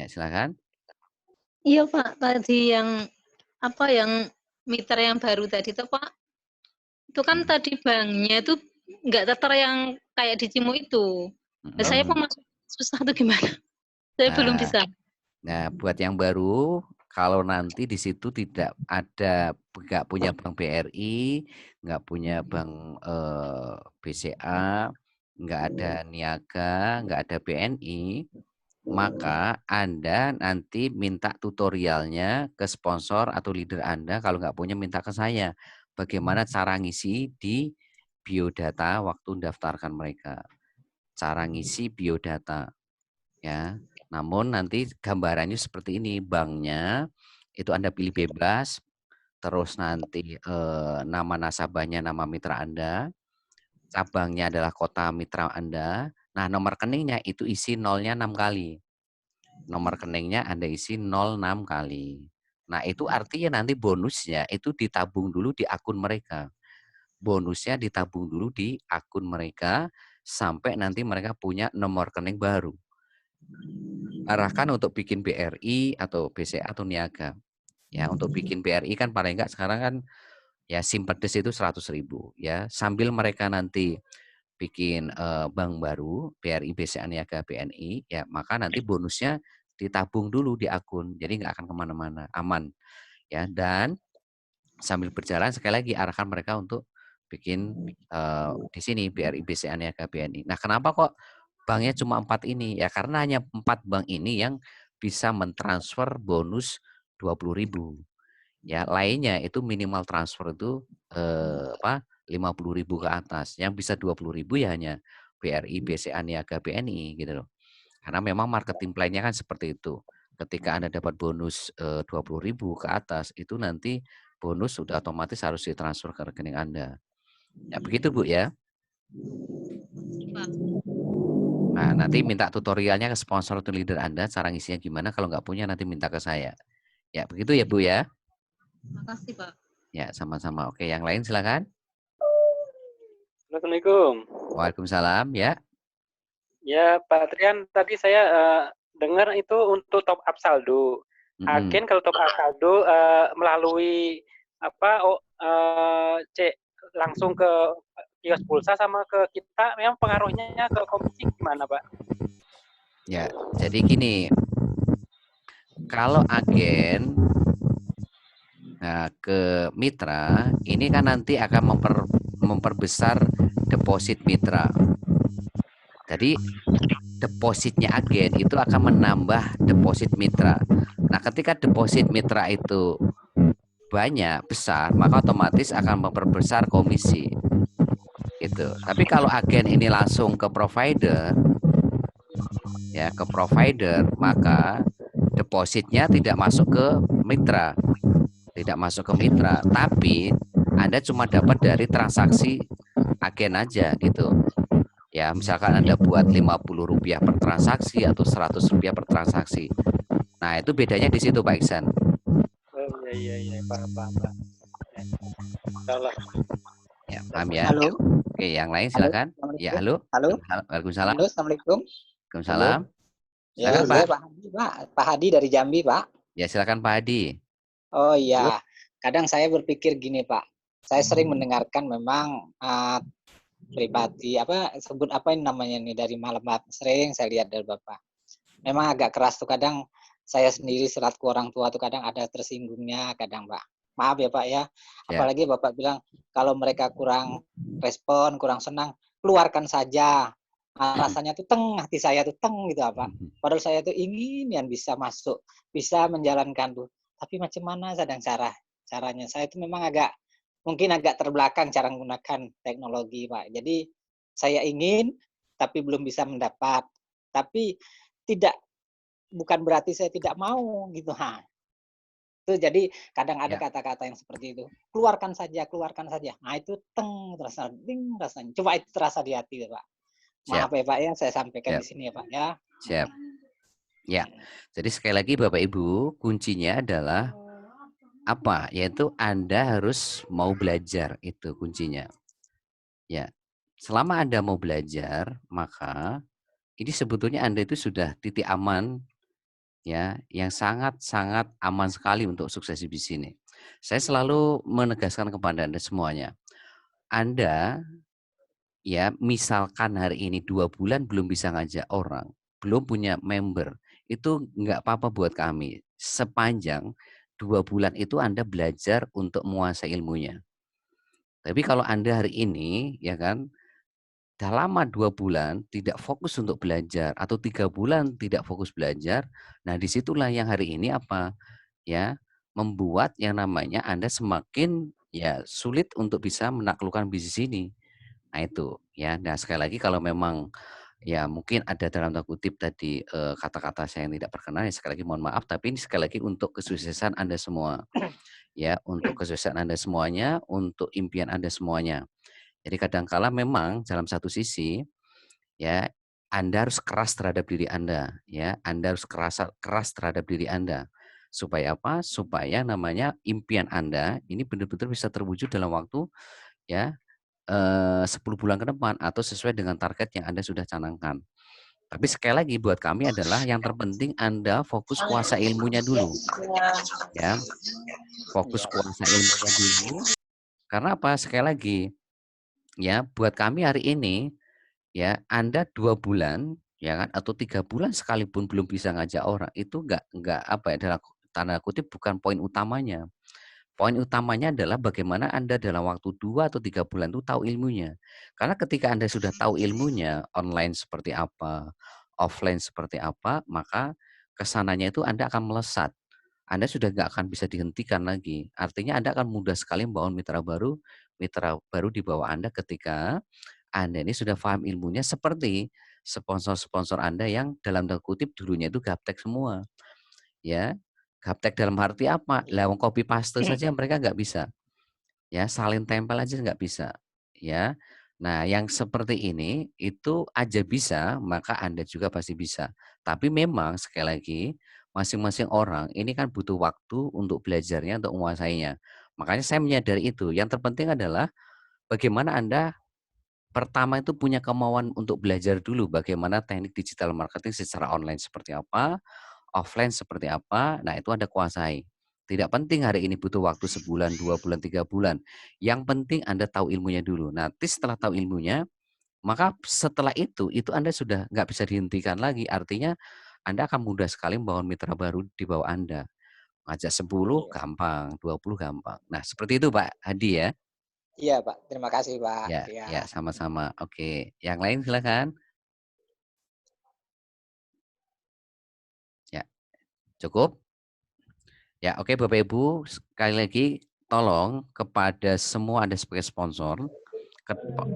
Ya, silakan. Iya Pak, tadi yang mitra yang baru tadi tuh Pak, itu kan tadi banknya itu nggak tertera yang kayak di Cimo itu. Saya masuk susah tuh gimana? Saya belum bisa. Nah, buat yang baru, kalau nanti di situ tidak ada, nggak punya bank BRI, nggak punya bank BCA, nggak ada Niaga, nggak ada BNI, maka Anda nanti minta tutorialnya ke sponsor atau leader Anda. Kalau nggak punya, minta ke saya. Bagaimana cara ngisi di biodata waktu mendaftarkan mereka. Cara ngisi biodata. Ya, namun nanti gambarannya seperti ini. Banknya itu Anda pilih bebas. Terus nanti nama nasabahnya, nama mitra Anda. Cabangnya adalah kota mitra Anda. Nah, nomor rekeningnya itu isi nolnya 6 kali. Nomor rekeningnya Anda isi 06 kali. Nah, itu artinya nanti bonusnya itu ditabung dulu di akun mereka. Bonusnya ditabung dulu di akun mereka sampai nanti mereka punya nomor rekening baru. Arahkan untuk bikin BRI atau BCA atau Niaga. Ya, untuk bikin BRI kan paling enggak sekarang kan ya simpedes itu 100.000 ya. Sambil mereka nanti bikin bank baru, BRI, BCA, Niaga, BNI, ya maka nanti bonusnya ditabung dulu di akun, jadi nggak akan kemana-mana, aman. Ya, dan sambil berjalan sekali lagi arahkan mereka untuk bikin di sini BRI, BCA, Niaga, BNI. Nah, kenapa kok banknya cuma 4 ini? Ya karena hanya 4 bank ini yang bisa mentransfer bonus 20.000. Ya, lainnya itu minimal transfer itu 50.000 ke atas. Yang bisa 20.000 ya hanya BRI, BCA, Niaga, BNI gitu loh. Karena memang marketing plan-nya kan seperti itu. Ketika Anda dapat bonus 20.000 ke atas, itu nanti bonus sudah otomatis harus ditransfer ke rekening Anda. Ya begitu Bu ya. Nah, nanti minta tutorialnya ke sponsor atau leader Anda, cara ngisinya gimana. Kalau nggak punya nanti minta ke saya. Ya begitu ya Bu ya. Makasih Pak. Ya, sama-sama. Oke, yang lain silakan. Assalamualaikum. Waalaikumsalam, ya. Ya, Pak Trian, tadi saya dengar itu untuk top up saldo. Agen kalau top up saldo melalui cek langsung ke kios pulsa sama ke kita, memang pengaruhnya ke komisi gimana, Pak? Ya, jadi gini. Kalau agen ke mitra, ini kan nanti akan memperbesar deposit mitra. Jadi depositnya agen itu akan menambah deposit mitra. Nah, ketika deposit mitra itu banyak, besar, maka otomatis akan memperbesar komisi. Gitu. Tapi kalau agen ini langsung ke provider, ya ke provider, maka depositnya tidak masuk ke mitra, tapi Anda cuma dapat dari transaksi agen aja gitu. Ya, misalkan Anda buat Rp50 per transaksi atau Rp100 per transaksi. Nah, itu bedanya di situ Pak Iksan. Oh iya, paham. Insyaallah. Ya, paham ya? Halo. Oke, yang lain silakan. Ya, halo. Halo. Waalaikumsalam. Halo, Assalamualaikum. Waalaikumsalam. Ya, Silakan, Pak. saya Pak Hadi, Pak. Pak Hadi dari Jambi, Pak. Ya, silakan Pak Hadi. Oh iya, kadang saya berpikir gini, Pak. Saya sering mendengarkan memang pribadi sebut apa ini namanya nih dari malam sering saya lihat dari Bapak. Memang agak keras tuh kadang saya sendiri selaku orang tua tuh kadang ada tersinggungnya kadang, Pak. Maaf ya, Pak ya. Apalagi Bapak bilang kalau mereka kurang respon, kurang senang, keluarkan saja. Rasanya tuh hati saya tuh gitu apa. Padahal saya tuh ingin yang bisa masuk, bisa menjalankan tuh. Tapi macam mana sedang caranya? Saya itu memang mungkin agak terbelakang cara menggunakan teknologi, Pak. Jadi saya ingin tapi belum bisa mendapat. Tapi bukan berarti saya tidak mau gitu. Itu jadi kadang ada kata-kata yang seperti itu. Keluarkan saja. Nah, itu terasa rasanya. Coba itu terasa di hati, Pak. Maaf ya Pak ya, saya sampaikan di sini ya Pak ya. Siap. Ya, jadi sekali lagi Bapak Ibu, kuncinya adalah apa? Yaitu Anda harus mau belajar, itu kuncinya. Ya, selama Anda mau belajar, maka ini sebetulnya Anda itu sudah titik aman, ya, yang sangat-sangat aman sekali untuk sukses di sini. Saya selalu menegaskan kepada Anda semuanya, Anda ya misalkan hari ini 2 bulan belum bisa ngajak orang, belum punya member, itu nggak apa-apa buat kami. Sepanjang 2 bulan itu Anda belajar untuk menguasai ilmunya. Tapi kalau Anda hari ini, ya kan, selama 2 bulan tidak fokus untuk belajar atau 3 bulan tidak fokus belajar, nah disitulah yang hari ini apa, ya, membuat yang namanya Anda semakin ya sulit untuk bisa menaklukkan bisnis ini. Nah itu ya. Nah sekali lagi kalau memang ya mungkin ada dalam tanda kutip tadi kata-kata saya yang tidak berkenan ya sekali lagi mohon maaf tapi ini sekali lagi untuk kesuksesan Anda semua. Ya, untuk kesuksesan Anda semuanya, untuk impian Anda semuanya. Jadi kadangkala memang dalam satu sisi ya Anda harus keras terhadap diri Anda ya. Anda harus keras terhadap diri Anda. Supaya apa? Supaya namanya impian Anda ini benar-benar bisa terwujud dalam waktu ya 10 bulan ke depan atau sesuai dengan target yang Anda sudah canangkan. Tapi sekali lagi buat kami adalah yang terpenting Anda fokus kuasa ilmunya dulu. Ya. Fokus kuasa ilmunya dulu. Karena apa? Sekali lagi ya, buat kami hari ini ya Anda 2 bulan ya kan atau 3 bulan sekalipun belum bisa ngajak orang itu enggak apa ya dalam tanda kutip bukan poin utamanya. Poin utamanya adalah bagaimana Anda dalam waktu 2 atau 3 bulan itu tahu ilmunya. Karena ketika Anda sudah tahu ilmunya, online seperti apa, offline seperti apa, maka kesananya itu Anda akan melesat. Anda sudah nggak akan bisa dihentikan lagi. Artinya Anda akan mudah sekali membangun mitra baru di bawah Anda ketika Anda ini sudah paham ilmunya seperti sponsor-sponsor Anda yang dalam tanda kutip dulunya itu gaptek semua. Ya, gaptek dalam arti apa? Lah wong copy paste saja mereka nggak bisa. Ya, salin tempel aja nggak bisa. Ya. Nah, yang seperti ini itu aja bisa, maka Anda juga pasti bisa. Tapi memang sekali lagi masing-masing orang ini kan butuh waktu untuk belajarnya, untuk menguasainya. Makanya saya menyadari itu. Yang terpenting adalah bagaimana Anda pertama itu punya kemauan untuk belajar dulu bagaimana teknik digital marketing secara online seperti apa, offline seperti apa, nah itu Anda kuasai. Tidak penting hari ini butuh waktu sebulan, 2 bulan, 3 bulan. Yang penting Anda tahu ilmunya dulu. Nanti setelah tahu ilmunya, maka setelah itu Anda sudah nggak bisa dihentikan lagi. Artinya Anda akan mudah sekali membangun mitra baru di bawah Anda. Ngajak 10 gampang, 20 gampang. Nah seperti itu Pak Hadi ya. Iya Pak, terima kasih Pak. Ya sama-sama. Oke, yang lain silakan. Ya, cukup? Ya, oke Bapak Ibu, sekali lagi tolong kepada semua Anda sebagai sponsor,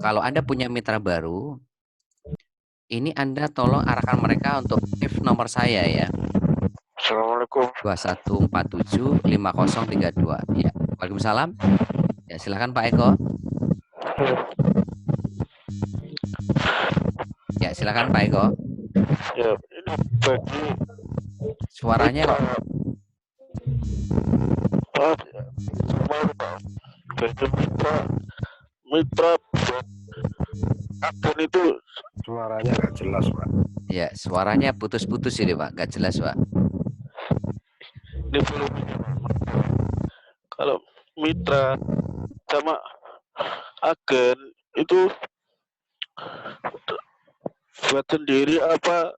Kalau Anda punya mitra baru, ini Anda tolong arahkan mereka untuk aktif nomor saya ya. Assalamualaikum. 21475032. Ya, Waalaikumsalam. Ya, silakan Pak Eko. Ya, silakan Pak Eko. Ya, ini bagi Suaranya kok. Pak, bagi mitra buat agen itu suaranya nggak jelas, Pak. Ya, suaranya putus-putus ini Pak, nggak jelas Pak. Ini belum. Kalau mitra sama agen itu buat sendiri apa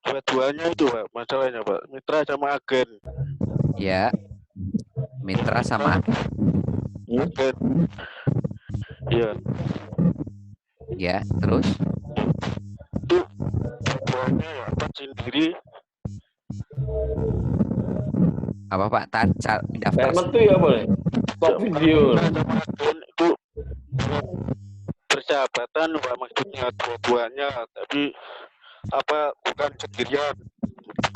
dua-duanya itu Pak, masalahnya Pak, mitra sama agen. Ya, mitra sama Agen. Iya. ya, terus Itu dua-duanya ya apa sendiri. apa Pak? Daftar Metu ya boleh. Stop video. Sama agen itu persahabatan Pak, maksudnya dua-duanya, tapi apa bukan sendirian.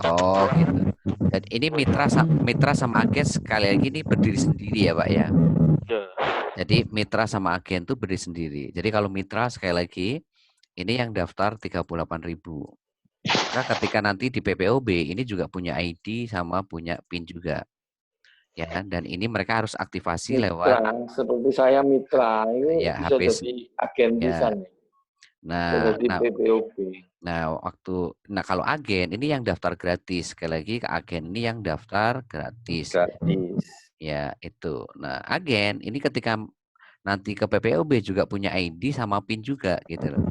Oh, gitu. Dan ini mitra sama agen sekali lagi ini berdiri sendiri ya Pak ya. Ya. Jadi mitra sama agen tuh berdiri sendiri. Jadi kalau mitra sekali lagi ini yang daftar 38.000. Nah, ketika nanti di PPOB ini juga punya ID sama punya PIN juga. Ya, dan ini mereka harus aktivasi lewat Seperti saya mitra ini ya, bisa HP. jadi agen Ya. bisa nih. Nah, Jadi PPOB. nah kalau agen ini yang daftar gratis. Sekali lagi ke agen ini yang daftar gratis. Gratis. Ya, itu. Nah, agen ini ketika nanti ke PPOB juga punya ID sama PIN juga gitu loh.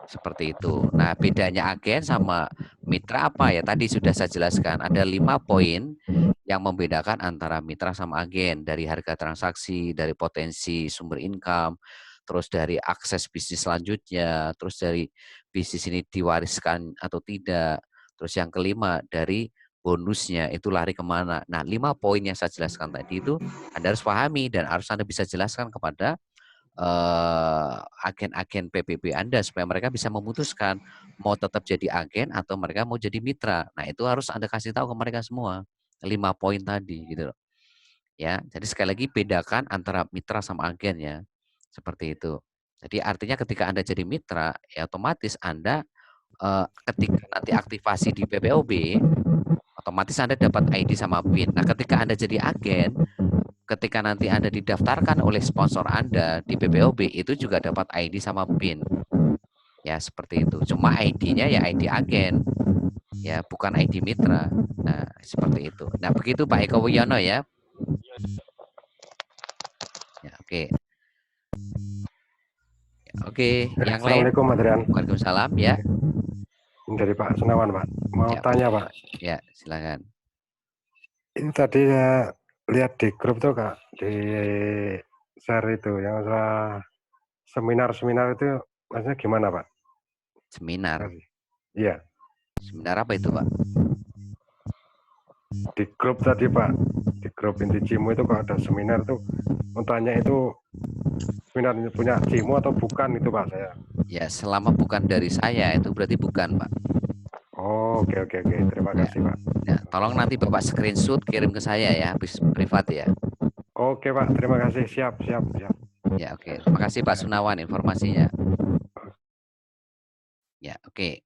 Seperti itu. Nah, bedanya agen sama mitra apa ya? Tadi sudah saya jelaskan. Ada 5 poin yang membedakan antara mitra sama agen. Dari harga transaksi, dari potensi sumber income, terus dari akses bisnis selanjutnya, terus dari bisnis ini diwariskan atau tidak. Terus yang kelima, dari bonusnya itu lari kemana. Nah, 5 poin yang saya jelaskan tadi itu Anda harus pahami dan harus Anda bisa jelaskan kepada agen-agen PPB Anda supaya mereka bisa memutuskan mau tetap jadi agen atau mereka mau jadi mitra. Nah, itu harus Anda kasih tahu ke mereka semua. 5 poin tadi gitu loh. Ya, jadi sekali lagi bedakan antara mitra sama agen ya. Seperti itu. Jadi artinya ketika Anda jadi mitra, ya otomatis Anda ketika nanti aktivasi di PPOB, otomatis Anda dapat ID sama PIN. Nah, ketika Anda jadi agen, ketika nanti Anda didaftarkan oleh sponsor Anda di PPOB, itu juga dapat ID sama PIN. Ya, seperti itu. Cuma ID-nya ya ID agen. Ya, bukan ID mitra. Nah, seperti itu. Nah, begitu Pak Eko Wiono ya. Ya, oke. Ya, oke, yang lain. Assalamualaikum Adrian. Waalaikumsalam ya. Dari Pak Sunawan Pak. Mau Ya, tanya Pak. Ya, silakan. Ini tadi ya lihat di grup tuh Kak, di share itu yang masalah seminar-seminar itu maksudnya gimana Pak? Seminar. Iya. Seminar apa itu Pak? Di grup tadi Pak, di grup inti Cimo itu kalau ada seminar tuh mau tanya itu seminar punya Cimo atau bukan itu Pak saya. Ya, selama bukan dari saya itu berarti bukan Pak. Oh, oke. Terima kasih Pak. Ya, tolong nanti Bapak screenshot kirim ke saya ya, habis privat ya. Oke Pak, terima kasih. Siap. Ya, oke. Terima kasih Pak Sunawan informasinya. Ya, oke.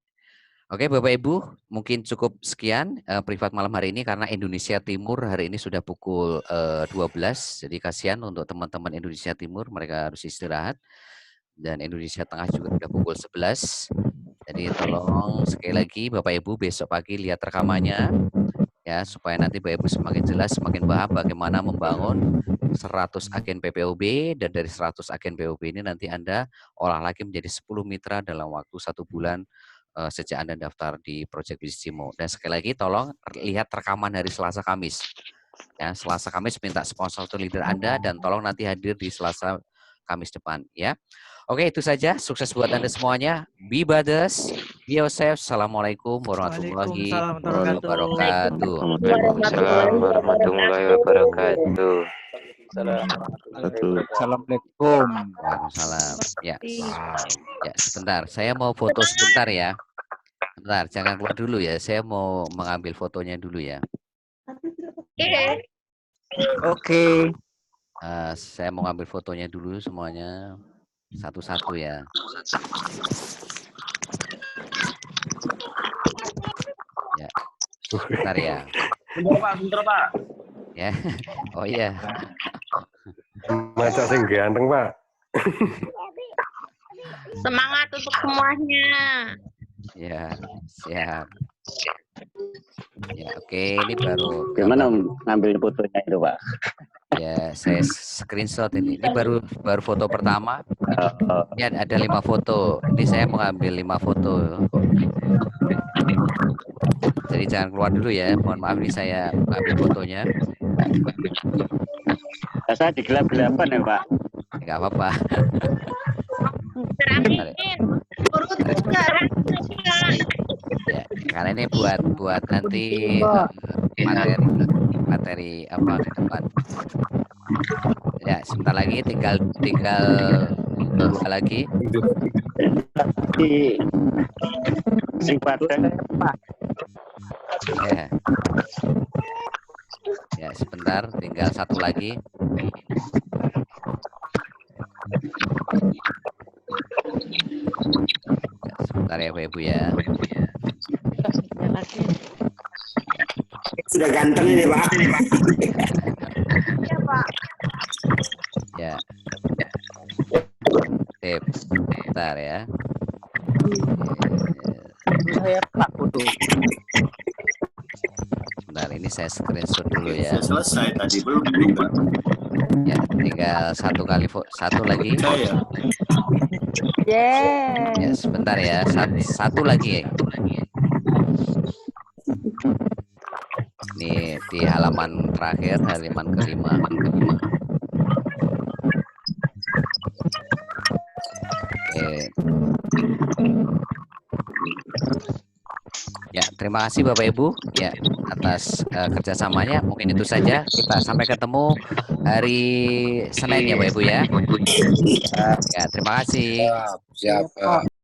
Oke, Bapak Ibu, mungkin cukup sekian privat malam hari ini karena Indonesia Timur hari ini sudah pukul 12. Jadi kasihan untuk teman-teman Indonesia Timur, mereka harus istirahat. Dan Indonesia Tengah juga sudah pukul 11. Jadi tolong sekali lagi Bapak Ibu besok pagi lihat rekamannya ya supaya nanti Bapak Ibu semakin jelas, semakin paham bagaimana membangun 100 agen PPOB dan dari 100 agen PPOB ini nanti Anda olah lagi menjadi 10 mitra dalam waktu 1 bulan sejak Anda daftar di Project Bisnis Cimo. Dan sekali lagi tolong lihat rekaman hari Selasa Kamis. Ya, Selasa Kamis minta sponsor to leader Anda dan tolong nanti hadir di Selasa Kamis depan ya. Oke, itu saja. Sukses buat Anda semuanya. Be brothers, be yourself. Assalamualaikum warahmatullahi wabarakatuh. Waalaikumsalam warahmatullahi wabarakatuh. Assalamualaikum. Waalaikumsalam. Ya, ya sebentar. Saya mau foto sebentar ya. Bentar, jangan keluar dulu ya. Saya mau mengambil fotonya dulu ya. Oke. Saya mau ngambil fotonya dulu semuanya. Satu-satu ya. Ya, sebentar ya. Sebentar Pak. Ya, oh iya. Masa sing ganteng Pak. Semangat untuk semuanya. Ya, siap. Ya, oke, ini baru. Gimana ngambil fotonya itu Pak? Ya, saya screenshot ini. Ini baru foto pertama. Ini ada 5 foto. Ini saya mengambil 5 foto. Jadi jangan keluar dulu ya. Mohon maaf nih saya ambil fotonya. Saya digelap-gelapan ya Pak. Enggak apa-apa. Ya, karena ini buat nanti materi apa ke depan. Ya, sebentar lagi tinggal 2 lagi. Sing padang. Ya. Ya, sebentar tinggal 1 lagi. Ya, sebentar ya Bapak Ibu ya. Sudah ganteng ini Pak. Iya Pak. Ya. Sip. Bentar ya. Saya Pak foto. Sebentar ini saya screenshot dulu ya. Selesai tadi belum juga. Ya, tinggal 1 lagi. Ya, sebentar ya. Satu lagi. Ini di halaman terakhir, halaman kelima. Oke. Ya, terima kasih Bapak Ibu ya atas kerjasamanya. Mungkin itu saja. Kita sampai ketemu hari Senin ya Bapak Ibu ya. Ya, terima kasih. Siap.